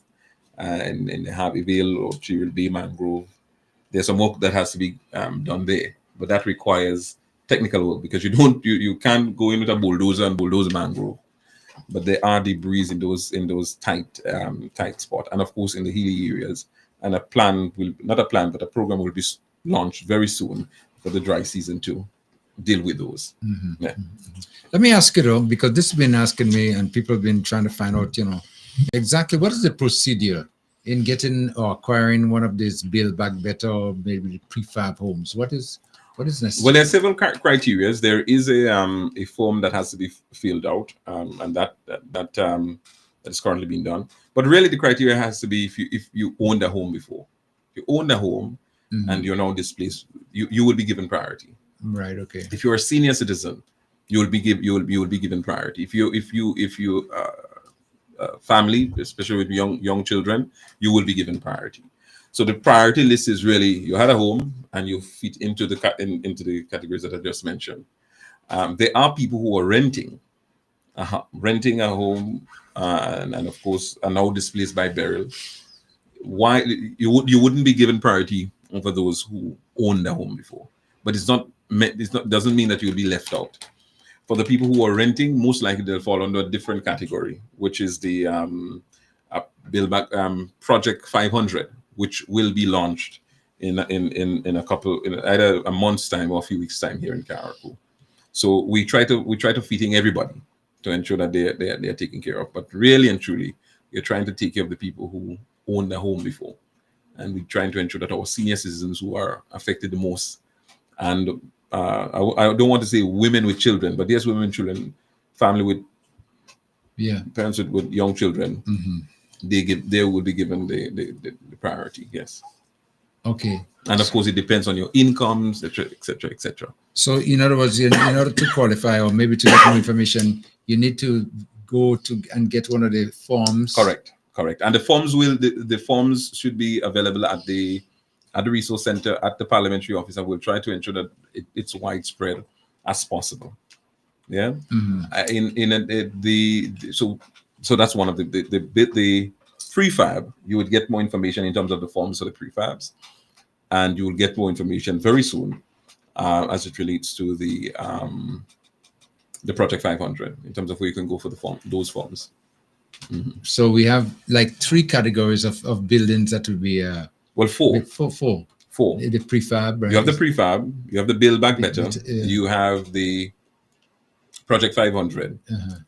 and in the Harvey Vale or Cheryl Bay Mangrove. There's some work that has to be done there, but that requires technical work because you can't go in with a bulldozer and bulldoze mangrove. But there are debris in those tight spots, and of course in the hilly areas. And a program will be launched very soon for the dry season to deal with those. Mm-hmm. Yeah. Let me ask you though, because this has been asking me, and people have been trying to find out, exactly what is the procedure in getting or acquiring one of these Build Back Better or maybe prefab homes? What is necessary? Well, there are several criteria. There is a form that has to be filled out, and that is currently being done. But really, the criteria has to be if you owned a home before. If you owned a home and you're now displaced, you will be given priority. Right. Okay. If you're a senior citizen, you will be given priority. If you family, especially with young children, you will be given priority. So the priority list is really you had a home and you fit into the categories that I just mentioned. There are people who are renting a home and of course are now displaced by burial. Why you wouldn't be given priority over those who owned a home before? But doesn't mean that you'll be left out. For the people who are renting, most likely they'll fall under a different category, which is the Build Back Project 500, which will be launched in either a month's time or a few weeks' time here in Carriacou. So we try to feeding everybody to ensure that they are taken care of. But really and truly, we're trying to take care of the people who owned their home before, and we're trying to ensure that our senior citizens who are affected the most, and I don't want to say women with children, but yes, women with children, family with parents with young children, they will be given the priority. Yes. Okay. And of course, it depends on your incomes, etc., etc., etc. So, in other words, in order to qualify or maybe to get more information, you need to go to and get one of the forms. Correct. And the forms the forms should be available at the resource center at the parliamentary office. I will try to ensure that it's widespread as possible. Yeah. So that's one of the prefab. You would get more information in terms of the forms for the prefabs, and you will get more information very soon as it relates to the Project 500 in terms of where you can go for those forms. So we have like 3 categories of buildings that would be four. Four. The prefab. Right? You have the prefab. You have the Build Back Better. You have the Project 500,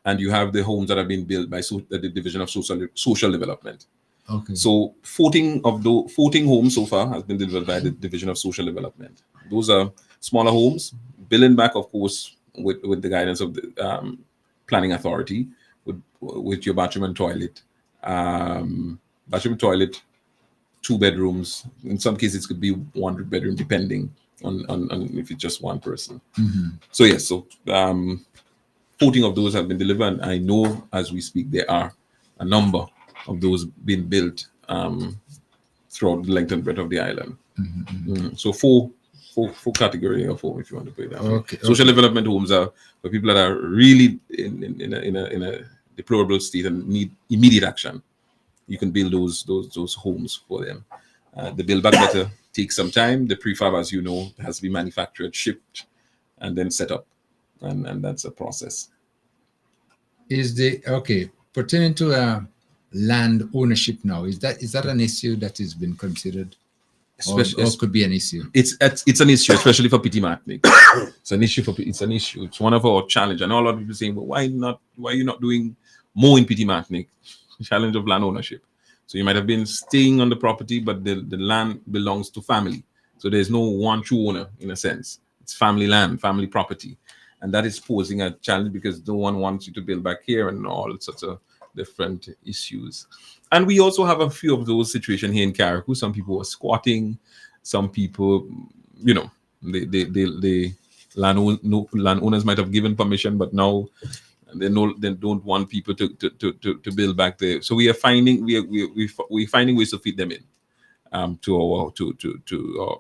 and you have the homes that have been built by the Division of Social Development. Okay. So 14 homes so far has been delivered by the Division of Social Development. Those are smaller homes, building back, of course, with the guidance of the Planning Authority, with your bathroom and toilet. 2 bedrooms. In some cases, it could be 1 bedroom, depending on if it's just one person. So yes, 14 of those have been delivered. And I know as we speak, there are a number of those being built throughout the length and breadth of the island. So four category or 4, if you want to put it that way. Social development homes are for people that are really in a deplorable state and need immediate action. You can build those homes for them. The Build Back Better takes some time. The prefab, as you know, has to be manufactured, shipped, and then set up, and that's a process. Pertaining to land ownership now, is that an issue that has been considered? Or could be an issue. It's an issue, especially for Petite Martinique. It's an issue. It's one of our challenge. I know a lot of people saying, "Well, why are you not doing more in Petite Martinique?" Challenge of land ownership. So you might have been staying on the property, but the land belongs to family. So there's no one true owner in a sense. It's family land, family property, and that is posing a challenge because no one wants you to build back here and all sorts of different issues. And we also have a few of those situations here in Carriacou. Some people are squatting. Some people, the landowners might have given permission, but now they don't want people to build back there. So we are finding we're finding ways to feed them in to our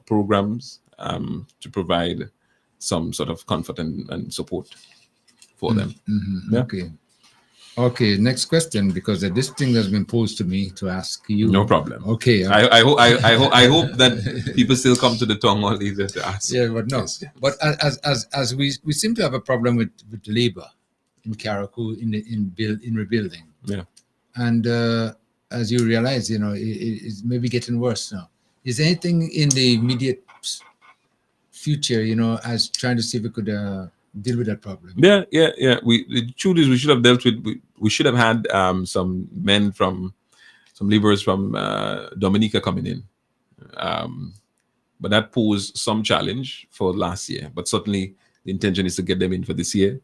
programs to provide some sort of comfort and support for them. Yeah. Okay, next question, because this thing has been posed to me to ask you. No problem. Okay. I hope that people still come to the tongue or leave it to ask. Yeah, but no. Yes. But as we seem to have a problem with labor in Carriacou in rebuilding. Yeah. And as you realize, it's maybe getting worse now. Is there anything in the immediate future, as trying to see if we could deal with that problem? Yeah. The truth is, we should have had some laborers from Dominica coming in, but that posed some challenge for last year. But certainly, the intention is to get them in for this year,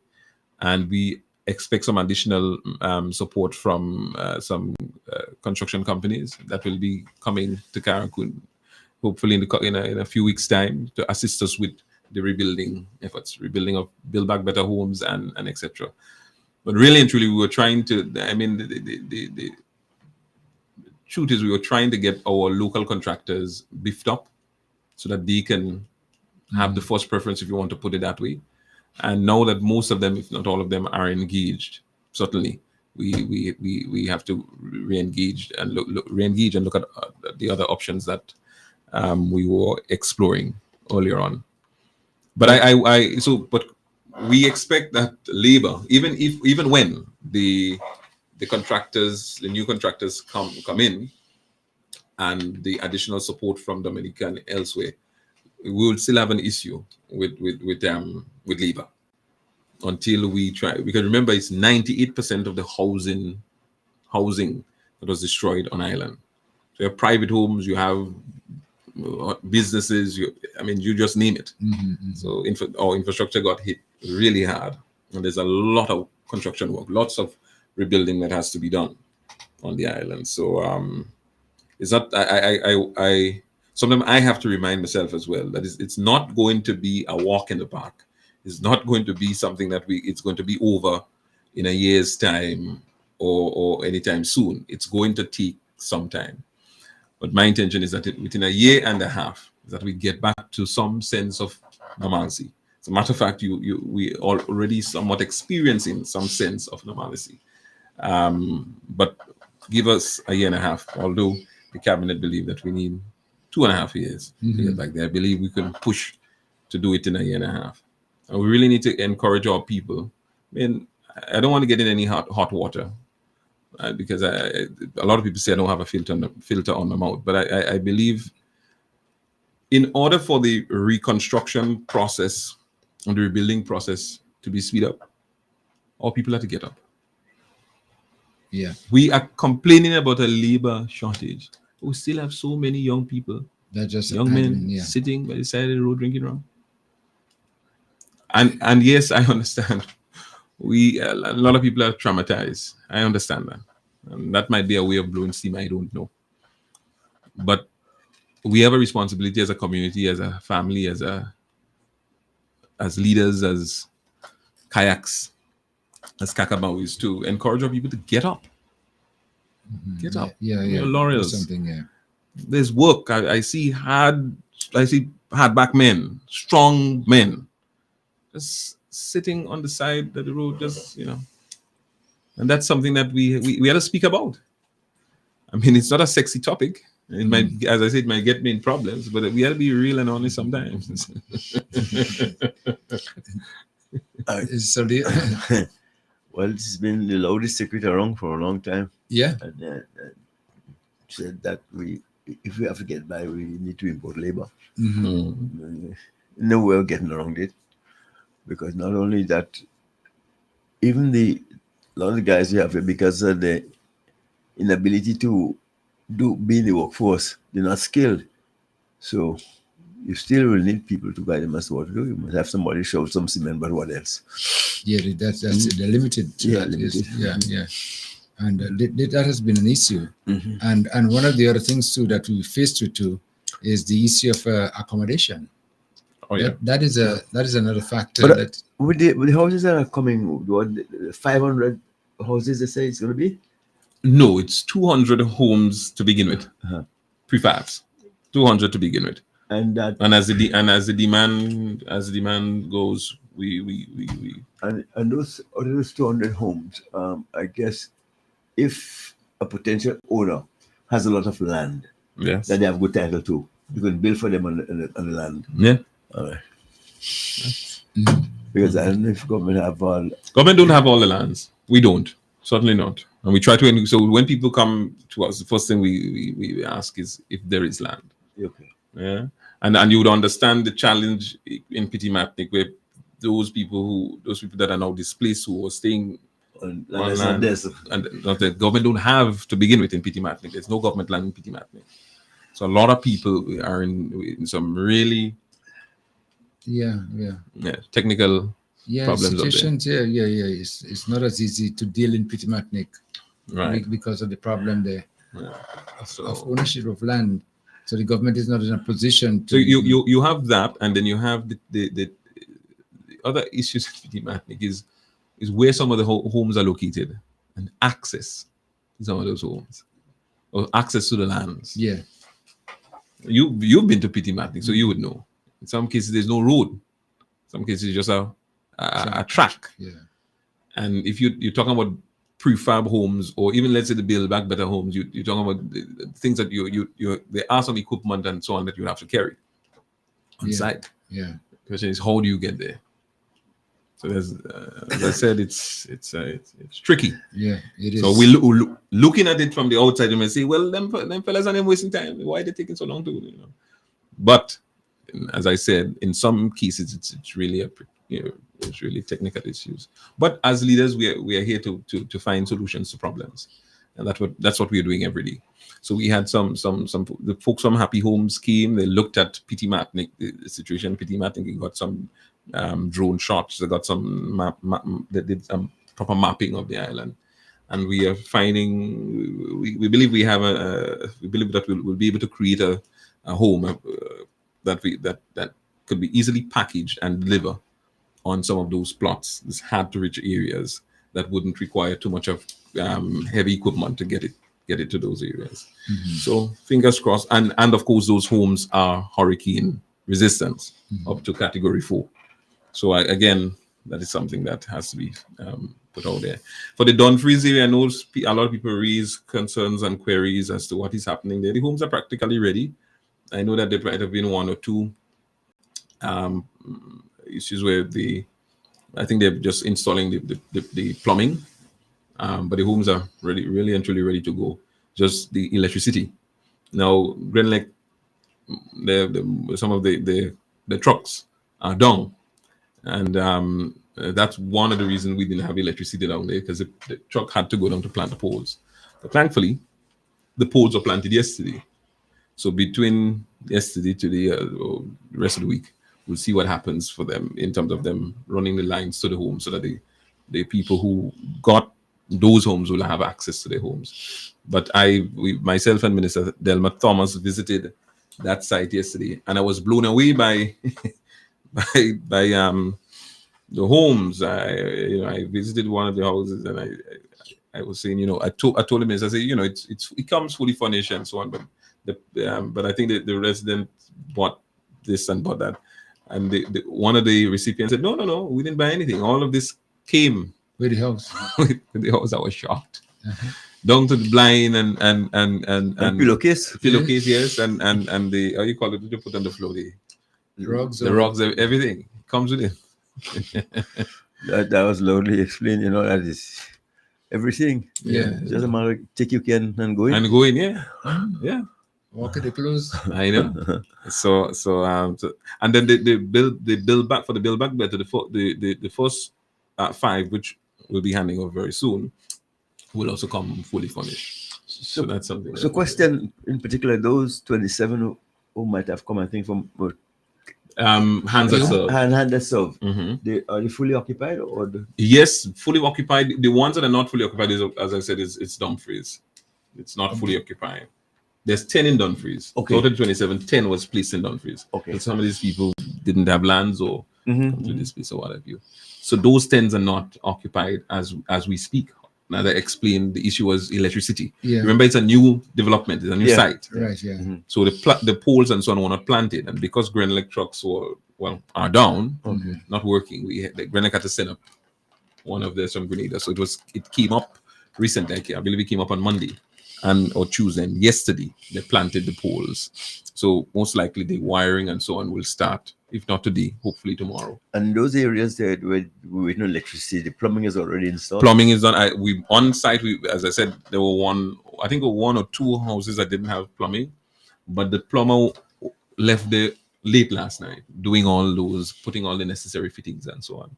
and we expect some additional support from some construction companies that will be coming to Carriacou, hopefully in a few weeks' time, to assist us with the rebuilding efforts, rebuilding of Build Back Better homes and etc. But really and truly, we were trying to, the truth is we were trying to get our local contractors beefed up so that they can have the first preference, if you want to put it that way. And now that most of them, if not all of them, are engaged, certainly we have to re-engage and look at the other options that we were exploring earlier on. But we expect that labor, even when the contractors, the new contractors come in, and the additional support from Dominica and elsewhere, we will still have an issue with labor until we try. Because remember, it's 98% of the housing that was destroyed on island. So you have private homes, you have businesses, you just name it. So our infrastructure got hit really hard, and there's a lot of construction work, lots of rebuilding that has to be done on the island. So it's not. I sometimes I have to remind myself as well that it's not going to be a walk in the park. It's not going to be something that it's going to be over in a year's time or anytime soon. It's going to take some time. But my intention is that within a year and a half, that we get back to some sense of normalcy. As a matter of fact, we are already somewhat experiencing some sense of normalcy. But give us a year and a half, although the cabinet believe that we need 2.5 years to get back there. I believe we can push to do it in a year and a half. And we really need to encourage our people. I don't want to get in any hot water. Because a lot of people say I don't have a filter on my mouth, but I believe in order for the reconstruction process and the rebuilding process to be speed up, all people have to get up. Yeah, we are complaining about a labor shortage. We still have so many young people, young men sitting by the side of the road drinking rum. And yes, I understand. A lot of people are traumatized. I understand that. And that might be a way of blowing steam, I don't know. But we have a responsibility as a community, as a family, as leaders, as kayaks, as kakabawis, to encourage our people to get up. Get up. Yeah. Laurels. Something, There's work. I see hardback men, strong men, just sitting on the side of the road, and that's something that we had to speak about. It's not a sexy topic. It might, as I said, it might get me in problems, but we had to be real and honest sometimes. Well, it's been the loudest secret around for a long time. Yeah. And said that if we have to get by, we need to import labor. No way of getting around it. Because not only that, even a lot of the guys you have here, because of the inability to be in the workforce, they're not skilled. So you still will need people to guide them as to what to do. You must have somebody show some cement, but what else? Yeah, that's they're limited. Limited. Yeah. And that has been an issue. And one of the other things too that we faced with too is the issue of accommodation. Oh yeah, that is another factor. But with the houses that are coming, what 500 houses they say it's going to be? No, it's 200 homes to begin with. Prefabs, 200 to begin with. And as the demand goes, we and those 200 homes, I guess, if a potential owner has a lot of land, that they have good title to, you can build for them on the land. Yeah. All right. Because I don't know if government have all. Government don't have all the lands. We don't. Certainly not. And we try to. So when people come to us, the first thing we ask is if there is land. Okay. Yeah. And you would understand the challenge in Petite Martinique, where those people that are now displaced who are staying on land, and the government don't have to begin with in Petite Martinique. There's no government land in Petite Martinique. So a lot of people are in some really technical problems. Situations, it's not as easy to deal in Petite Martinique, right? Because of the problem there of ownership of land. So the government is not in a position to. So you have that, and then you have the other issues in Petite Martinique is where some of the homes are located and access to some of those homes or access to the lands. Yeah. You've been to Petite Martinique, so you would know. In some cases, there's no road. In some cases, just a track. Yeah. And if you're talking about prefab homes, or even let's say the build back better homes, you're talking about things that there are some equipment and so on that you have to carry on site. Yeah. The question is, how do you get there? So there's, as I said, it's tricky. Yeah, it is. So we looking at it from the outside, you may say, well, them fellas and them wasting time. Why are they taking so long to, you know? But as I said, in some cases, it's really it's really technical issues. But as leaders, we are here to find solutions to problems, and that's what we are doing every day. So we had the folks from Happy Homes came. They looked at Petite Martinique, the situation. Petite Martinique got some drone shots. They got some they did some proper mapping of the island, and we are finding. We believe we have we believe that we'll be able to create a home that could be easily packaged and deliver on some of those plots, these hard to reach areas that wouldn't require too much of heavy equipment to get it to those areas. So fingers crossed, and of course those homes are hurricane resistant up to category 4. So again, that is something that has to be put out there. For the Dumfries area, I know a lot of people raise concerns and queries as to what is happening there. The homes are practically ready. I know that there might have been 1 or 2 issues where I think they're just installing the plumbing, but the homes are really and truly ready to go. Just the electricity. Now, Grand Lake, some of the trucks are down, and that's one of the reasons we didn't have electricity down there, because the truck had to go down to plant the poles. But thankfully, the poles were planted yesterday. So between yesterday to the rest of the week, we'll see what happens for them in terms of them running the lines to the home, so that the people who got those homes will have access to their homes. But myself and Minister Delma Thomas visited that site yesterday, and I was blown away by the homes. I visited one of the houses, and I was saying, I told him, I said, it comes fully furnished and so on, but I think that the resident bought this and bought that, and one of the recipients said, no, we didn't buy anything. All of this came with the house. with the house. I was shocked. Down to the blind and pillowcase, yes, and the, how you call it? Did you put on the floor? The rugs, everything comes with it. that was lovely explained. That is everything. Yeah, just a matter of take you can and go in. And go in, yeah. Walk at the close. I know. So and then they build back better. The first 5, which we'll be handing over very soon, will also come fully furnished. So that's something. So question in particular, those 27 who might have come, I think, from hands that serve. Hand that serve. Are they fully occupied or? Yes, fully occupied. The ones that are not fully occupied is, as I said, it's Dumfries. It's not fully occupied. There's 10 in Dumfries. Okay. Out of 27, 10 was placed in Dumfries. Okay. So some of these people didn't have lands or come to this place or what have you. So those 10s are not occupied as we speak. Now that I explained, the issue was electricity. Yeah. Remember, it's a new development, it's a new site. Right, yeah. So the poles and so on were not planted, and because Grenelec trucks are down, not working, Grenelec had to send up one of theirs from Grenada. So it came up recently. I believe it came up on Monday or Tuesday, and yesterday they planted the poles. So most likely the wiring and so on will start, if not today, hopefully tomorrow. And those areas there with no electricity, the plumbing is already installed. Plumbing is done. On site. As I said, there were 1 or 2 houses that didn't have plumbing, but the plumber left there late last night, doing putting all the necessary fittings and so on.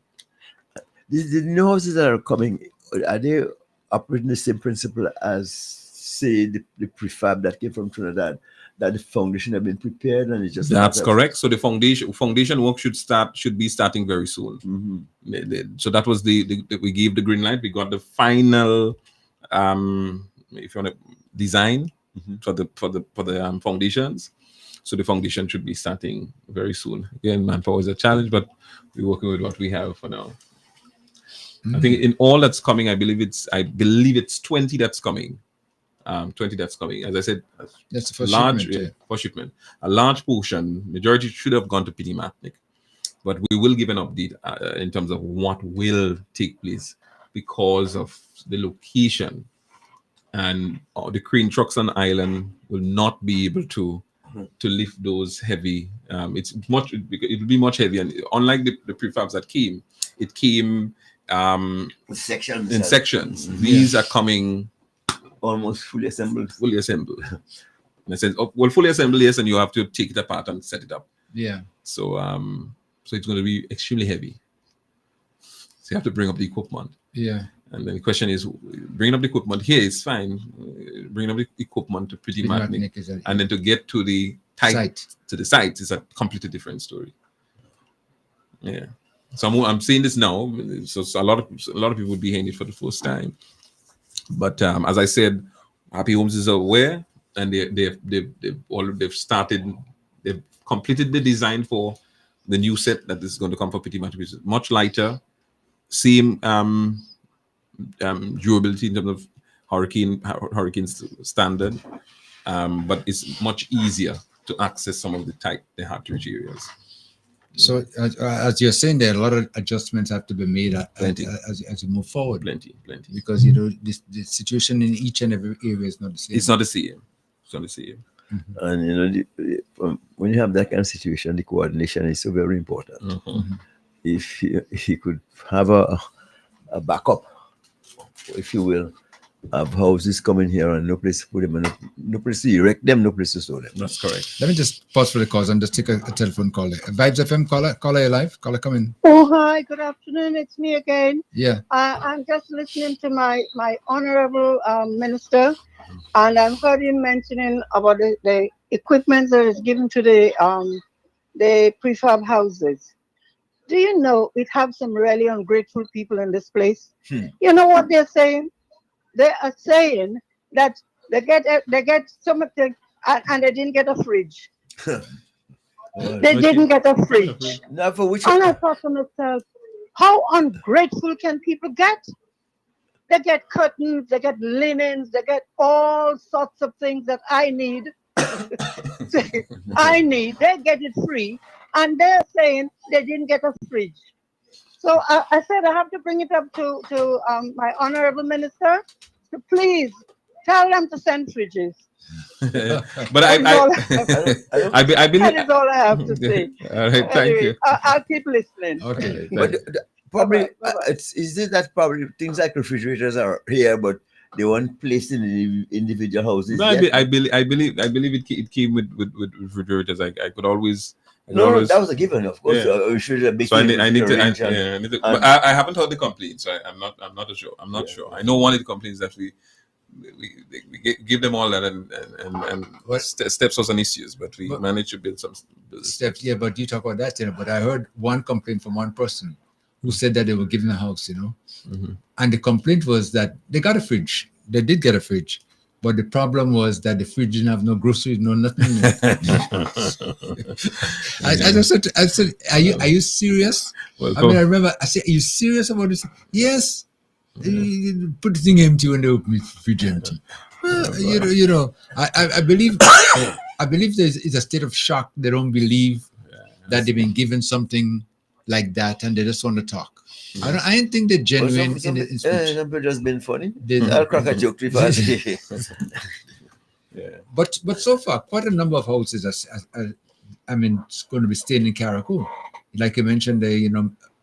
The new houses that are coming, are they operating the same principle as, say, the prefab that came from Trinidad? That the foundation have been prepared and it's just that's correct. So the foundation work should be starting very soon. So that was we gave the green light. We got the final if you want to design for the foundations. So the foundation should be starting very soon. Again, manpower is a challenge, but we're working with what we have for now. I think in all that's coming, I believe it's 20 that's coming. 20 that's coming. As I said, that's for shipment. A large portion, majority should have gone to Petite Martinique, but we will give an update in terms of what will take place because of the location, and the crane trucks on the island will not be able to lift those heavy. It will be much heavier, and unlike the prefabs that came, it came sections. in sections. These are coming almost fully assembled. Fully assembled. And I said, oh, well, fully assembled, yes, and you have to take it apart and set it up. Yeah. So so it's going to be extremely heavy. So you have to bring up the equipment. Yeah. And then the question is, bringing up the equipment here is fine. Bringing up the equipment to Petite Martinique, and then to get to the site is a completely different story. Yeah. So I'm saying this now. So a lot of people will be hearing it for the first time. But as I said, Happy Homes is aware, and they've started. They've completed the design for the new set that is going to come for Petite Martinique, which is much lighter, same durability in terms of hurricane standard, but it's much easier to access some of the hard-to-reach areas. So as you're saying, there are a lot of adjustments have to be made as you move forward. Plenty. Because you know the situation in each and every area is not the same. It's not the same. It's not the same. Mm-hmm. And you know, when you have that kind of situation, the coordination is so very important. Mm-hmm. If you could have a backup, if you will, of houses coming here and no place to put them, and no place to erect them, no place to store them. That's correct. Let me just pause for the calls and just take a telephone call. Vibes FM caller, you live? Caller, come in. Oh, hi, good afternoon. It's me again. Yeah. I'm just listening to my honorable minister, and I've heard him mentioning about the equipment that is given to the prefab houses. Do you know it have some really ungrateful people in this place? You know what they're saying? They are saying that they get something and they didn't get a fridge. They didn't get a fridge. Now for which? And I thought to myself, how ungrateful can people get? They get curtains, they get linens, they get all sorts of things that I need. They get it free, and they're saying they didn't get a fridge. So I said I have to bring it up to my honorable minister to please tell them to send fridges. But I believe that is all I have to say. All right, thank you. I'll keep listening. Okay, but probably is it that probably things like refrigerators are here, but they weren't placed in the individual houses? No, I believe it came with refrigerators. I could always. No, that was a given, of course. Yeah. We should have So I need to. But I haven't heard the complaint, so I'm not sure. I'm not sure. I know one of the complaints that we give them all that and steps was an issues, but we managed to build some steps. Yeah, but you talk about that, but I heard one complaint from one person who said that they were given a house, and the complaint was that they got a fridge. They did get a fridge. But the problem was that the fridge didn't have no groceries, no nothing. I said, are you serious? Well, I remember I said, are you serious about this? Yes. Put the thing empty when they open the fridge empty. I believe it's a state of shock. They don't believe that they've been given something like that, and they just want to talk. I don't think they're genuine in the speech. Just been funny. I'll crack a joke too fast. Yeah. But so far, quite a number of houses it's going to be staying in Carriacou. Like you mentioned,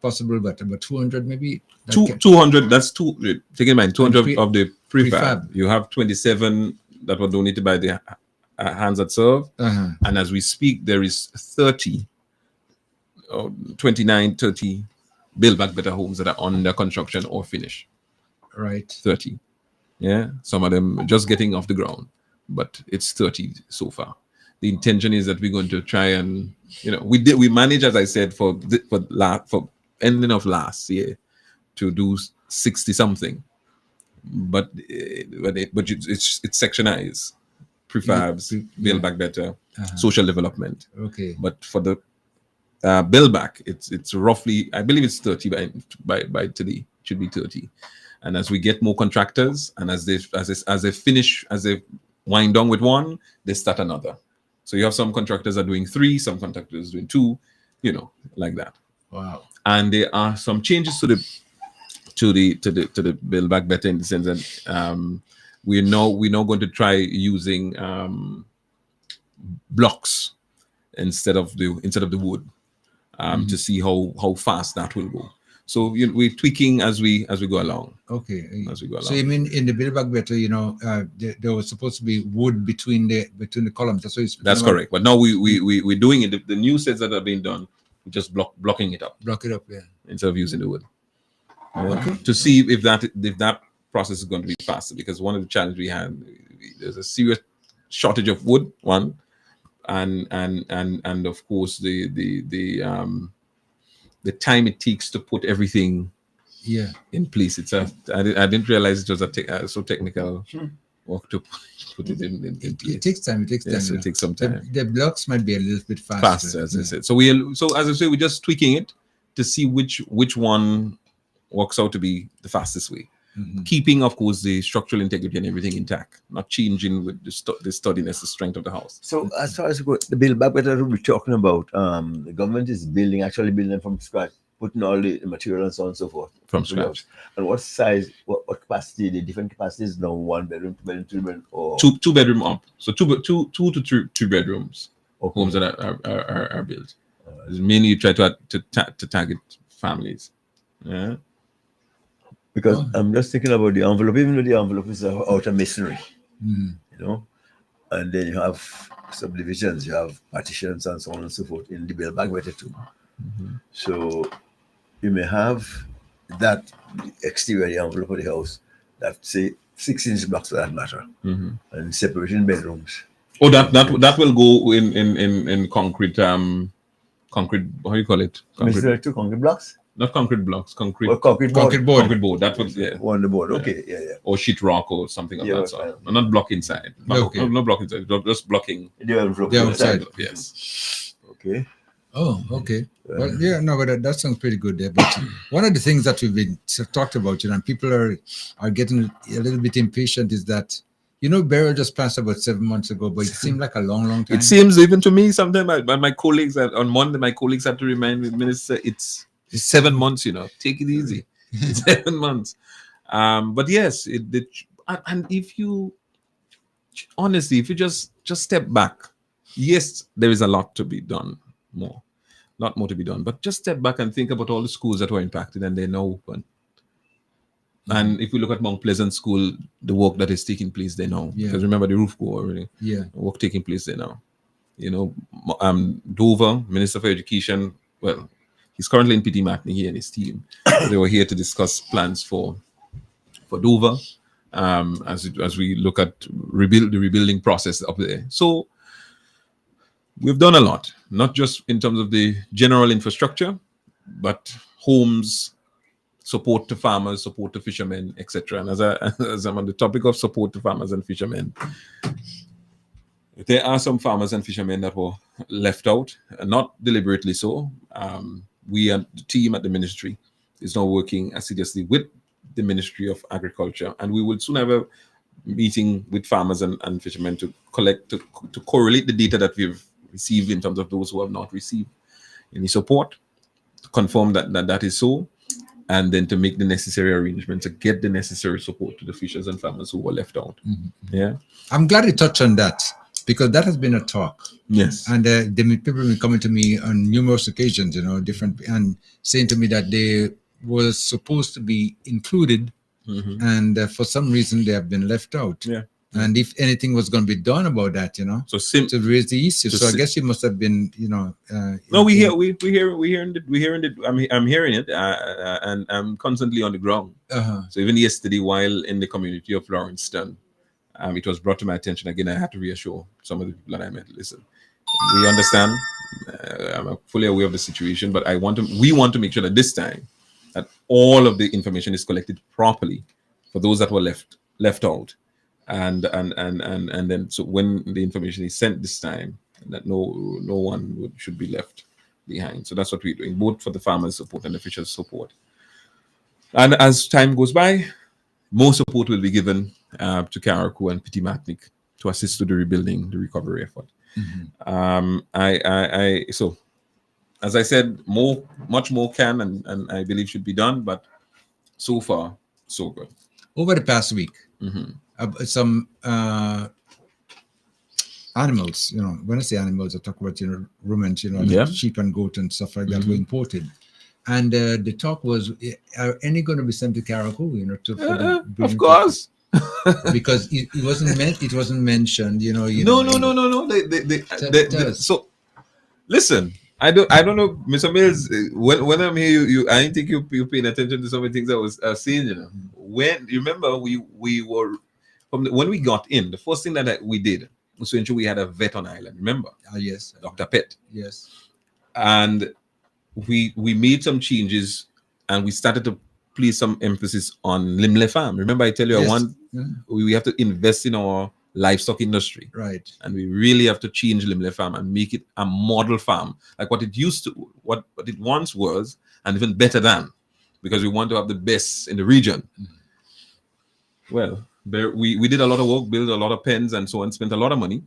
possible, but about 200 maybe. 200. That's two. Take in mind, 200 of the prefab. You have 27 that were donated by the Hands That Serve, and as we speak, there is 30, 29, 30. Build Back Better homes that are under construction or finished. Right. 30. Yeah. Some of them just getting off the ground, but it's 30 so far. The intention is that we're going to try and, we managed, as I said, for ending of last year to do 60 something, but it's sectionized. Prefabs, Build Back Better, social development. Okay. But for the Build Back, it's roughly, I believe it's 30 by today. It should be 30. And as we get more contractors, and as they wind down with one, they start another. So you have some contractors are doing 3, some contractors doing 2, like that. Wow. And there are some changes to the Build Back Better in the sense that we're now going to try using blocks instead of the wood. To see how fast that will go. So we're tweaking as we go along. Okay. As we go along. So you mean in the Build Back Better, there was supposed to be wood between the columns. That's what you're speaking That's about? correct. But now we're doing it. The new sets that are being done, we're just blocking it up. Block it up, yeah. Instead of using the wood. Okay. To see if that process is going to be faster, because one of the challenges we had, there's a serious shortage of wood, one, and of course the time it takes to put everything in place. I didn't realize it was so technical work to put it in place. It takes time. It takes time. Yes, it takes some time. The blocks might be a little bit faster. As I said. So as I say, we're just tweaking it to see which one works out to be the fastest way. Keeping, of course, the structural integrity and everything intact, not changing with the sturdiness, the strength of the house. So as far as the Build Back Better we're talking about, the government is actually building from scratch, putting all the material and so on and so forth. From scratch. And what size, what capacity, the different capacities now, 1 bedroom, 2 bedroom, 3 bedroom, or two bedroom up. So two to three bedrooms, homes that are built. Mainly you try to target families. Yeah. Because I'm just thinking about the envelope, even though the envelope is out of masonry, and then you have subdivisions, you have partitions and so on and so forth in the Build Back Better too. So you may have that exterior the envelope of the house that say 6-inch blocks for that matter, and separating bedrooms. Oh, that will go in concrete. Concrete. How do you call it? Concrete blocks. Not concrete blocks, concrete. Oh, concrete board. Concrete board. That was on the board. Okay, yeah. Or sheetrock or something of that sort. Not block inside. No block inside. Just blocking the outside. Yes. Okay. Oh, okay. Well, but that sounds pretty good there. But one of the things that we've been talked about, and people are getting a little bit impatient, is that burial just passed about 7 months ago, but it seemed like a long time. It seems even to me sometimes. My colleagues on Monday, my colleagues had to remind me, Minister, it's 7 months. Take it easy. It's 7 months. But yes, and if you honestly, if you just step back, yes, there is a lot to be done. Lot more to be done, but just step back and think about all the schools that were impacted and they're now open. And if we look at Mount Pleasant School, the work that is taking place there now, because remember the roof go already, work taking place there now. Dover, Minister for Education, well, he's currently in Petite Martinique, he and his team. They were here to discuss plans for Dover, as we look at the rebuilding process up there. So we've done a lot, not just in terms of the general infrastructure, but homes, support to farmers, support to fishermen, etc. And as I'm on the topic of support to farmers and fishermen, there are some farmers and fishermen that were left out, not deliberately so. We and the team at the ministry is now working assiduously with the Ministry of Agriculture, and we will soon have a meeting with farmers and fishermen to correlate the data that we've received in terms of those who have not received any support, to confirm that is so, and then to make the necessary arrangements to get the necessary support to the fishers and farmers who were left out. Yeah, I'm glad you touched on that, because that has been a talk. Yes. And people have been coming to me on numerous occasions, different, and saying to me that they were supposed to be included, and for some reason they have been left out. Yeah. And if anything was going to be done about that, to raise the issue. So I guess you must have been, No, I'm hearing it, and I'm constantly on the ground. So even yesterday, while in the community of Lawrencetown, it was brought to my attention again. I had to reassure some of the people that I met. Listen, we understand. I'm fully aware of the situation, but we want to make sure that this time that all of the information is collected properly for those that were left out. And then so when the information is sent this time, that no one should be left behind. So that's what we're doing, both for the farmers' support and the fishers' support. And as time goes by, more support will be given to Carriacou and Petite Martinique to assist with the rebuilding, the recovery effort. So as I said, much more can and I believe should be done, but so far so good. Over the past week, some animals, when I say animals, I talk about ruminants, like sheep and goat and stuff like that, were imported. And the talk was, are any going to be sent to Carriacou, you know, to for the Of breeding course. because it wasn't meant. It wasn't mentioned, you know. No. So listen, I don't know, Mr. Mills. When I'm here, I didn't think you paying attention to some of the things I was saying. You know, when you remember we were when we got in, the first thing that we did was to ensure we had a vet on island. Remember? Yes, Dr. Pett. Yes. And we made some changes, and we started to place some emphasis on Limle Farm. Remember, I tell you, Yes. we have to invest in our livestock industry, Right. and we really have to change Limle Farm and make it a model farm, like what it used to, what it once was, and even better than, because we want to have the best in the region. Well, we did a lot of work, built a lot of pens and so on, spent a lot of money,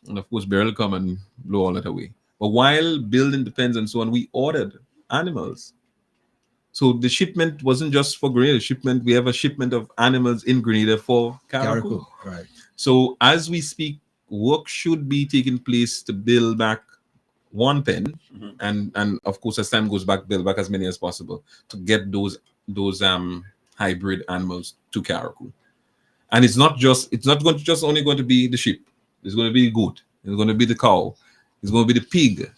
and of course, Beryl come and blow all that away. But while building the pens and so on, we ordered animals. So the shipment wasn't just for Grenada. We have a shipment of animals in Grenada for Carriacou. Right. So as we speak, work should be taking place to build back one pen, and of course, as time goes back, build back as many as possible to get those hybrid animals to Carriacou. And it's not only going to be the sheep. It's going to be the goat. It's going to be the cow. It's going to be the pig.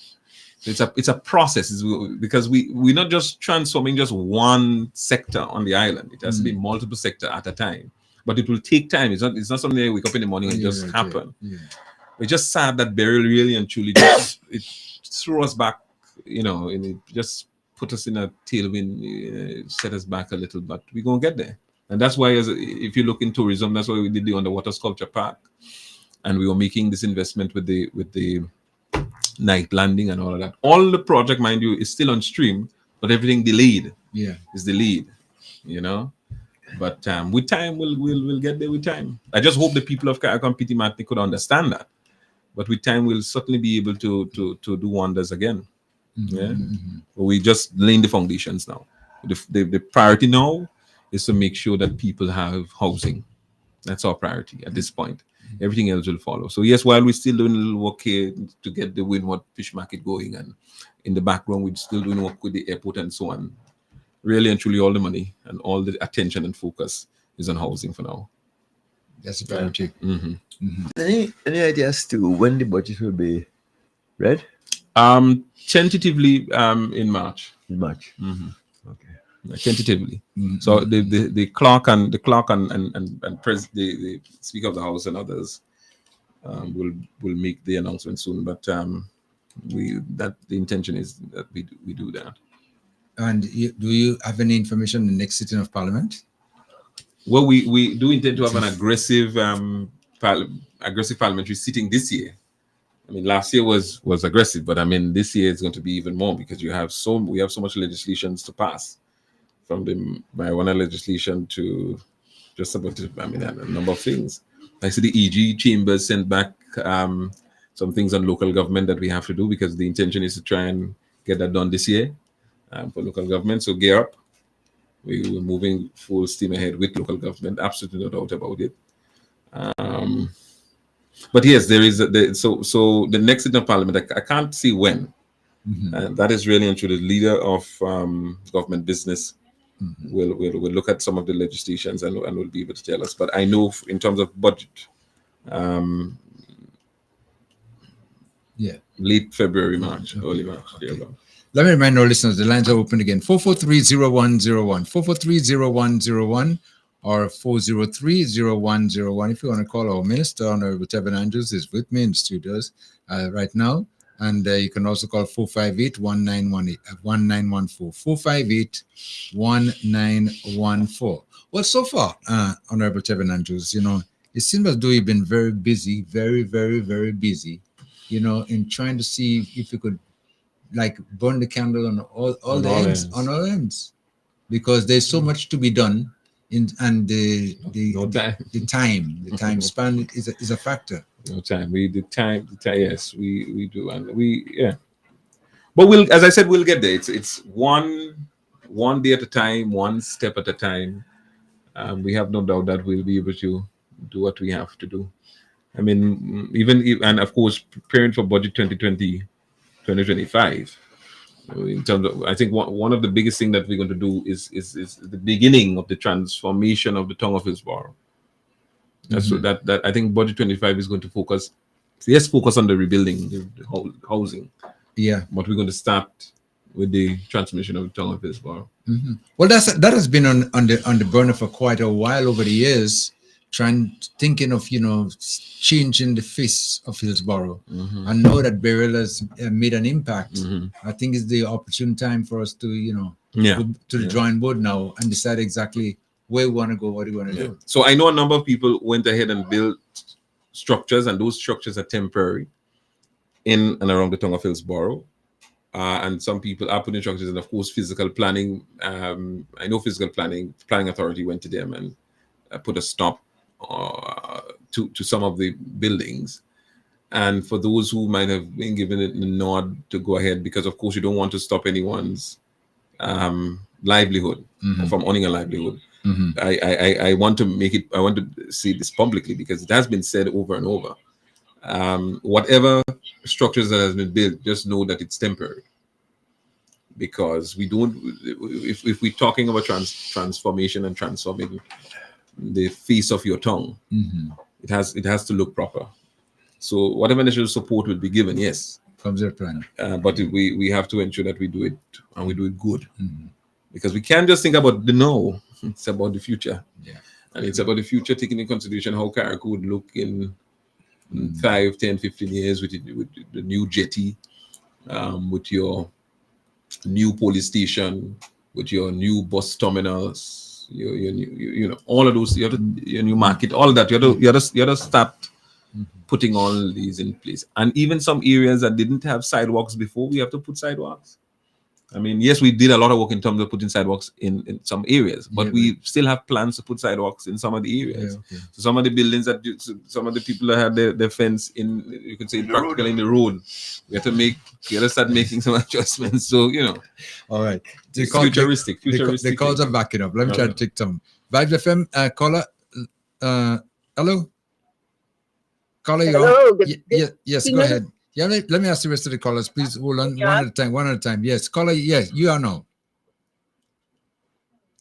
It's a process. Because we're not just transforming just one sector on the island. It has to be multiple sectors at a time. But it will take time. It's not something that you wake up in the morning and just happen. Yeah. It's just sad that Beryl really and truly just it threw us back, you know, and it just put us in a tailwind, set us back a little, but we're gonna get there. And that's why, if you look in tourism, that's why we did the underwater sculpture park, and we were making this investment with the night landing and all of that. All the project, mind you, is still on stream, but everything delayed. Yeah, is delayed, you know. But with time, we'll get there with time. I just hope the people of Carriacou and Petite Martinique could understand that. But with time, we'll certainly be able to do wonders again. Yeah, we just laying the foundations now. The priority now is to make sure that people have housing. That's our priority at this point. Everything else will follow. So yes, while we're still doing a little work here to get the Windward fish market going, and in the background we're still doing work with the airport and so on. Really and truly, all the money and all the attention and focus is on housing for now. That's a priority. Any ideas to when the budget will be read? Tentatively in March. Okay. Tentatively. So the clerk and the Speaker of the House and others will make the announcement soon. But the intention is that we do that. And do you have any information on the next sitting of Parliament? Well, we do intend to have an aggressive parliamentary sitting this year. I mean, last year was aggressive, but I mean, this year is going to be even more because we have so much legislations to pass, from the marijuana legislation to just about a number of things. I see the EG chambers sent back some things on local government that we have to do, because the intention is to try and get that done this year for local government. So gear up. We're moving full steam ahead with local government. Absolutely no doubt about it. But yes, there is so the next sitting of Parliament. I can't see when. And that is really and truly the leader of government business. We'll look at some of the legislations and will be able to tell us. But I know in terms of budget, late February, March, early March. Okay. Let me remind our listeners, the lines are open again. 443-0101, 443-0101, or 403-0101. If you want to call our minister, Honorable Tevin Andrews is with me in the studios right now. And you can also call 458-1914, 458-1914. Well, so far, Honorable Tevin Andrews, you know, it seems as though you've been very busy, very, very, very busy, you know, in trying to see if you could like burn the candle on all ends, because there's so much to be done and the time span is a factor. No time. Yes, we do, and But as I said, we'll get there. It's one day at a time, one step at a time. We have no doubt that we'll be able to do what we have to do. I mean, and of course, preparing for budget 2020, 2025. In terms of, I think one of the biggest thing that we're going to do is the beginning of the transformation of the tongue of Hillsborough. So that I think Budget 25 is going to focus on the rebuilding, the housing. Yeah. But we're going to start with the transformation of the tongue of Hillsborough. Well, that has been on the burner for quite a while over the years, thinking of changing the face of Hillsborough. I know that Beryl has made an impact. I think it's the opportune time for us to go to the drawing board now and decide exactly where we want to go, what we want to do. So I know a number of people went ahead and built structures, and those structures are temporary in and around the tongue of Hillsborough. And some people are putting structures, and of course, physical planning. I know physical planning authority went to them and put a stop to some of the buildings. And for those who might have been given it the nod to go ahead, because of course you don't want to stop anyone's livelihood from owning a livelihood. I want to say this publicly because it has been said over and over. Whatever structures that has been built, just know that it's temporary. Because we don't, if we're talking about transformation and transforming the face of your tongue, it has to look proper. So whatever initial support will be given, yes, comes their plan. But we have to ensure that we do it and we do it good, because we can't just think about the no. It's about the future. And it's about the future, taking into consideration how Carriacou would look in 5, 10, 15 years with the new Jetty, with your new police station, with your new bus terminals, your all of those, your new market, all of that. You have to start putting all these in place. And even some areas that didn't have sidewalks before, we have to put sidewalks. I mean, yes, we did a lot of work in terms of putting sidewalks in some areas, but we still have plans to put sidewalks in some of the areas. So some of the buildings some of the people that had their fence in, you could say, practically in the road, we have to start making some adjustments. So, All right. Futuristic. The calls are backing up. Let me try to take some. Vibes FM, caller. Hello? Caller, you Hello. Yes, go ahead. Yeah, let me ask the rest of the callers. Please hold on one at a time. Yes, caller, yes, you are now.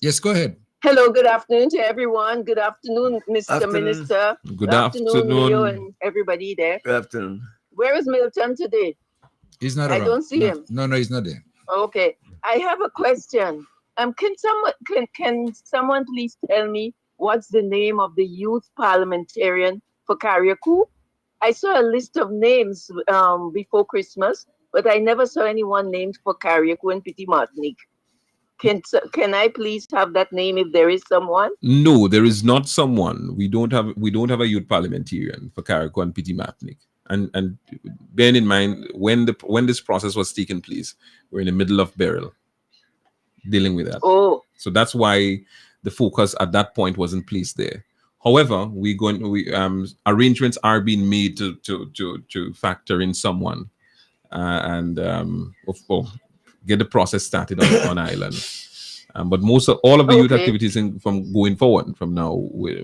Yes, go ahead. Hello, good afternoon to everyone. Good afternoon, Mr. Minister. Good afternoon. Leo and everybody there. Good afternoon. Where is Milton today? He's not I around. don't see him. No, he's not there. Okay. I have a question. Can someone please tell me what's the name of the youth parliamentarian for Carriacou? I saw a list of names before Christmas, but I never saw anyone named for Carriacou and Petite Martinique. Can I please have that name if there is someone? No, there is not someone. We don't have a youth parliamentarian for Carriacou and Petite Martinique. And bear in mind, when this process was taking place, we're in the middle of Beryl, dealing with that. Oh. So that's why the focus at that point wasn't placed there. However, arrangements are being made to factor in someone and get the process started on island. But all of the youth activities from going forward from now,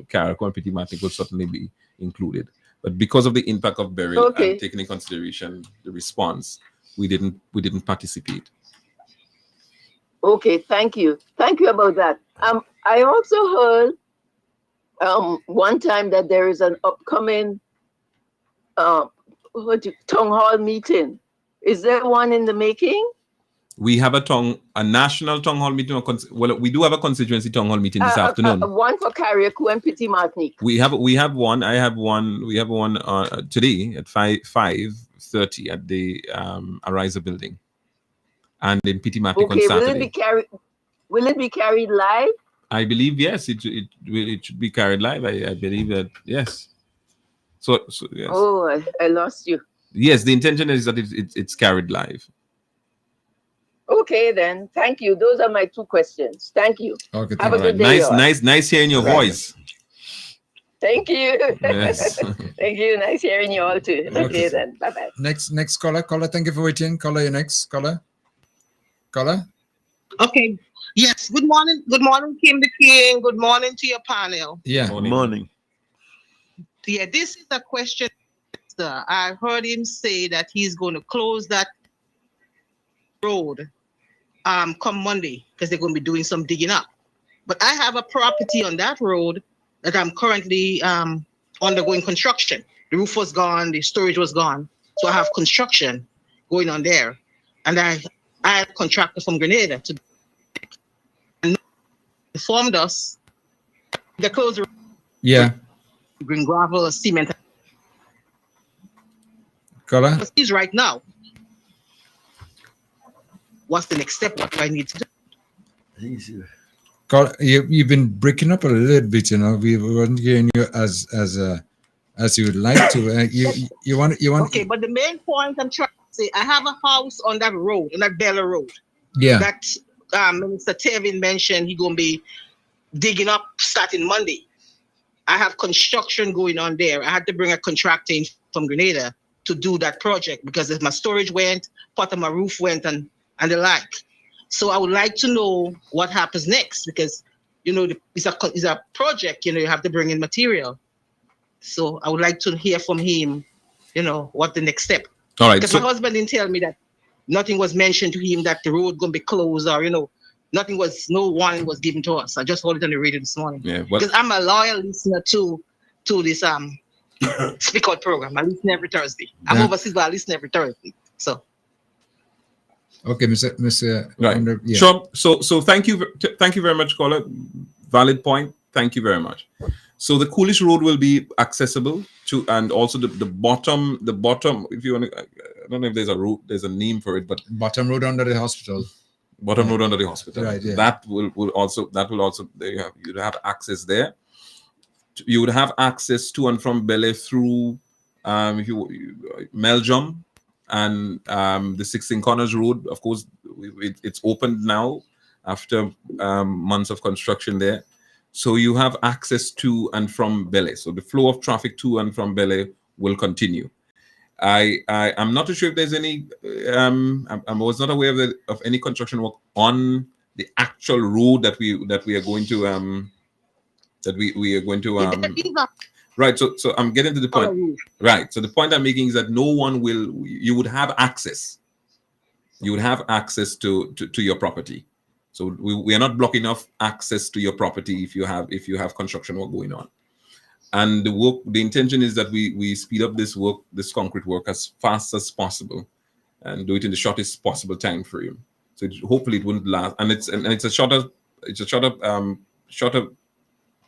Carriacou and Petite Martinique will certainly be included. But because of the impact of Beryl and taking in consideration the response, we didn't participate. Okay, thank you. Thank you about that. I also heard one time that there is an upcoming town hall meeting. Is there one in the making? We have a national town hall meeting. We do have a constituency town hall meeting this afternoon. One for Carriacou and Petite Martinique. We have one. I have one. We have one today at 5:30 at the Ariza building, and in Petite Martinique on Saturday. Will it be carried live? I believe yes. It should be carried live. I believe that yes. So yes. Oh, I lost you. Yes, the intention is that it's carried live. Okay, then. Thank you. Those are my two questions. Thank you. Okay. Have a good day. Nice hearing your voice. Thank you. Yes. Thank you. Nice hearing you all too. Okay then. Bye bye. Next caller. Thank you for waiting. Caller, your next caller. Okay. Yes. Good morning. Good morning, Kim the King. Good morning to your panel. Yeah. Good morning. Yeah, this is a question. I heard him say that he's going to close that road come Monday because they're going to be doing some digging up. But I have a property on that road that I'm currently undergoing construction. The roof was gone, the storage was gone. So I have construction going on there. And I had a contractor from Grenada to informed us the close the bring gravel, cement. Caller? He's right now. What's the next step? What do I need to do? Caller, you've been breaking up a little bit, you know. We weren't hearing you as you would like to. You want. Okay, but the main point I'm trying to say, I have a house on that road, on that Bella Road. Yeah. That Minister Tevin mentioned he's gonna be digging up starting Monday. I have construction going on there. I had to bring a contractor in from Grenada to do that project because if my storage went, part of my roof went, and the like. So I would like to know what happens next because, you know, it's a project, you know, you have to bring in material. So I would like to hear from him, you know, what the next step. All right. Because my husband didn't tell me that nothing was mentioned to him that the road going to be closed or, you know, no warning was given to us. I just heard it on the radio this morning. Yeah. Because I'm a loyal listener to this Speak Out program. I listen every Thursday. I'm overseas, but I listen every Thursday. So. Okay, Mr. Right. Sure. So thank you very much, caller. Valid point. Thank you very much. So the Coolish Road will be accessible to, and also the bottom. If you want to, I don't know if there's a name for it, but bottom road under the hospital. Bottom road under the hospital. Right. Yeah. That will also you'd have access there. You would have access to and from Bele through Meljum and the 16 Corners Road. Of course, it's opened now after months of construction there. So you have access to and from Bele. So the flow of traffic to and from Bele will continue. I'm not too sure if there's any. I was not aware of any construction work on the actual road that we are going to we are going to right. So I'm getting to the point. Right. So the point I'm making is that no one will. You would have access. You would have access to your property. So we are not blocking off access to your property if you have construction work going on. And the intention is that we speed up this concrete work as fast as possible and do it in the shortest possible time frame. So hopefully it wouldn't last. And it's a shorter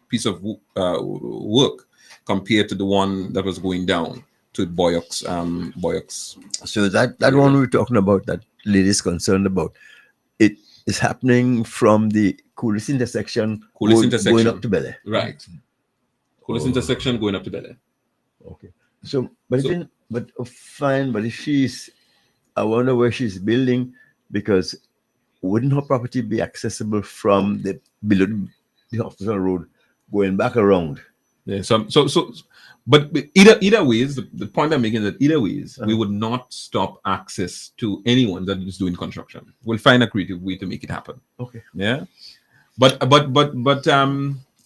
piece of work compared to the one that was going down to Boyok's. So that one we were talking about, that lady is concerned about, it is happening from the Coolest intersection going up to Bele. Right. Coolest intersection going up to Bele. Okay. So, but if she's, I wonder where she's building, because wouldn't her property be accessible from the below the hospital road going back around? Yeah. But either ways, the point I'm making is that either ways, we would not stop access to anyone that is doing construction. We'll find a creative way to make it happen. Okay. Yeah. But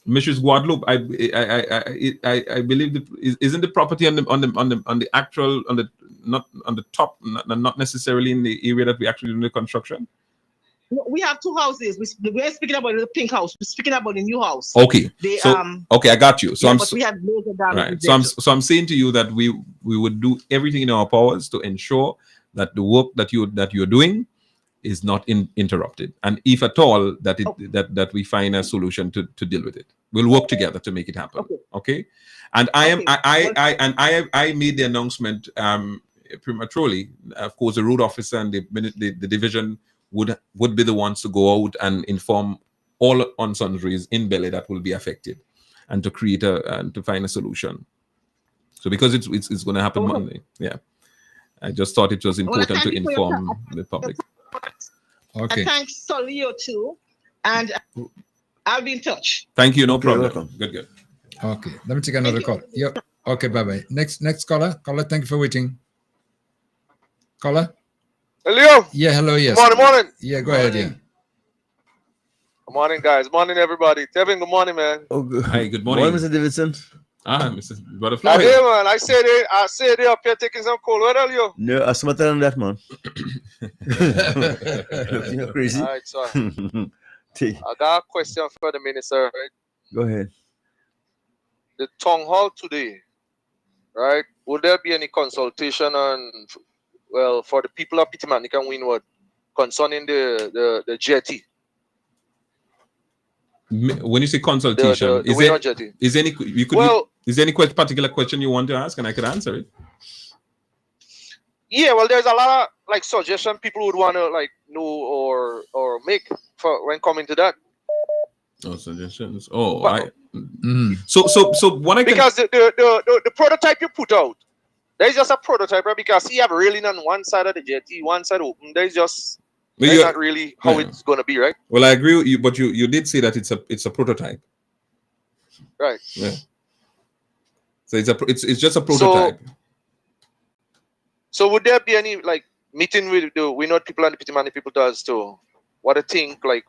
Mrs. Guadalupe, I believe isn't the property on the not on the top, not necessarily in the area that we actually do the construction. We have two houses. We're speaking about the pink house. We're speaking about the new house. Okay. Okay, I got you. So we had major damage. Right. So I'm saying to you that we would do everything in our powers to ensure that the work that you're doing is not interrupted, and if at all that we find a solution to deal with it. We'll work together to make it happen. Okay. And I made the announcement prematurely. Of course, the road officer and the division would be the ones to go out and inform all on sundries in Bele that will be affected, and to create and to find a solution. So because it's going to happen Monday, yeah. I just thought it was important to inform the public. Okay. And thanks Solio too, and I'll be in touch. Thank you. No problem. Good. Okay. Let me take another call. Yep. Okay. Bye. Next caller. Thank you for waiting. Caller. Hello. Yeah. Hello. Yes. Morning. Yeah. Go ahead. Yeah. Good morning, guys. Morning, everybody. Tevin, good morning, man. Oh, good. Hi. Good morning, Mr. Davidson. Mr. Butterfly. Hey, man. I say they up here taking some cold weather, you. No, I smarter than that, man. Looking crazy. All right, so Take- I got a question for the minister, right? Go ahead. The town hall today, right? Would there be any consultation on, well, for the people of Petite and Windward concerning the jetty? When you say consultation, the Windward jetty. is any you could is there any particular question you want to ask and I could answer it? Yeah, well, there's a lot of like suggestion people would want to like know or make for when coming to that. Oh, suggestions. Oh, so what I can, because the prototype you put out, there's just a prototype, right? Because you have railing on one side of the jetty, one side open. There's not really how it's gonna be, right? Well, I agree with you, but you did say that it's a prototype, right? Yeah. So it's just a prototype. So would there be any like meeting with the Windward people and the Petite people to what I think, like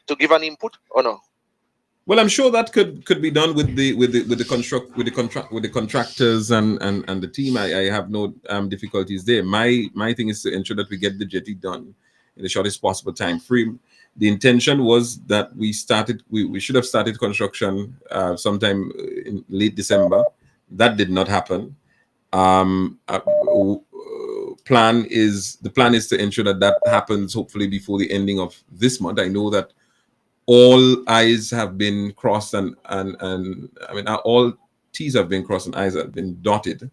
to give an input or no? Well, I'm sure that could be done with the contractors and the team. I have no difficulties there. My thing is to ensure that we get the jetty done in the shortest possible time frame. The intention was that we should have started construction sometime in late December. That did not happen. The plan is to ensure that happens hopefully before the ending of this month. I know that all I's have been crossed and I mean all T's have been crossed and I's have been dotted.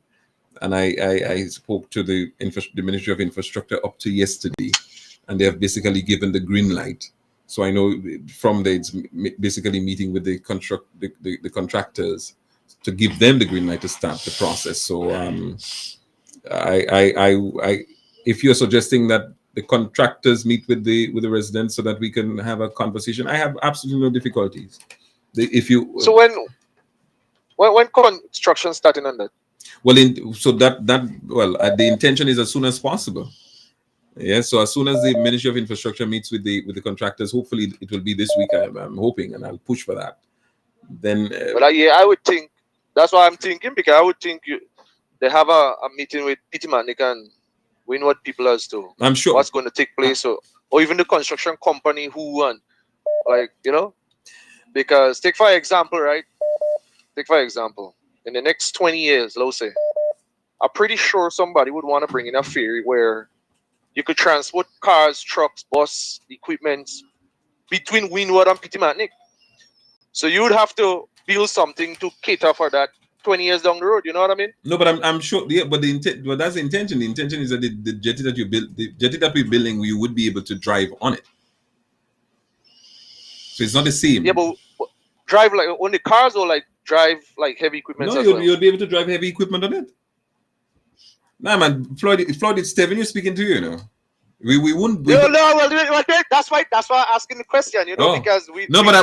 And I spoke to the Ministry of Infrastructure up to yesterday, and they have basically given the green light. So I know from there it's basically meeting with the contractors to give them the green light to start the process. So if you're suggesting that the contractors meet with the residents so that we can have a conversation, I have absolutely no difficulties. So when construction starting on that? Well, the intention is as soon as possible. Yeah, so as soon as the Ministry of Infrastructure meets with the contractors, hopefully it will be this week. I'm hoping, and I'll push for that. Then, I would think that's what I'm thinking, because I would think they have a meeting with Petite and Windward people as to I'm sure what's going to take place, or even the construction company who and because take for example, in the next 20 years, let's say, I'm pretty sure somebody would want to bring in a ferry where you could transport cars, trucks, bus, equipment between Windward and Petite. So you would have to build something to cater for that 20 years down the road. You know what I mean? No, but I'm sure. Yeah, but that's the intention. The intention is that the jetty that you build, the jetty that we're building, we would be able to drive on it. So it's not the same. Yeah, but drive like only cars or like drive like heavy equipment? No, you'll be able to drive heavy equipment on it. Nah, man, Floyd, it's Steven you're speaking to, you know. We wouldn't. That's why I'm asking the question, because we. No, but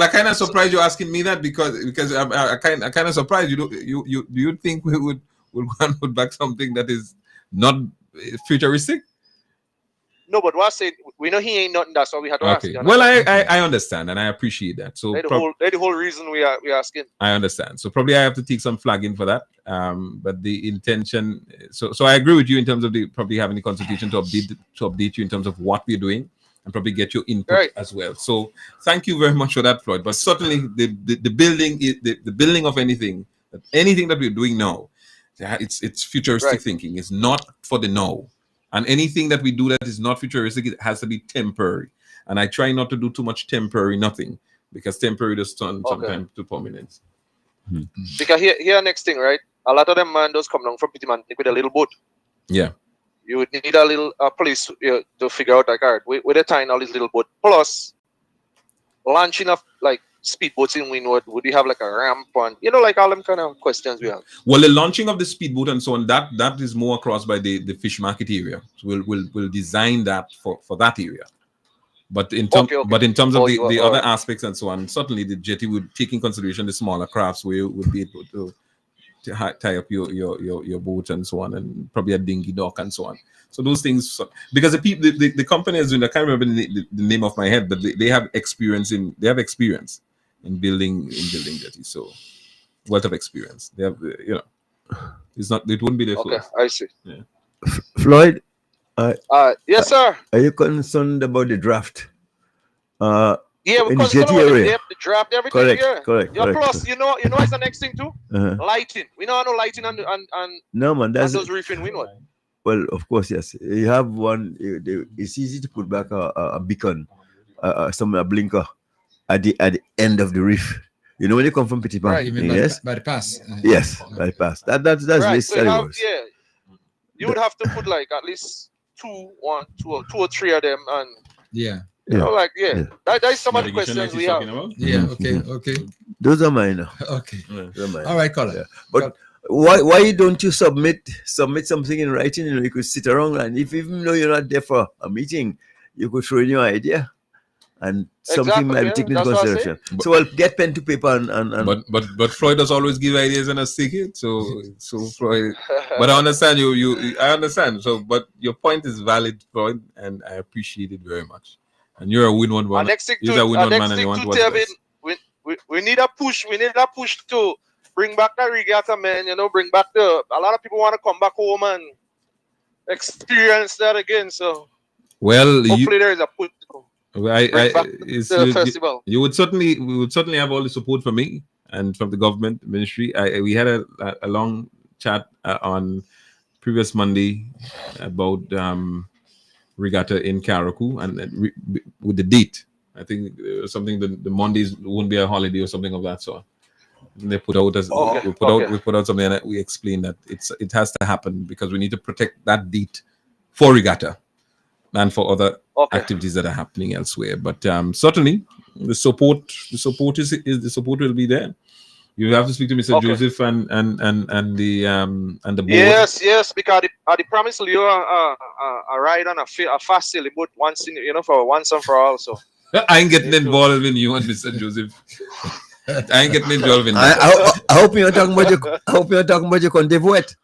I kind of surprised you asking me that because I kind of surprised you think we would put back something that is not futuristic. No, but what I said, we know he ain't nothing. That's why we had to ask. Well, I understand and I appreciate that. So that's the whole reason we are asking. I understand. So probably I have to take some flagging for that. But the intention. So I agree with you in terms of probably having the consultation to update you in terms of what we're doing and probably get your input as well. So thank you very much for that, Floyd. But certainly the building the building of anything that we're doing now, it's futuristic thinking. It's not for the now. And anything that we do that is not futuristic, it has to be temporary. And I try not to do too much temporary nothing, because temporary does turn sometimes to permanence. Because here next thing, right? A lot of them man does come down from Petite with a little boat. Yeah. You would need a little police to figure out like, all right, with a tying all this little boat. Plus, launching of like speedboats in Windward, would you have like a ramp and like all them kind of questions we have? Well, the launching of the speedboat and so on, that is more across by the fish market area. So we'll design that for that area. But in terms of the other aspects and so on, certainly the jetty would take in consideration the smaller crafts where you would be able to tie up your boat and so on, and probably a dinghy dock and so on. So those things, because the company is doing, I can't remember the name off my head, but they have experience in building jetties. So wealth of experience. They have, it wouldn't be their first. I see. Yeah. Floyd, Yes, sir. Are you concerned about the draft? Yeah, In because Jetty about the area. depth, the draft, everything. Correct, Yeah. correct, Yeah. correct. Plus, you know what's the next thing too? Uh-huh. Lighting. We know no lighting on No, man, that's those reefing. We know it. well, of course, yes. You have one. It's easy to put back a beacon, a blinker at the end of the reef. You know when you come from Petite, Right, you mean yes, by the pass. yes, by pass. That's Right. this So you have, works. yeah, you would have to put like at least two or three of them, and Yeah. you know, like that is some of the Navigation questions light we he's have. talking about? Yeah. Okay. Okay. Those are mine. Okay. Those are mine. All right, Colin. Yeah. But why don't you submit something in writing? You know, you could sit around and if even though you're not there for a meeting, you could throw in your idea. And something Exactly, might be yeah, taken into that's what I consideration. say. So I'll get pen to paper and But Floyd does always give ideas and us take it. So Floyd. But I understand I understand. So but your point is valid, Floyd, and I appreciate it very much. And you're a win-win man. Next thing You're a win-win man, and you want to watch Tevin, this. we need a push. We need a push to bring back the regatta, man. You know, bring back a lot of people want to come back home and experience that again. So Well, hopefully there is a push. Festival. We would certainly have all the support from me and from the government ministry. We had a long chat on previous Monday about regatta in Carriacou and with the date. I think something the Mondays won't be a holiday or something of that sort. And they put out we put out something and we explained that it has to happen because we need to protect that date for regatta and for other activities that are happening elsewhere. But certainly the support will be there. You have to speak to Mr. Joseph and the board. Yes, because the promise Leo a ride on a fast sailing boat once for once and for all. So I ain't getting involved in you and Mr. Joseph. I ain't getting involved in that. I hope you're talking about your Conte vote.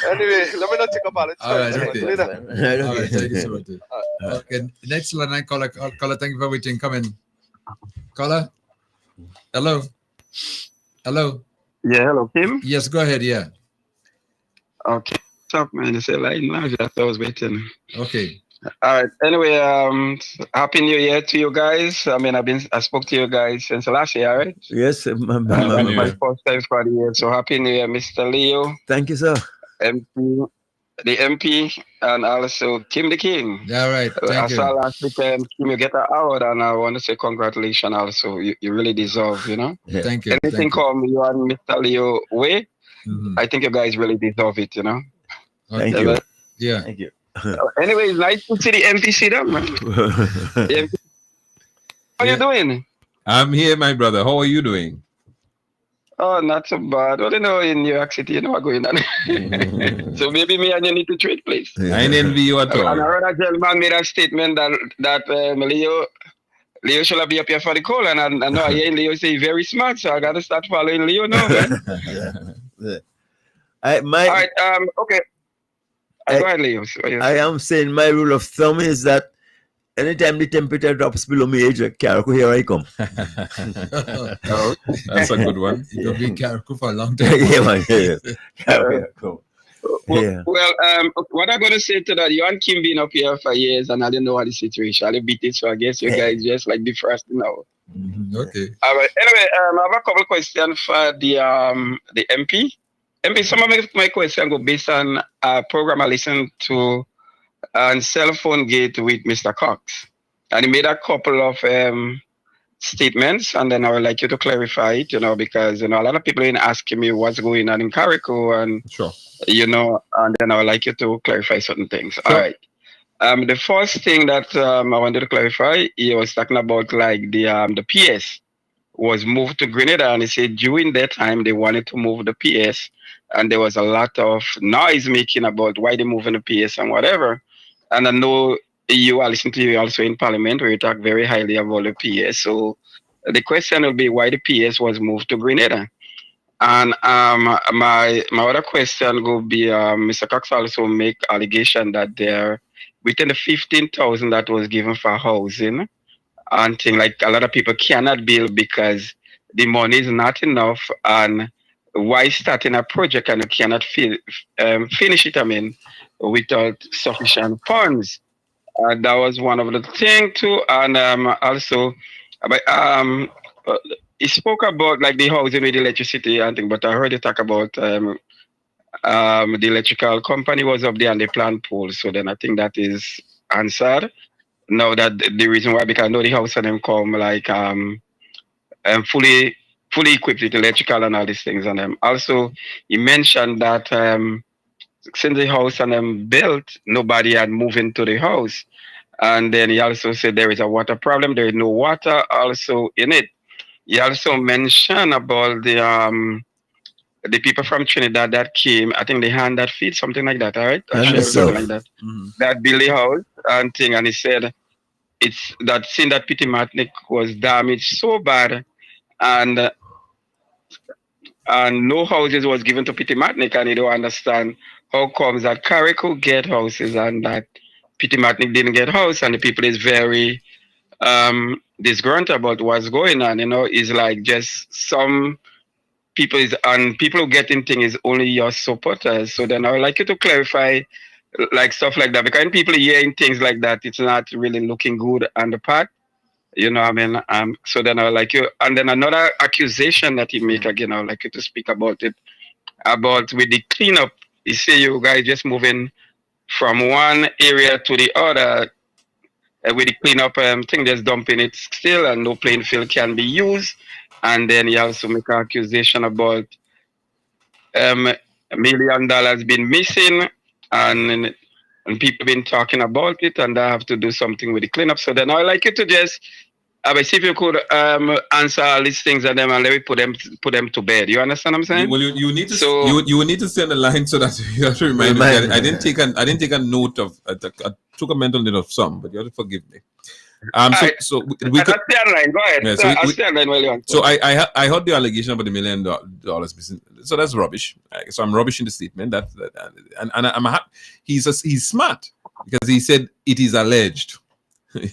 Anyway, let me not take up all the time. All right, okay. Later. All right, thank you so much. Okay, next line, caller, thank you for waiting. Come in. Caller? Hello? Hello? Yeah, hello, Kim? Yes, go ahead, yeah. Okay. What's up, man? It's a line now. I was waiting. Okay. All right. Anyway, happy New Year to you guys. I mean, I spoke to you guys since last year, right? Yes, my first time for the year. So happy New Year, Mr. Leo. Thank you, sir. The MP, and also Kim the King. Yeah, right. Thank you. I saw last weekend, Kim, you get an award, and I want to say congratulations also. You really deserve, you know? Yeah. Thank you. Anything come you and Mr. Leo way, I think you guys really deserve it, you know? Thank you. Yeah. Thank you. Anyway, it's nice to see the MP sit down, man. How you doing? I'm here, my brother. How are you doing? Oh, not so bad. Well, you know, in New York City, you know what's going on. So maybe me and you need to trade place. I ain't envy you at all. And I heard a gentleman made a statement that Leo should be up here for the call, and I know I hear Leo say very smart, so I got to start following Leo now, man. All right, okay. Go ahead, Leo. I am saying my rule of thumb is that anytime the temperature drops below my age, Carriacou, here I come. That's a good one. You've been Carriacou for a long time. Yeah, man. Yeah. Well, what I'm going to say to that, you and Kim been up here for years, and I didn't know what the situation. I beat it, so I guess you guys just like the first now. Okay. All right. Anyway, I have a couple of questions for the MP. MP, some of my questions go based on a program I listened to on Cell Phone Gate with Mr. Cox. And he made a couple of statements, and then I would like you to clarify it, you know, because, you know, a lot of people are asking me what's going on in Carriacou, and, sure, you know, and then I would like you to clarify certain things. Sure. All right. The first thing that I wanted to clarify, he was talking about like the PS was moved to Grenada, and he said during that time they wanted to move the PS, and there was a lot of noise making about why they're moving the PS and whatever. And I know I listen to you also in Parliament where you talk very highly about the PS. So the question will be why the PS was moved to Grenada. And my other question will be Mr. Cox also make allegation that there within the 15,000 that was given for housing, and thing like a lot of people cannot build because the money is not enough, and why starting a project and you cannot finish it, without sufficient funds. That was one of the things too. And also, but, he spoke about like the housing with electricity and thing, but I heard you talk about the electrical company was up there and they plant poles. So then I think that is answered. Now that the reason why, because I know the house and them come like fully equipped with electrical and all these things. And also he mentioned that since the house and them built, nobody had moved into the house. And then he also said there is a water problem. There is no water also in it. He also mentioned about the people from Trinidad that came. I think the hand that feed something like that. All right, something like that. That built the house and thing. And he said it's that since that Petite Martinique was damaged so bad, and no houses was given to Petite Martinique, and he don't understand how comes that Carriacou get houses and that Petite Martinique didn't get house, and the people is very disgruntled about what's going on. It's like just some people people who get in things is only your supporters. So then I would like you to clarify like stuff like that, because when people hearing things like that, it's not really looking good on the part. So then I would like you, and then another accusation that he make again, I would like you to speak about it, about with the cleanup. You see you guys just moving from one area to the other with the cleanup thing, just dumping it still, and no playing field can be used. And then he also make an accusation about $1 million been missing, and people been talking about it, and I have to do something with the cleanup. So then I would like you to just see if you could answer all these things and then let me put them to bed. You understand what I'm saying? Well, you need to you will need to stay on the line so that you have to remind me. I didn't take a note of. I took a mental note of some, but you have to forgive me. So we could stay on line. Go ahead. Yeah, so stay on line while you want. So I heard the allegation about the $1 million missing. So that's rubbish. So I'm rubbish in the statement. And I'm he's smart because he said it is alleged.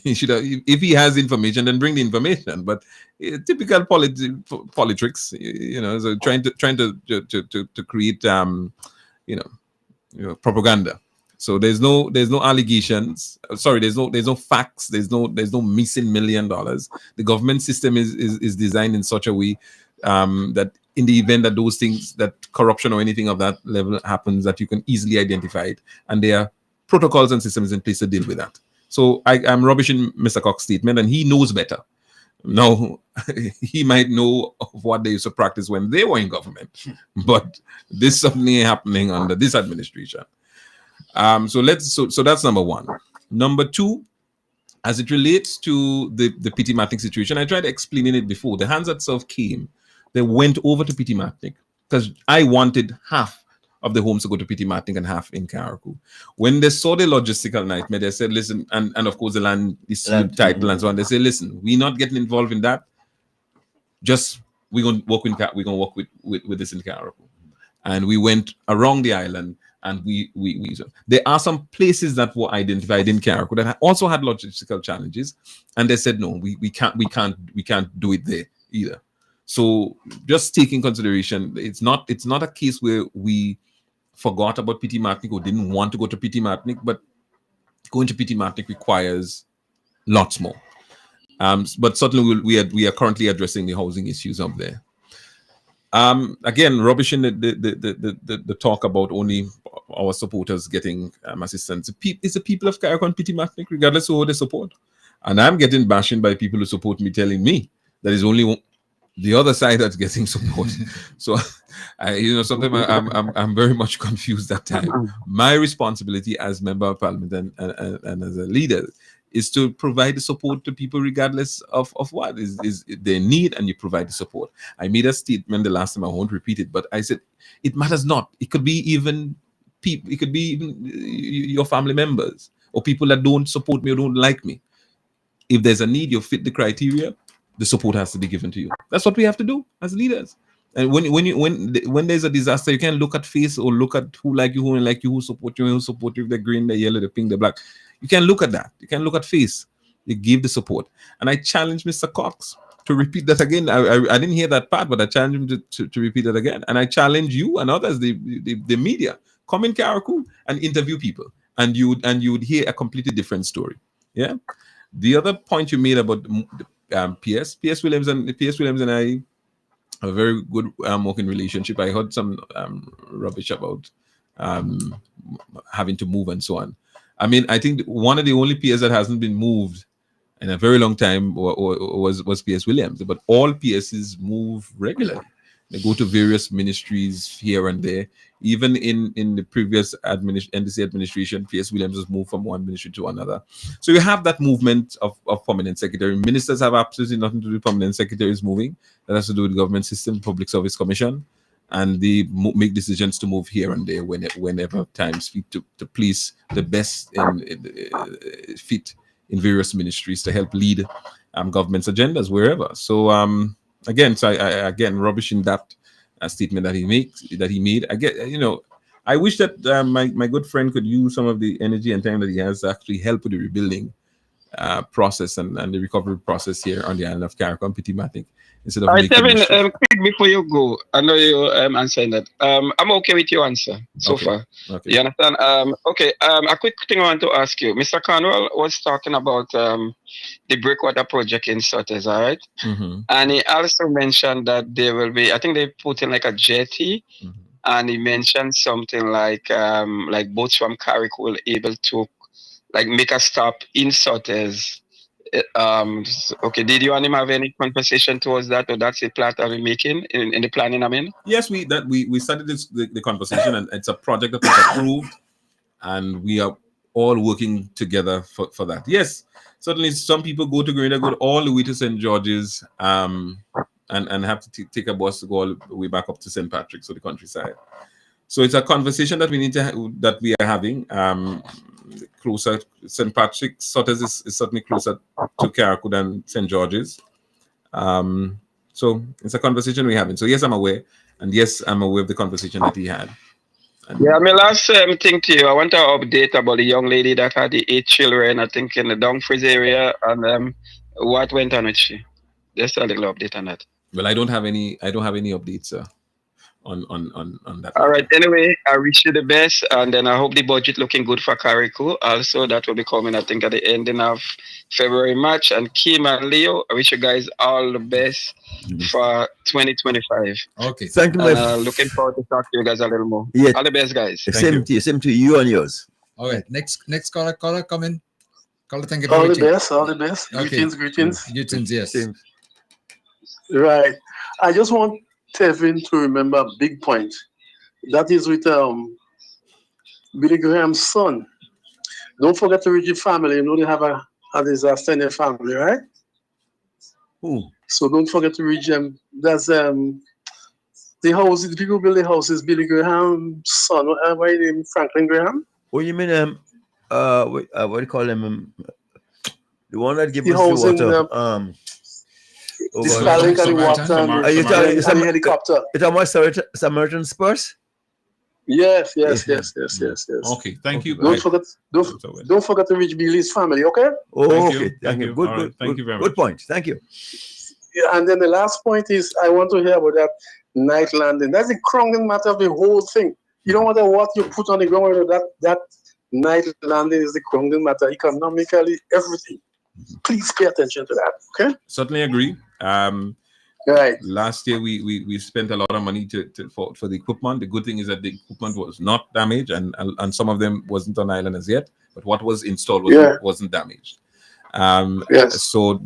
He should have, if he has information, then bring the information. But typical politics, so trying to create propaganda. So there's no allegations. Sorry, there's no facts. There's no missing $1 million. The government system is designed in such a way that in the event that those things, that corruption or anything of that level happens, that you can easily identify it, and there are protocols and systems in place to deal with that. So I'm rubbishing Mr. Cox's statement, and he knows better. Now, he might know of what they used to practice when they were in government, but this suddenly happening under this administration. So that's number one. Number two, as it relates to the Petite Martinique situation, I tried explaining it before. The hands that serve came, they went over to Petite Martinique because I wanted half of the homes to go to Petite Martinique and half in Carriacou. When they saw the logistical nightmare, they said, listen, and of course the land is title and so on. They say, listen, we're not getting involved in that. Just we're gonna work with this in Carriacou. And we went around the island, and we there are some places that were identified in Carriacou that also had logistical challenges, and they said no, we can't do it there either. So just take in consideration, it's not a case where we forgot about Petite Martinique or didn't want to go to Petite Martinique, but going to Petite Martinique requires lots more. But certainly we are currently addressing the housing issues up there. Again, rubbishing the talk about only our supporters getting assistance. It's the people of Carriacou and Petite Martinique, regardless of who they support. And I'm getting bashing by people who support me, telling me that it's only the other side that's getting support. So, sometimes I'm very much confused that time. My responsibility as member of parliament and as a leader is to provide the support to people regardless of what is their need, and you provide the support. I made a statement the last time, I won't repeat it, but I said it matters not. It could be even people, it could be even your family members or people that don't support me or don't like me. If there's a need, you fit the criteria, the support has to be given to you. That's what we have to do as leaders. And when there's a disaster, you can't look at face or look at who like you, who don't like you, who support you, the green, the yellow, the pink, the black. You can't look at that. You can't look at face. You give the support. And I challenge Mr. Cox to repeat that again. I didn't hear that part, but I challenge him to repeat that again. And I challenge you and others, the media, come in Carriacou and interview people, and you would hear a completely different story. Yeah. The other point you made about PS Williams and I have a very good working relationship. I heard some rubbish about having to move and so on. I mean, I think one of the only PS that hasn't been moved in a very long time was PS Williams, but all PSs move regularly. They go to various ministries here and there. Even in the previous NDC administration, PS Williams has moved from one ministry to another. So you have that movement of permanent secretary. Ministers have absolutely nothing to do with permanent secretaries moving. That has to do with government system, Public Service Commission, and they make decisions to move here and there whenever times fit to please the best fit in various ministries to help lead government's agendas wherever. So again, rubbish in that statement that he made. I wish that my good friend could use some of the energy and time that he has to actually help with the rebuilding process and the recovery process here on the island of Carriacou and Petite. Instead of all right, Kevin, quick before you go, I know you answering that. I'm okay with your answer so far. Okay. You understand? A quick thing I want to ask you. Mr. Cornwell was talking about the breakwater project in Sotters, all right? Mm-hmm. And he also mentioned that there will be, I think they put in like a jetty, and he mentioned something like boats from Carriacou will able to like make a stop in Sotters. Did you and him have any conversation towards that, or that's a plan that we're making in the planning? I mean, yes, we started the conversation, and it's a project that was approved, and we are all working together for that. Yes, certainly some people go to Grenada, go all the way to St. George's, and have to take a bus to go all the way back up to St. Patrick's, so the countryside. So it's a conversation that that we are having. Closer, St. Patrick's, Sotters is certainly closer to Carriacou than St. George's. So it's a conversation we're having. So yes, I'm aware, and yes, I'm aware of the conversation that he had. My last thing to you, I want to update about the young lady that had the 8 children, I think, in the Dumfries area, and what went on with she. Just a little update on that. Well, I don't have any updates, sir, on that. All right. Anyway, I wish you the best, and then I hope the budget looking good for Carriacou. Also, that will be coming, I think, at the ending of February, March. And Kim and Leo, I wish you guys all the best for 2025. Okay. Thank you. Looking forward to talk to you guys a little more. Yeah. All the best, guys. Same to you and yours. All right. Next caller, come in. Caller, thank you. All the best. Okay. Greetings. Yes. Right. I just want Tevin to remember a big point. That is with Billy Graham's son. Don't forget to reach your family. You know they have a disaster in their family, right? Who? So don't forget to reach them. That's the house. The people who build the house is Billy Graham's son. What is his name? Franklin Graham. Oh, you mean what do you call him? The one that gives the us the water. The Starlink and the water. It's a helicopter. It's a Samaritan Spurs? Yes. Okay, thank you. Don't forget to reach Billy's family, okay? Oh, okay. Thank you. Good, right. good. Thank you very good much. point. Thank you. Yeah, and then the last point is I want to hear about that night landing. That's the crowning matter of the whole thing. You don't matter what you put on the ground, that night landing is the crowning matter, economically, everything. Please pay attention to that, okay? Certainly agree. Right. Last year we spent a lot of money for the equipment. The good thing is that the equipment was not damaged, and some of them wasn't on island as yet. But what was installed wasn't damaged. So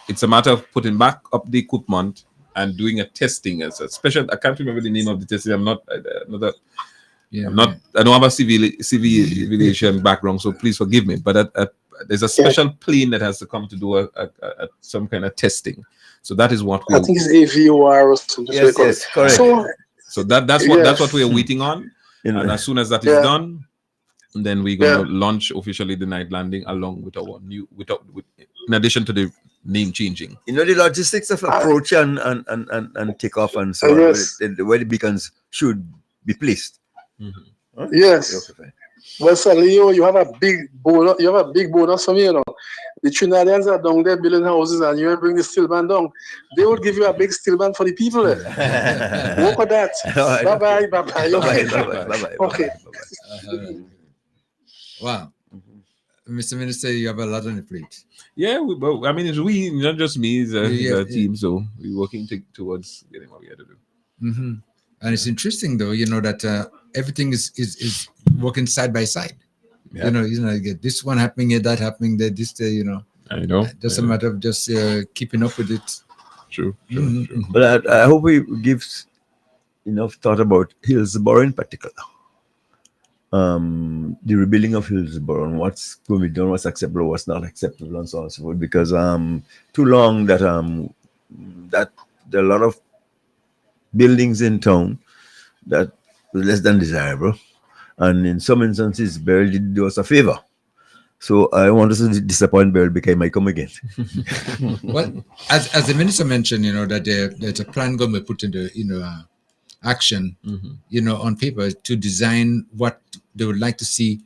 it's a matter of putting back up the equipment and doing a testing as a special. I can't remember the name of the testing. I don't have a civil aviation background, so please forgive me. But there's a special plane that has to come to do some kind of testing. So that is what I think it's AVOR or something. Yes, correct. So that's what we are waiting on. And as soon as that is done, then we're going to launch officially the night landing along with our in addition to the name changing. You know the logistics of approach and takeoff and so on, where the beacons should be placed. Mm-hmm. Yes. Well, sir, Leo, you have a big bonus. You have a big bonus for me, you know. The Trinidadians are down there building houses, and you bring the steel band down. They would give you a big steel band for the people. Work on that. Bye bye, bye bye. Okay. Wow. Mr. Minister, you have a lot on the plate. Yeah, I mean, it's we, not just me, it's a team, yeah. so we're working towards getting what we have to do. Mm-hmm. And it's interesting, though, that everything is working side by side. Yeah. You get this one happening here, that happening there, this there, I know. Just a matter of just keeping up with it. True. Mm-hmm. But I hope we give enough thought about Hillsborough in particular. The rebuilding of Hillsborough and what's going to be done, what's acceptable, what's not acceptable, and so on and so forth. Because too long that that there are a lot of buildings in town that were less than desirable, and in some instances, Beryl did do us a favor. So I want us to disappoint Beryl because I might come again. Well, as the minister mentioned, that there's a plan going to be put into action, on paper to design what they would like to see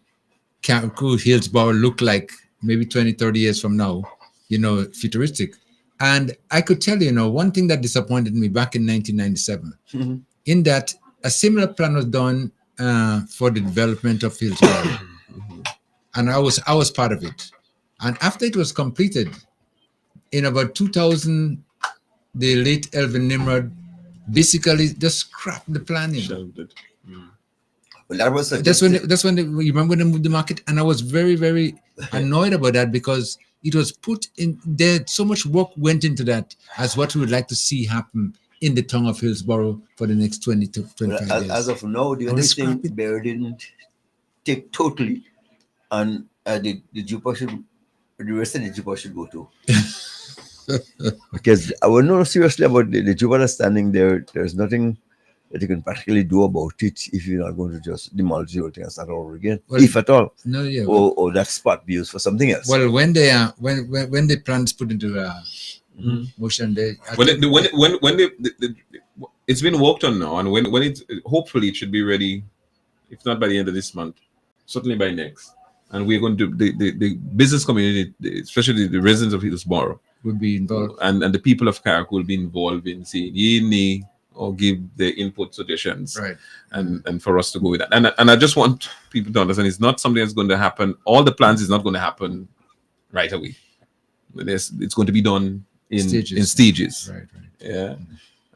Carriacou, Hillsborough look like maybe 20, 30 years from now, futuristic. And I could tell you, one thing that disappointed me back in 1997, in that a similar plan was done for the development of Hillsborough. And I was part of it. And after it was completed, in about 2000, the late Elvin Nimrod basically just scrapped the planning. Well, that was that's when you remember when they moved the market, and I was very, very annoyed about that because it was put in there. So much work went into that as what we would like to see happen in the town of Hillsborough for the next 20 to 25 years. As of now, the only thing Bear didn't take totally, and the Jupa should, the rest of the Jupa should go to. Because I would know seriously about the Jupa that's standing there. There's nothing that you can practically do about it if you're not going to just demolish the whole thing and start over again, if at all. No, yeah. Or that spot be used for something else. Well, when they are when the plans put into motion, it's been worked on now, and when it hopefully it should be ready, if not by the end of this month, certainly by next. And we're going to the business community, especially the residents of Hillsborough, would be involved, and the people of Carriacou will be involved in saying or give their input suggestions, right? And for us to go with that. And I just want people to understand it's not something that's going to happen. All the plans is not going to happen right away. It's going to be done in stages. Right. Yeah.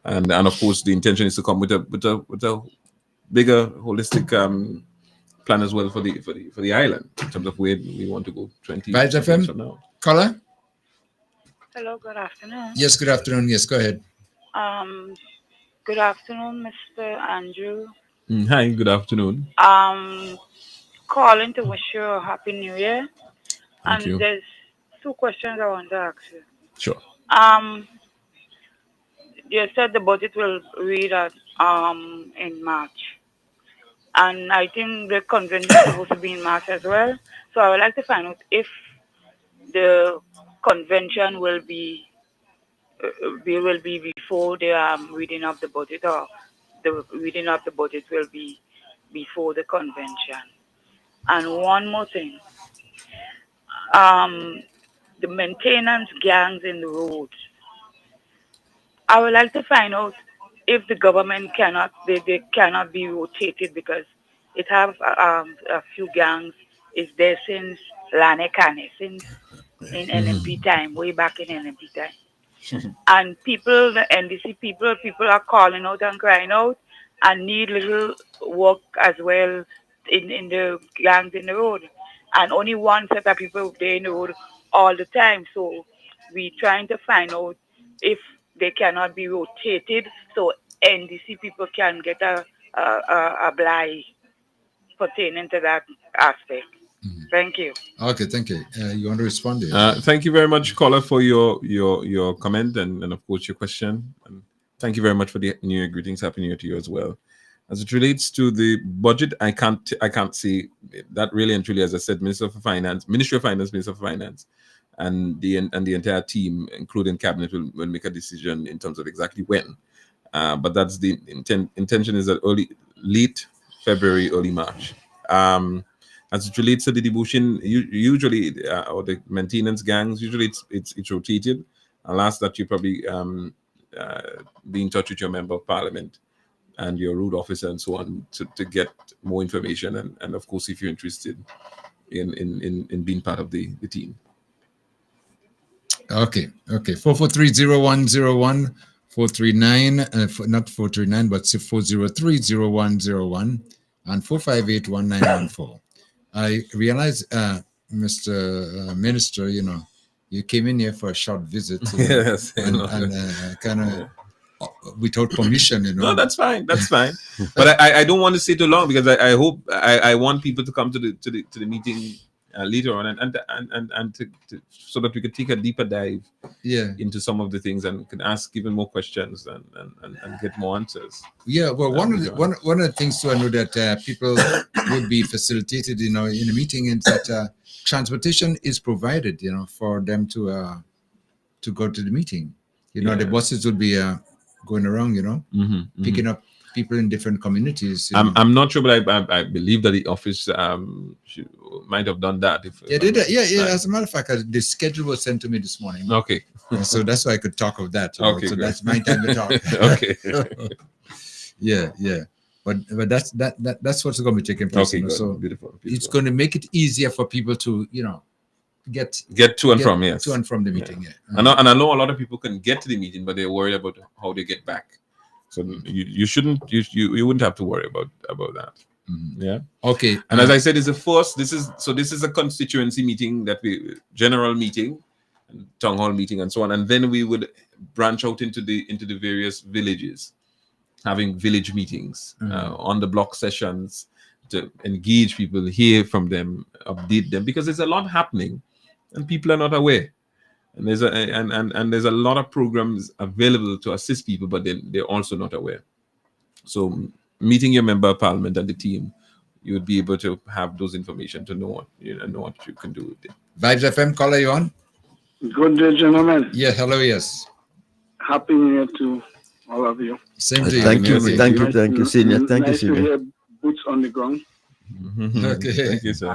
And of course the intention is to come with a bigger holistic plan as well for the island in terms of where we want to go 20 years from now. Caller? Hello, good afternoon. Yes, good afternoon. Yes, go ahead. Good afternoon, Mr. Andrew. Hi, good afternoon. Calling to wish you a happy new year. Thank you. There's two questions I want to ask you. Sure. You said the budget will read at in March. And I think the convention is supposed to be in March as well. So I would like to find out if the convention will be before the reading of the budget, or the reading of the budget will be before the convention. And one more thing, the maintenance gangs in the roads. I would like to find out if the government cannot be rotated, because it have a few gangs is there since Lanekane, since in NMP time, way back in NMP time. And people, the NDC people are calling out and crying out and need little work as well in the gangs in the road. And only one set of people there in the road all the time. So we trying to find out if they cannot be rotated so NDC people can get a blight pertaining to that aspect. Thank you. Okay, thank you. You want to respond to it? Thank you very much, caller, for your comment and of course your question. And thank you very much for the New Year greetings. Happy New Year to you as well. As it relates to the budget, I can't see that really and truly. As I said, Ministry of Finance, Minister of Finance, and the entire team, including cabinet, will make a decision in terms of exactly when. But that's the intention is that late February, early March. as it relates to the devotion, usually or the maintenance gangs, usually it's rotated. I'll ask that you probably be in touch with your member of parliament and your road officer and so on to get more information, and of course if you're interested in being part of the team. Okay. 443-0101, 439, not 439, but 403-0101, and 458-1914. I realize, Mr. Minister, you came in here for a short visit. Yes. And kind of without permission, No, that's fine. But I don't want to stay too long, because I hope I want people to come to the meeting later on and to so that we could take a deeper dive into some of the things and can ask even more questions and get more answers. Yeah, well, one of the things too, I know that people would be facilitated, in a meeting, and that transportation is provided, for them to go to the meeting. The buses would be going around, picking up people in different communities. I'm not sure, but I believe that the office might have done that. As a matter of fact, the schedule was sent to me this morning. Okay. So that's why I could talk of that. Okay, so great. that's my time to talk. Okay. Yeah. But that's what's going to be taking place. Okay, good. So Beautiful. it's going to make it easier for people to, get to and from, yes. To and from the meeting. Yeah. And I know a lot of people can get to the meeting, but they're worried about how they get back. So you wouldn't have to worry about that. Mm-hmm. Yeah. Okay. And as I said, this is a constituency meeting, general meeting, town hall meeting, and so on. And then we would branch out into the various villages, having village meetings, on the block sessions, to engage people, hear from them, update them, because there's a lot happening and people are not aware. And there's a lot of programs available to assist people, but they're also not aware. So meeting your member of parliament and the team, you would be able to have those information to know what you can do with it. Vibes FM, caller, you on? Good day, gentlemen. Yeah, hello, yes. Happy New Year to all of you. Same to you. Thank you, Senior. Thank you, Nice to Senior. hear boots on the ground. Okay. Thank you, sir.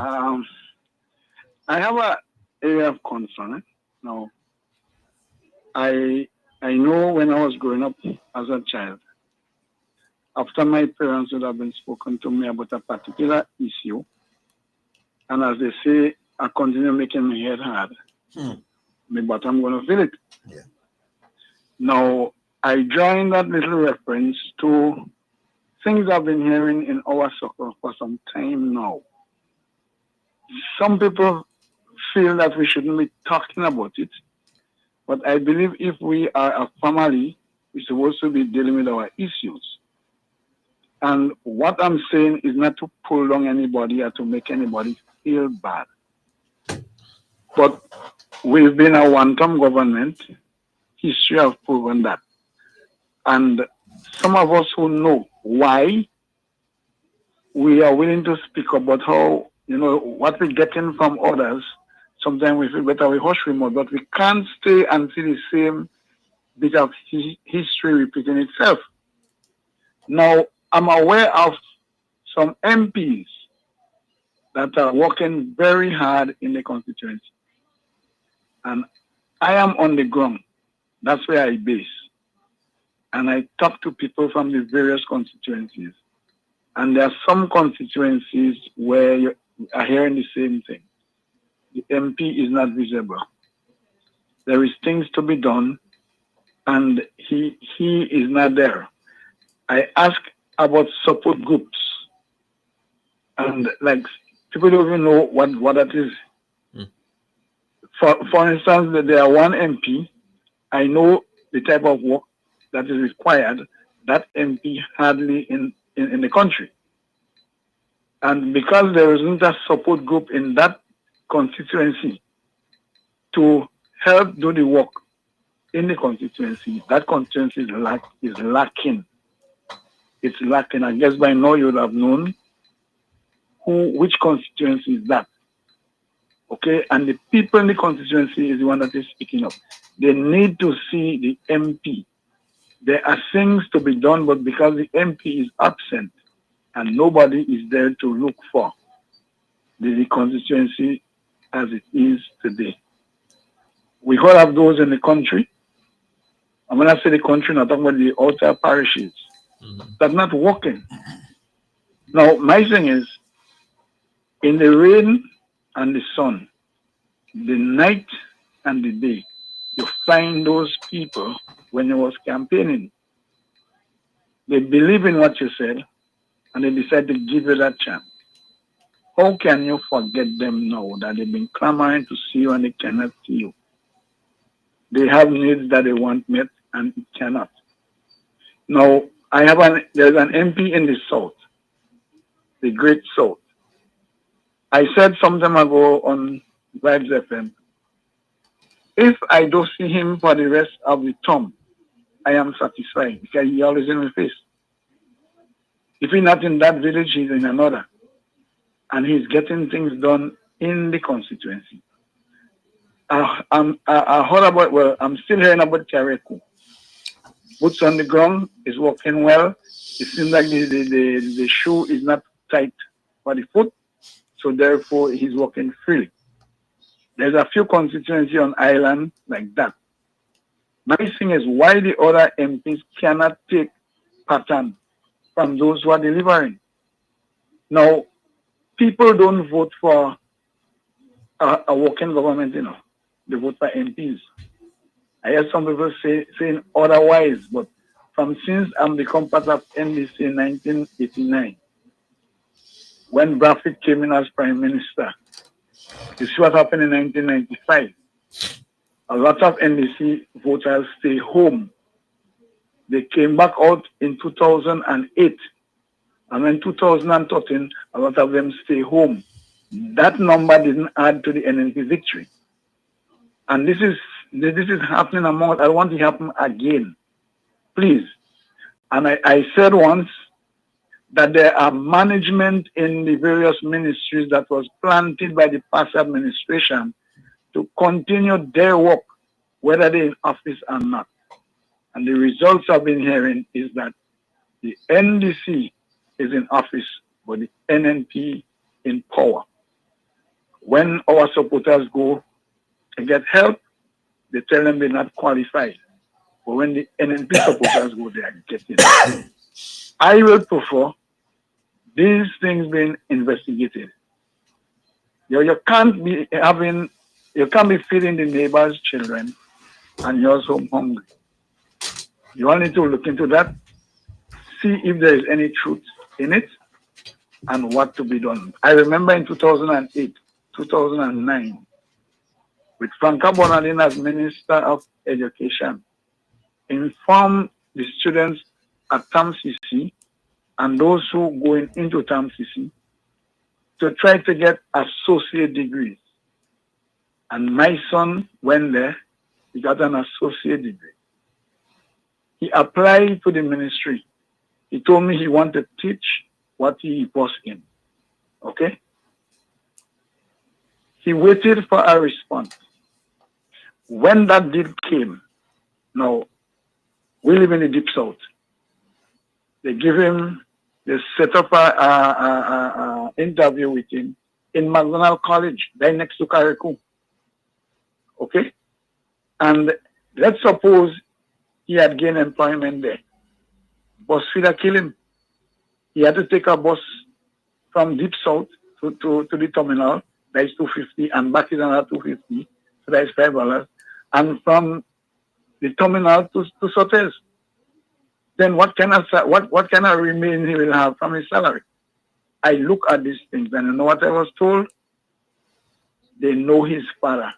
I have an area of concern. Now, I know when I was growing up as a child, after my parents would have been spoken to me about a particular issue, and as they say, I continue making my head hard. But I'm going to feel it. Yeah. Now, I joined that little reference to things I've been hearing in our circle for some time now. Some people feel that we shouldn't be talking about it, but I believe if we are a family, we're supposed to be dealing with our issues. And what I'm saying is not to pull down anybody or to make anybody feel bad. But we've been a one-term government. History has proven that. And some of us who know why, we are willing to speak about how, what we're getting from others. Sometimes we feel better, we hush remote, but we can't stay and see the same bit of history repeating itself. Now, I'm aware of some MPs that are working very hard in the constituency. And I am on the ground. That's where I base. And I talk to people from the various constituencies. And there are some constituencies where you are hearing the same thing. The MP is not visible. There is things to be done, and he is not there. I ask about support groups, and people don't even know what that is. For instance, there are one MP. I know the type of work that is required. That MP hardly in the country, and because there isn't a support group in that constituency to help do the work in the constituency, that constituency is lacking. It's lacking. I guess by now you would have known which constituency is that. Okay, and the people in the constituency is the one that is speaking up. They need to see the MP. There are things to be done, but because the MP is absent and nobody is there to look for, the constituency as it is today. We all have those in the country. And when I say the country, I'm talking about the outer parishes. That's not working. Now, my thing is, in the rain and the sun, the night and the day, you find those people when you was campaigning. They believe in what you said, and they decide to give you that chance. How can you forget them now that they've been clamoring to see you and they cannot see you? They have needs that they want met and it cannot. Now, there's an MP in the South, the Great South. I said some time ago on Vibes FM, if I don't see him for the rest of the term, I am satisfied because he always in my face. If he's not in that village, he's in another. And he's getting things done in the constituency. I heard about, well, I'm still hearing about Carriacou. Boots on the ground is working well. It seems like the shoe is not tight for the foot, so therefore he's working freely. There's a few constituencies on island like that. My thing is why the other MPs cannot take pattern from those who are delivering. Now, people don't vote for a working government, you know. They vote for MPs. I hear some people saying otherwise, but since I'm become part of NDC in 1989, when Bradford came in as Prime Minister, you see what happened in 1995. A lot of NDC voters stay home. They came back out in 2008. And in 2013, a lot of them stay home. That number didn't add to the NNP victory. And this is happening among, I want it to happen again. Please. And I said once that there are management in the various ministries that was planted by the past administration to continue their work, whether they're in office or not. And the results I've been hearing is that the NDC is in office, but the NNP in power. When our supporters go to get help, they tell them they're not qualified. But when the NNP supporters go, they are getting it. I will prefer these things being investigated. You can't be feeding the neighbors' children and you're so hungry. You all need to look into that, see if there is any truth in it, and what to be done. I remember in 2008, 2009, with Franca Bonadin as Minister of Education, informed the students at TAMCC and those who going into TAMCC to try to get associate degrees. And my son went there, he got an associate degree. He applied to the ministry. He told me he wanted to teach what he was in. Okay? He waited for a response. When that deal came, now, we live in the Deep South. They set up a interview with him in McDonald College, right next to Carriacou. Okay? And let's suppose he had gained employment there. Bus feeder killed him. He had to take a bus from Deep South to the terminal, that is $250, and back is another $250, so that is $5. And from the terminal to Sotels. Then what kind of remain he will have from his salary? I look at these things and you know what I was told? They know his father.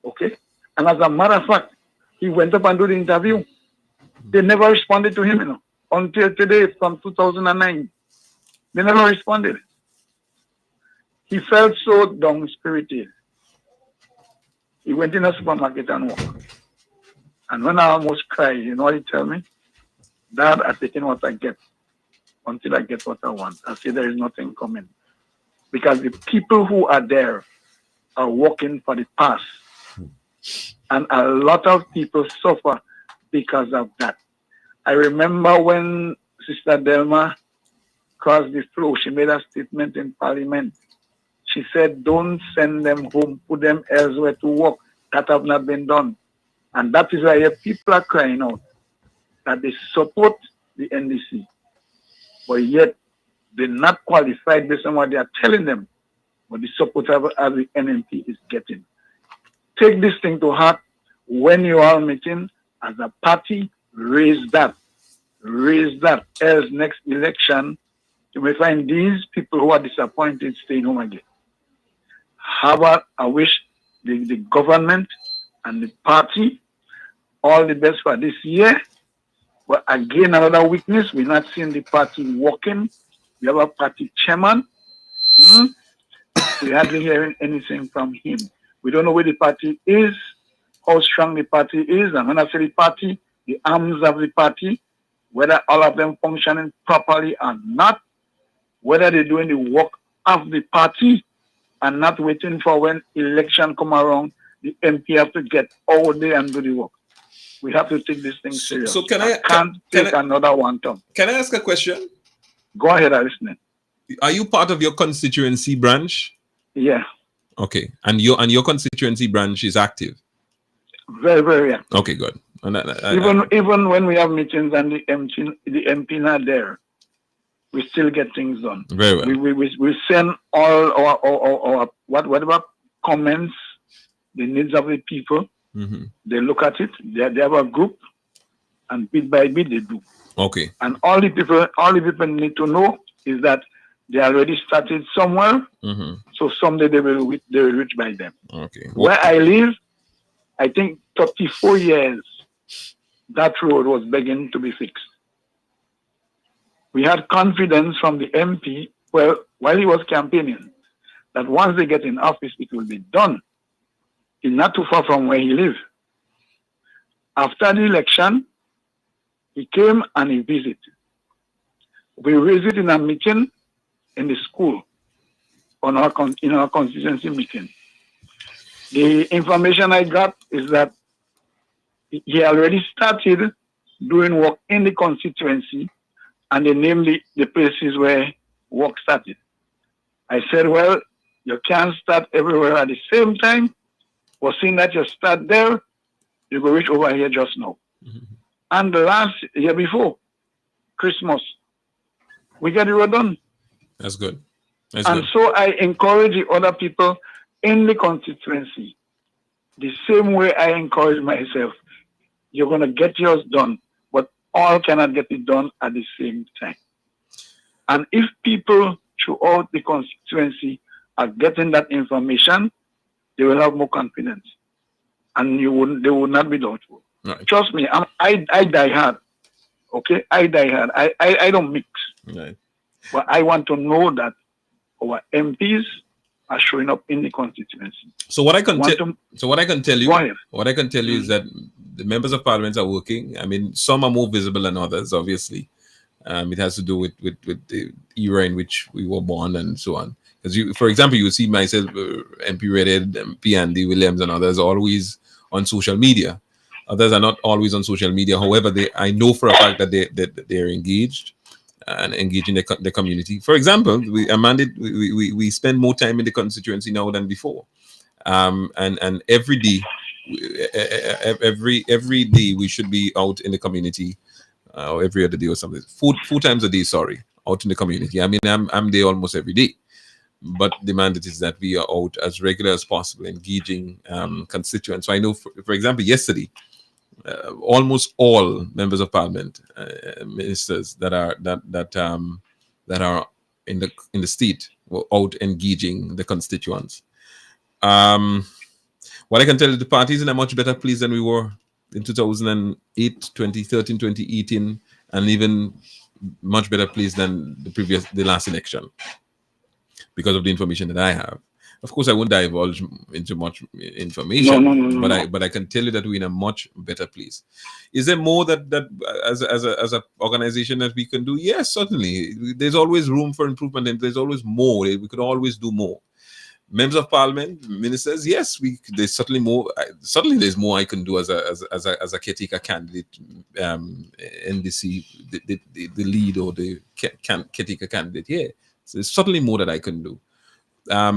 Okay? And as a matter of fact, he went up and did the interview. They never responded to him, you know, until today from 2009. They never responded. He felt so down-spirited. He went in a supermarket and walked. And when I almost cried, you know what he told me? Dad, I'm taking what I get until I get what I want. I say there is nothing coming. Because the people who are there are working for the past. And a lot of people suffer because of that. I remember when Sister Delma crossed the floor, she made a statement in Parliament She said, don't send them home, put them elsewhere to work. That have not been done. And that is why people are crying out that they support the NDC, but yet they're not qualified based on what they are telling them, but the support of the NMP is getting. Take this thing to heart. When you are meeting as a party, raise that. Raise that. Else next election, you may find these people who are disappointed staying home again. However, I wish the government and the party all the best for this year. But again, another weakness, we're not seeing the party working. We have a party chairman. We hardly hearing anything from him. We don't know where the party is, how strong the party is. And when I say the party, the arms of the party, whether all of them functioning properly or not, whether they're doing the work of the party and not waiting for when election come around, the MP have to get all day and do the work. We have to take this thing serious. So I can't take another one term. Can I ask a question? Go ahead, I'm listening. Are you part of your constituency branch? Yeah. Okay, and your constituency branch is active. Very, very active. Okay, good. And even when we have meetings and the MP not there, we still get things done. Very well. We send all our whatever comments, the needs of the people. Mm-hmm. They look at it. They have a group, and bit by bit they do. Okay. And all the people need to know is that they already started somewhere. Mm-hmm. So someday they will reach by them. Okay. Where I live, I think 34 years that road was beginning to be fixed. We had confidence from the MP, well, while he was campaigning, that once they get in office, it will be done. It's not too far from where he lives. After the election, he came and he visited. We visited in a meeting in the school in our constituency meeting. The information I got is that he already started doing work in the constituency, and they named the places where work started. I said, well, you can't start everywhere at the same time. But seeing that you start there, you go reach over here just now. Mm-hmm. And the last year before, Christmas, we got the road done. That's good. So I encourage the other people in the constituency, the same way I encourage myself. You're going to get yours done, but all cannot get it done at the same time. And if people throughout the constituency are getting that information, they will have more confidence, and they will not be doubtful. Right. Trust me, I die hard. Okay, I die hard. I don't mix. Right. But I want to know that our MPs are showing up in the constituency. So what I can tell you is that the members of parliament are working. I mean, some are more visible than others. Obviously, it has to do with the era in which we were born and so on. Because for example, you see myself, MP Redhead, MP Andy Williams, and others always on social media. Others are not always on social media. However, I know for a fact that they're engaged and engaging the community. For example, we spend more time in the constituency now than before, and every day we should be out in the community, or every other day or something. Four times a day, out in the community. I mean, I'm there almost every day. But the mandate is that we are out as regular as possible, engaging constituents. So I know, for example, yesterday, almost all members of parliament, ministers that are in the state were out engaging the constituents. What I can tell you, the party is in a much better place than we were in 2008, 2013, 2018, and even much better place than the last election, because of the information that I have. Of course, I won't divulge into much information, but I can tell you that we're in a much better place. Is there more that as an organization that we can do? Yes, certainly. There's always room for improvement, and there's always more. We could always do more. Members of parliament, ministers, yes, there's certainly more. Certainly, there's more I can do as a caretaker candidate, NDC, the lead or the caretaker candidate here. So there's certainly more that I can do.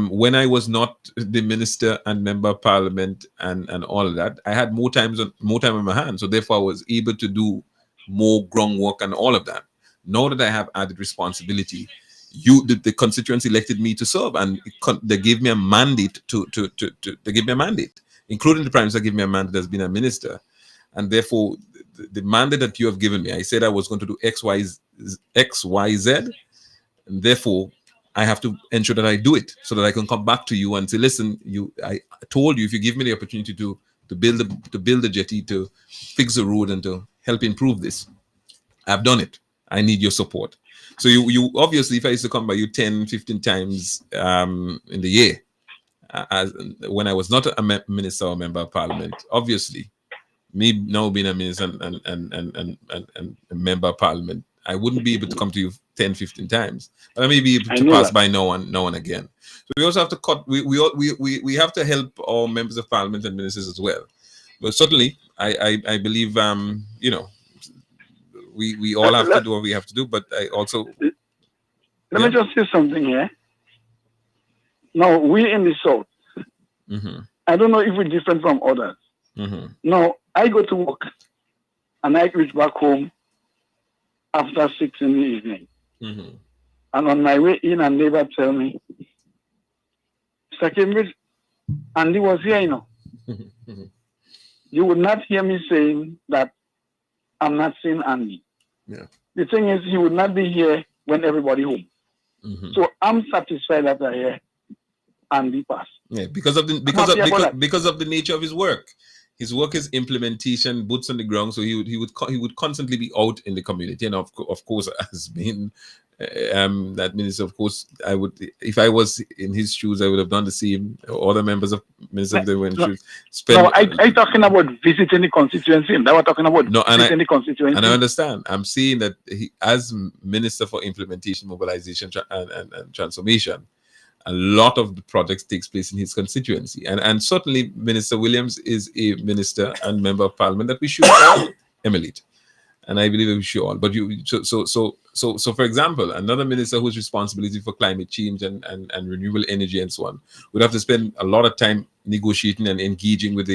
when I was not the minister and member of parliament and all of that, I had more time on my hands. So therefore, I was able to do more groundwork and all of that. Now that I have added responsibility, the constituency elected me to serve, and they gave me a mandate they gave me a mandate, including the prime minister gave me a mandate as being a minister, and therefore the mandate that you have given me, I said I was going to do X, Y, Z, and therefore I have to ensure that I do it so that I can come back to you and say, listen, I told you if you give me the opportunity to build the jetty, to fix the road, and to help improve this, I've done it. I need your support. So you obviously, if I used to come by you 10, 15 times in the year, when I was not a minister or member of parliament, obviously, me now being a minister and a member of parliament, I wouldn't be able to come to you 10, 15 times, but I may be able to pass by now and again. So we also have to cut. We have to help our members of parliament and ministers as well. But certainly, I believe we all have to do what we have to do. But I also let me just say something here. Now we in the south. I don't know if we're different from others. Now I go to work and I reach back home after 6 in the evening. And on my way in, a neighbor tell me, Mr. Cambridge, Andy was here, you know. You would not hear me saying that I'm not seeing Andy. The thing is, he would not be here when everybody home. So I'm satisfied that I hear Andy pass. Yeah, because of the nature of his work. His work is implementation, boots on the ground. So he would constantly be out in the community, and of course, as being that minister, of course, I would, if I was in his shoes, I would have done the same. Other members of ministers, they were in shoes. No, I talking about visiting the constituency. They were talking about visiting the constituency. And I understand. I'm saying that as Minister for Implementation, Mobilization, and Transformation, a lot of the projects takes place in his constituency, and certainly Minister Williams is a minister and member of parliament that we should all emulate, and I believe we should all. But so for example, another minister whose responsibility for climate change and renewable energy and so on would have to spend a lot of time negotiating and engaging with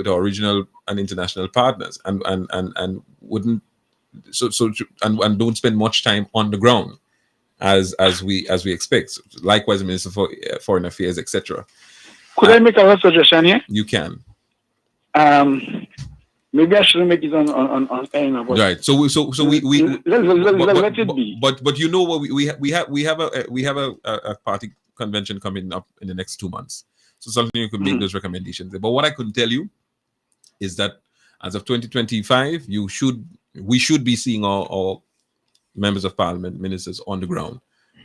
our regional and international partners, and wouldn't and don't spend much time on the ground as we expect. So likewise, the Minister for Foreign Affairs, etc. Could I make a suggestion here? You can. Maybe I shouldn't make it on air. Right. So we let it be. But you know what, we have a party convention coming up in the next 2 months. So certainly you could make those recommendations. But what I could tell you is that as of 2025, we should be seeing our members of parliament, ministers on the ground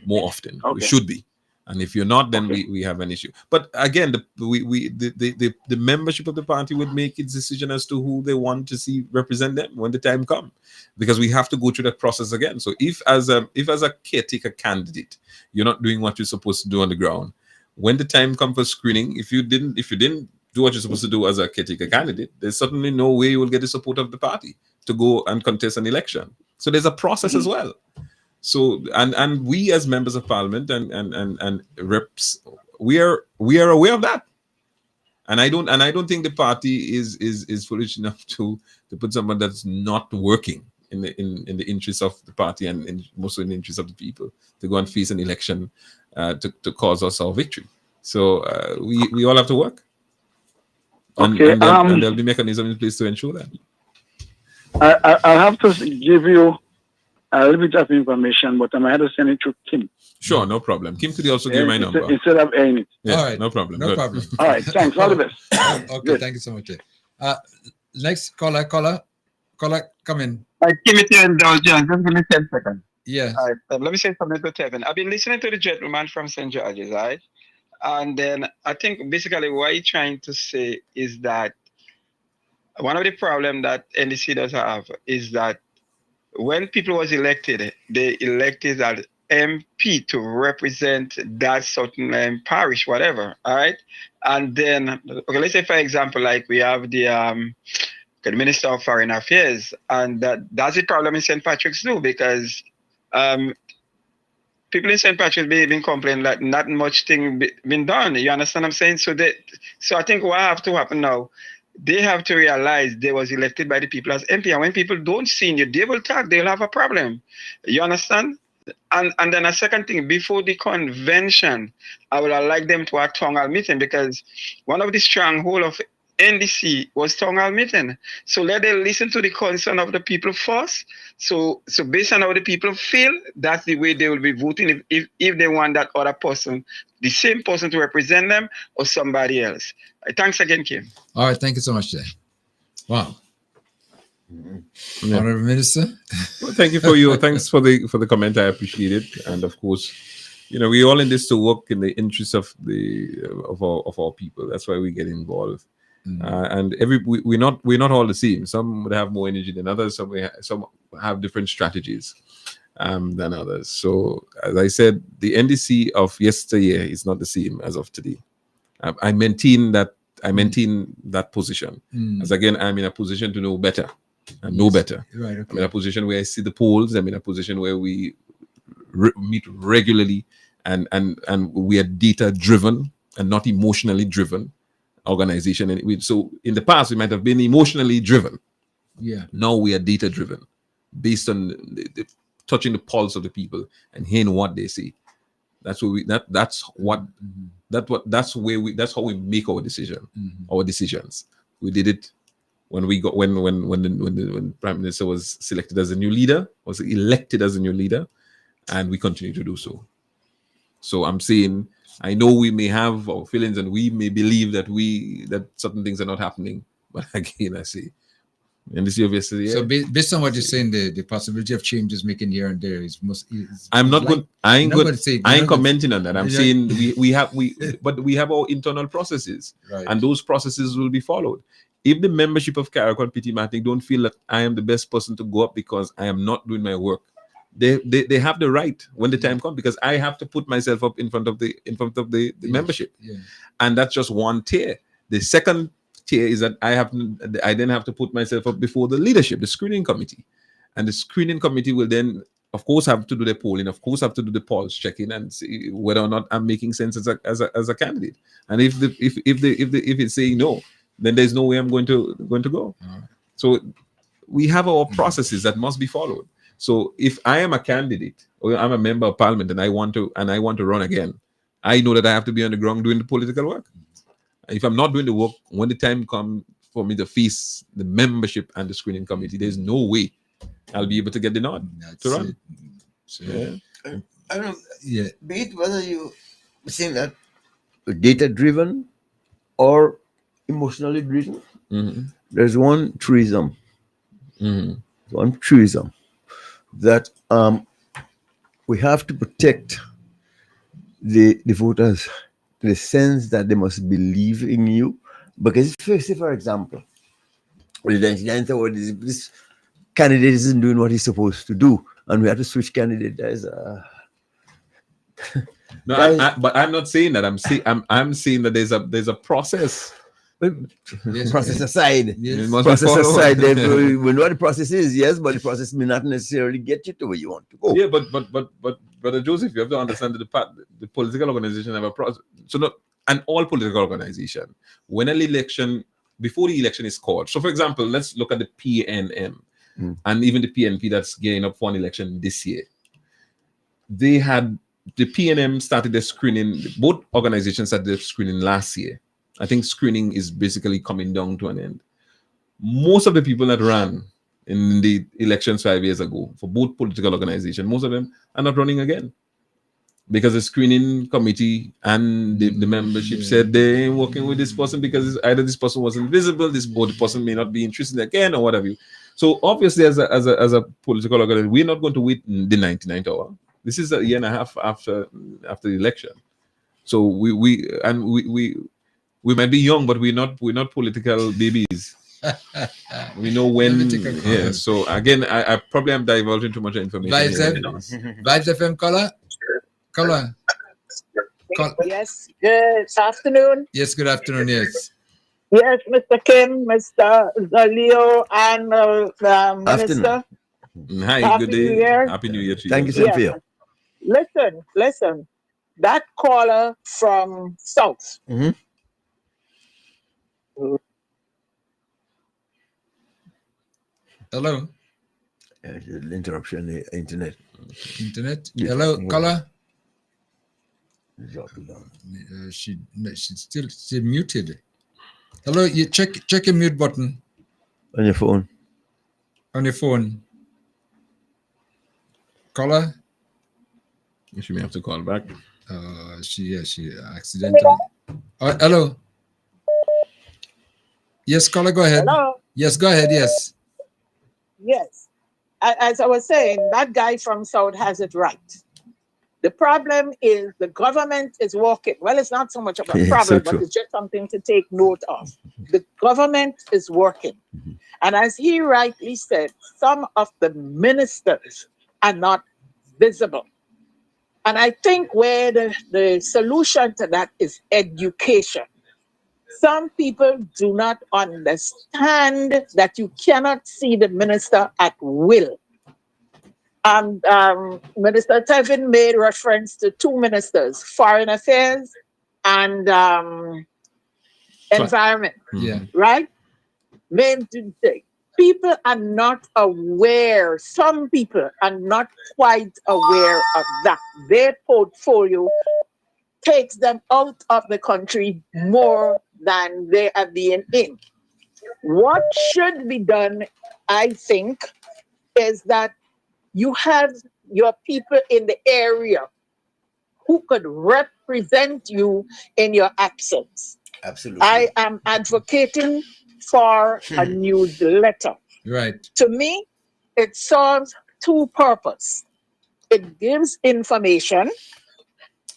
more often. We should be, and if you're not, then we have an issue. But again, the membership of the party would make its decision as to who they want to see represent them when the time comes, because we have to go through that process again. So if as a caretaker candidate, you're not doing what you're supposed to do on the ground, when the time comes for screening, if you didn't do what you're supposed to do as a caretaker candidate, there's certainly no way you will get the support of the party to go and contest an election. So there's a process as well. So and we as members of parliament and reps, we are aware of that. And I don't think the party is foolish enough to put someone that's not working in the interest of the party and mostly in the interest of the people to go and face an election to cause us our victory. So we all have to work. And there'll be mechanisms in place to ensure that. I have to give you a little bit of information, but I might have to send it to Kim. Sure, no problem. Kim could also give you my number. Instead of airing it. Yeah, all right. No problem. No Good. problem. All right, thanks. All the best. Okay, Good. thank you so much. Next caller, come in. Give me 10 indulgence. Just give me 10 seconds. Yes. All right, let me say something to Tevin. I've been listening to the gentleman from St. George's, right? And then I think basically what he's trying to say is that one of the problems that NDC does have is that when people was elected, they elected as MP to represent that certain parish, whatever, all right? And then, okay, let's say, for example, like we have the Minister of Foreign Affairs, and that's the problem in St. Patrick's too, because people in St. Patrick's Day been complaining that not much thing been done. You understand what I'm saying? So I think what have to happen now, they have to realize they was elected by the people as MP. And when people don't see you, they will talk, they'll have a problem. You understand? And then a second thing, before the convention, I would have liked them to have town hall meeting, because one of the stronghold of NDC was town hall meeting. So let them listen to the concern of the people first. So based on how the people feel, that's the way they will be voting if they want that other person, the same person to represent them or somebody else. Thanks again, Kim. All right, thank you so much, Jay. Wow. Honorable Minister. Well, thanks for the comment. I appreciate it. And of course, we're all in this to work in the interest of our people. That's why we get involved. And we're not all the same. Some would have more energy than others. Some have different strategies than others. So as I said, the NDC of yesteryear is not the same as of today. I maintain that position. As again, I'm in a position to know better and know better. Right, okay. I'm in a position where I see the polls. I'm in a position where we meet regularly, and we are data driven and not emotionally driven organization. And so in the past we might have been emotionally driven. Yeah. Now we are data driven, based on the touching the pulse of the people and hearing what they say. That's how we make our decision, our decisions. We did it when the Prime Minister was selected as a new leader, was elected as a new leader, and we continue to do so. So I'm saying, I know we may have our feelings and we may believe that certain things are not happening, but again, I say, and this year, yesterday. So based on what you're saying, the possibility of changes making here and there is most. I ain't commenting on that. I'm saying we have our internal processes, right, and those processes will be followed. If the membership of Carriacou and Petite Martinique don't feel that I am the best person to go up because I am not doing my work, they have the right when the time comes, because I have to put myself up in front of the membership, and that's just one tier. The second tier is that I then have to put myself up before the leadership, the screening committee, and the screening committee will then, of course, have to do the polling, of course, have to do the pulse checking and see whether or not I'm making sense as a candidate. And if it's saying no, then there's no way I'm going to go. So we have our processes that must be followed. So if I am a candidate or I'm a member of parliament and I want to run again, I know that I have to be on the ground doing the political work. If I'm not doing the work, when the time comes for me to face the membership and the screening committee, there's no way I'll be able to get the nod to run. So, I don't know. Yeah. Be it whether you saying that data driven or emotionally driven, there's one truism. One truism that we have to protect the voters, the sense that they must believe in you. Because say for example, this candidate isn't doing what he's supposed to do, and we have to switch candidate. But I'm not saying that. I'm saying that there's a process. Process aside, we know what the process is, yes, but the process may not necessarily get you to where you want to go. Yeah, but Brother Joseph, you have to understand that the political organization have a process. And all political organization, when before the election is called. So, for example, let's look at the PNM and even the PNP that's gearing up for an election this year. The PNM started their screening. Both organizations started their screening last year. I think screening is basically coming down to an end. Most of the people that ran in the elections 5 years ago for both political organizations, most of them are not running again, because the screening committee and the membership said they ain't working with this person because either this person wasn't visible, or the person may not be interested again, or whatever. So obviously, as a political organization, we're not going to wait the 99th hour. This is a year and a half after the election. So we might be young, but we're not political babies. We know when. Yeah. So again, I probably am divulging too much information. Vibes FM caller. Yes. Good afternoon. Yes. Good afternoon. Yes. Yes, Mr. Kim, Mr. Leo, and Minister. Hi. Happy Good day. New Year. Happy New Year to you. Thank you, Cynthia. listen. That caller from South. Hello. Interruption in the internet. Internet. Yeah. Hello, caller. Drop it down. She's still muted. Hello, you check your mute button On your phone. on your phone. Caller. She may have to call back. She accidentally. Hello. Yes, caller, go ahead. Hello. Yes, go ahead. Yes. Yes. As I was saying, that guy from South has it right. The problem is the government is working. Well, it's not so much of a Yeah, problem, so but true. it's just something to take note of. The government is working. And as he rightly said, some of the ministers are not visible. And I think where the solution to that is education. Some people do not understand that you cannot see the minister at will. Minister Tevin made reference to two ministers, Foreign Affairs and Environment, Yeah. right? People are not aware, some people are not quite aware of that. Their portfolio takes them out of the country more than they are being in. What should be done, I think, is that you have your people in the area who could represent you in your absence. Absolutely. I am advocating for a newsletter. Right. To me, it serves two purposes. It gives information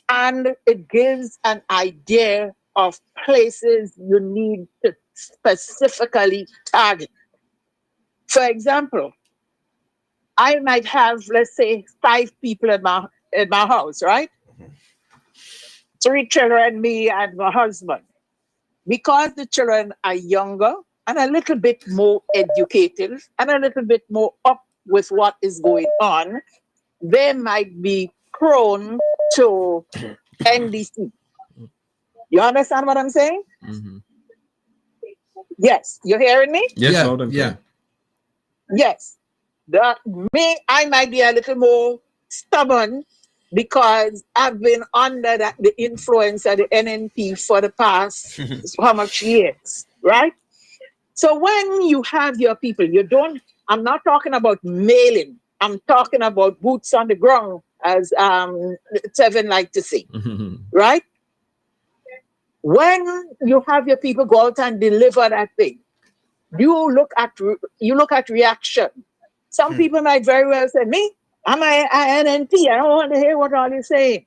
and it gives an idea of places you need to specifically target. For example, I might have, let's say, 5 people in my house, right? 3 children, me and my husband. Because the children are younger and a little bit more educated and a little bit more up with what is going on, they might be prone to NDC. You understand what I'm saying? Yes, you hearing me? Yes, Yeah, loud and clear. yeah. Yes. I might be a little more stubborn because I've been under the influence of the NNP for the past how much years, right? So when you have your people, I'm not talking about mailing. I'm talking about boots on the ground, as Tevin like to say, right? When you have your people go out and deliver that thing, you look at reaction. Some people might very well say, me, I'm an NNP. I don't want to hear what all you're saying.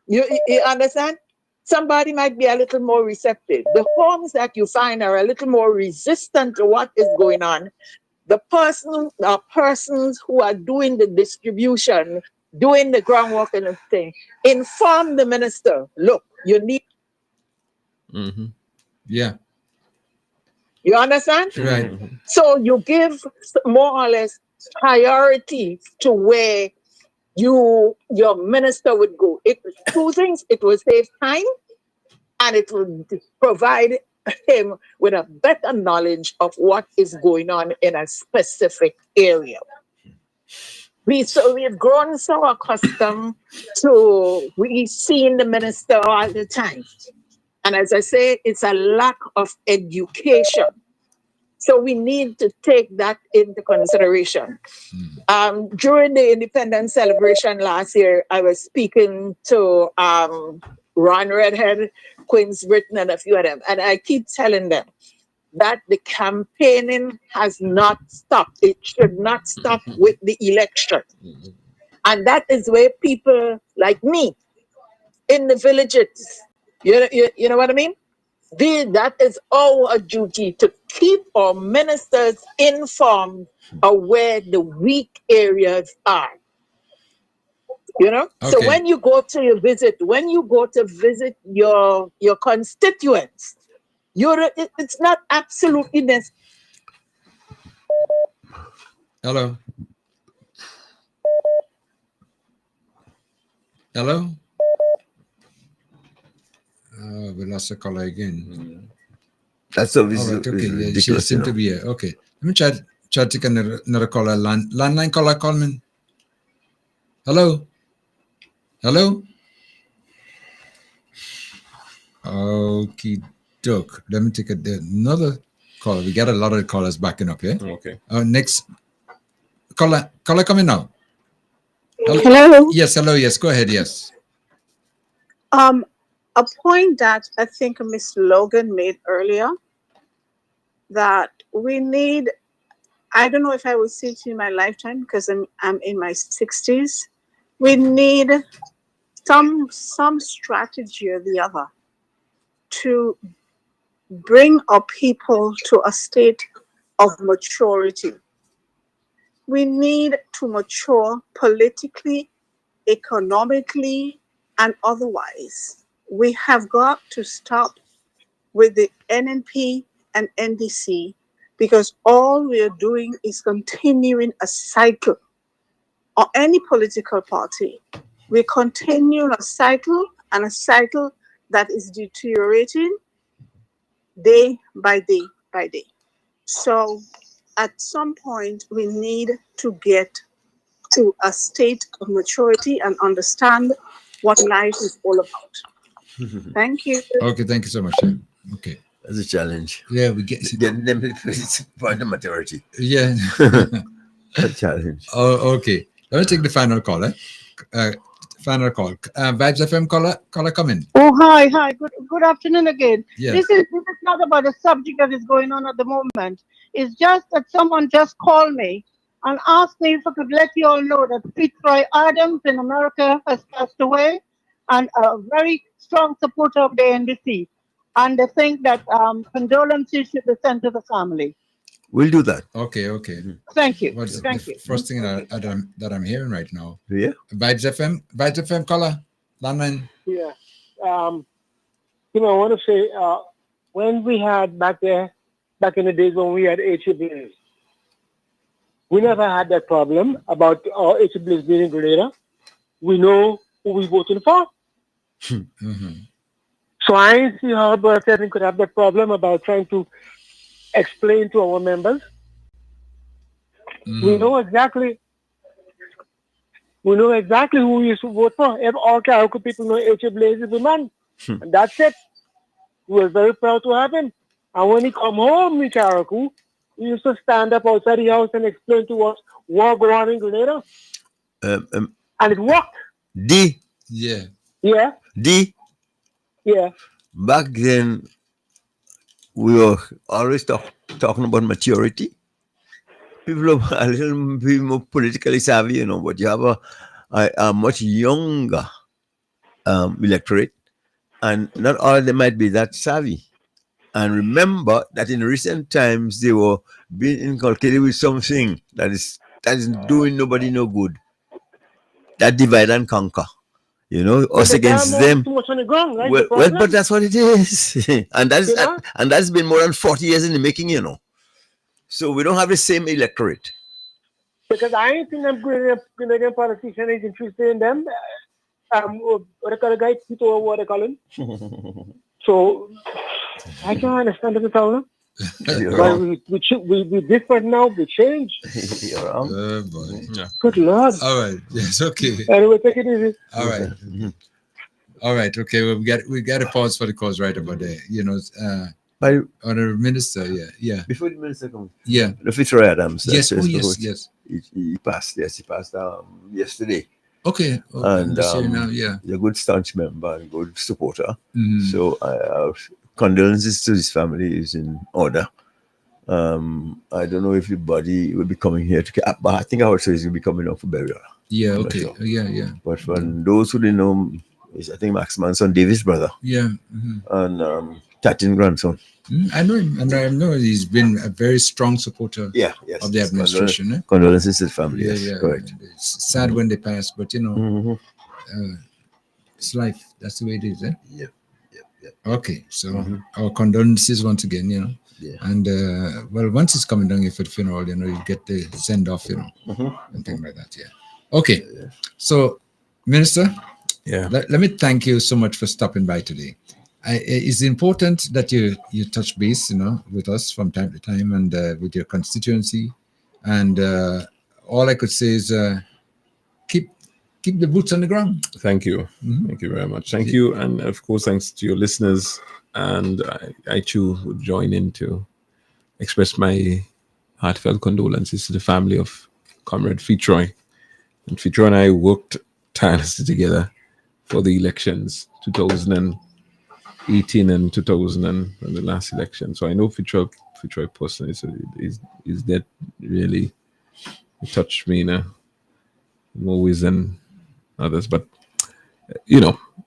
You understand? Somebody might be a little more receptive. The homes that you find are a little more resistant to what is going on. The persons who are doing the distribution, doing the groundwork and the thing, inform the minister, look, you need. Yeah. You understand? Right. So you give more or less priority to where your minister would go. Two things: it will save time, and it will provide him with a better knowledge of what is going on in a specific area. We've grown so accustomed to seeing the minister all the time. And as I say, it's a lack of education. So we need to take that into consideration. During the independence celebration last year, I was speaking to Ron Redhead, Queen's Britain, and a few of them. And I keep telling them that the campaigning has not stopped. It should not stop with the election. And that is where people like me in the villages, you know what I mean? That is our duty to keep our ministers informed of where the weak areas are. You know? Okay. So when you go to visit your constituents, it's not absolutely necessary. Hello. Hello? We lost a caller again. That's obviously All right, okay. Yeah, she ridiculous, seemed to be here. Okay. Let me try to take another caller. Landline caller, Coleman. Hello? Hello? Okay, doke. Let me take another caller. We got a lot of callers backing up here. Okay. Next caller coming now. Hello. Yes, hello. Yes, go ahead. Yes. A point that I think Miss Logan made earlier, that we need, I don't know if I will see it in my lifetime because I'm in my 60s. We need some strategy or the other to bring our people to a state of maturity. We need to mature politically, economically, and otherwise. We have got to stop with the NNP and NDC because all we are doing is continuing a cycle. Or any political party, we continue a cycle, and a cycle that is deteriorating day by day by day. So at some point, we need to get to a state of maturity and understand what life is all about. Thank you. Okay, thank you so much. Okay. That's a challenge. Yeah, we getting them to the point of maturity. Yeah. A challenge. Oh, okay. Let me take the final caller. Final call. Vibes FM caller come in. Oh, hi. Good afternoon again. Yeah. This is not about the subject that is going on at the moment. It's just that someone just called me and asked me if I could let you all know that Fitzroy Adams in America has passed away, and a very strong supporter of the NDC. And they think that condolences should be sent to the family. We'll do that. Okay. Thank you. What's Thank the you. first thing that I'm hearing right now? Yeah. Vibes FM caller. Landline. Yeah. I want to say when we had back in the days when we had HBs, we never had that problem about our HBs being in Grenada. We know who we voting for. So I ain't see how Burton could have that problem about trying to explain to our members. We know exactly who we used to vote for. If all Carriacou people know H.A. Blaze is the man. And that's it. We were very proud to have him. And when he come home in Carriacou, he used to stand up outside the house and explain to us what going on in Grenada. And it worked. D. Yeah. Yeah. D. Yeah. Back then, we were always talking about maturity. People are a little bit more politically savvy, but you have a much younger electorate, and not all of them might be that savvy. And remember that in recent times, they were being inculcated with something that is doing nobody no good. That divide and conquer. Us against them. Too much on the ground, right? Well, but that's what it is. and that's been more than 40 years in the making, So we don't have the same electorate. Because I ain't seen them Grenadian politicians is interested in them. What they call the guy, Tito, what they call him. So I can't understand the problem. We different now, we change. You're wrong. Yeah. Good Lord. All right. Yes, okay. Anyway, take it easy. All right. All right. Okay. Well, we got to pause for the cause right about there. Honorable Minister, yeah. Before the minister comes, yeah, the Fitzroy Adams. Yes, yes. He passed. Yes, he passed yesterday. Okay, and now, yeah, he's a good staunch member and good supporter. So condolences to his family is in order. I don't know if the body will be coming here but I think I would say he's going to be coming up for burial. Yeah, okay, sure. Yeah. But for those who didn't know, I think Max Manson, David's brother. Yeah, and Tatin grandson. I know him, and I know he's been a very strong supporter of the administration. Condolences to the family, yeah. Correct. It's sad when they pass, but it's life. That's the way it is, eh? Yeah. Okay, so our condolences once again, Yeah. And once it's coming down here for the funeral, you get the send off, and things like that, yeah. Okay, so Minister, Yeah. Let me thank you so much for stopping by today. It's important that you touch base, with us from time to time and with your constituency. And all I could say is keep the boots on the ground. Thank you. Thank you very much. Thank you. And of course, thanks to your listeners. And I too would join in to express my heartfelt condolences to the family of Comrade Fitzroy. And Fitzroy and I worked tirelessly together for the elections, 2018 and 2000 and the last election. So I know Fitzroy personally. So is that really touched me in more ways than others. But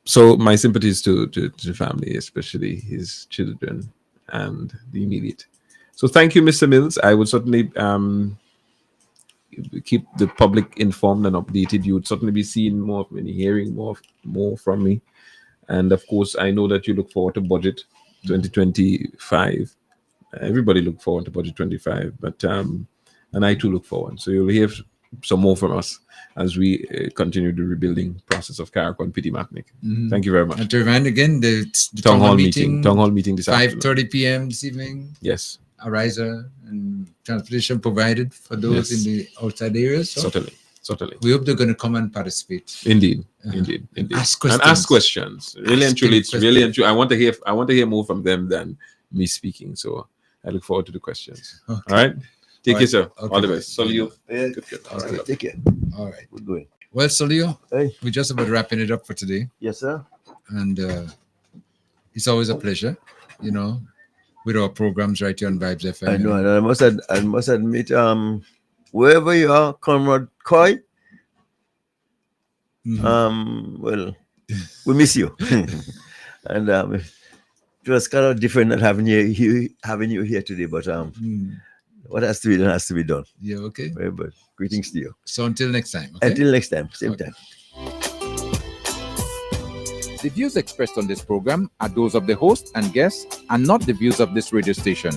so my sympathies to the family, especially his children and the immediate. So thank you, Mr. Mills. I would certainly keep the public informed and updated. You would certainly be seeing more of me, hearing more from me. And of course, I know that you look forward to budget 2025. Everybody look forward to budget 25, but and I too look forward. So you'll hear some more from us as we continue the rebuilding process of Carriacou and Petite Martinique. Thank you very much. And to remind again, the town hall meeting this afternoon. 5:30 p.m. this evening. Yes. A riser and transportation provided for those in the outside areas. So Certainly. We hope they're going to come and participate. Indeed. Ask questions. Really and truly, it's really and truly. I want to hear more from them than me speaking. So I look forward to the questions. Okay. All right. Take care, sir. Okay. All the best. Solio. Good. All right. Take care. All right. We're going. Well, Solio, we're just about wrapping it up for today. Yes, sir. And it's always a pleasure, with our programs right here on Vibes FM. I know, and I must admit, wherever you are, Comrade Coy, well, we miss you. And it was kind of different not having you here today, but what has to be done has to be done. Yeah, okay. Very good. Greetings to you. So until next time. Okay? Until next time, same time. The views expressed on this program are those of the host and guests and not the views of this radio station.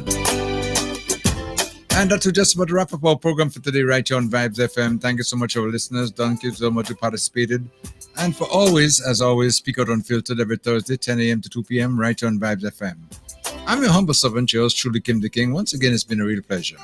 And that will just about wrap up our program for today right here on Vibes FM. Thank you so much, our listeners. Thank you so much who participated. And for always, as always, Speak Out Unfiltered every Thursday, 10 a.m. to 2 p.m. right here on Vibes FM. I'm your humble servant, yours truly, Kim the King. Once again, it's been a real pleasure.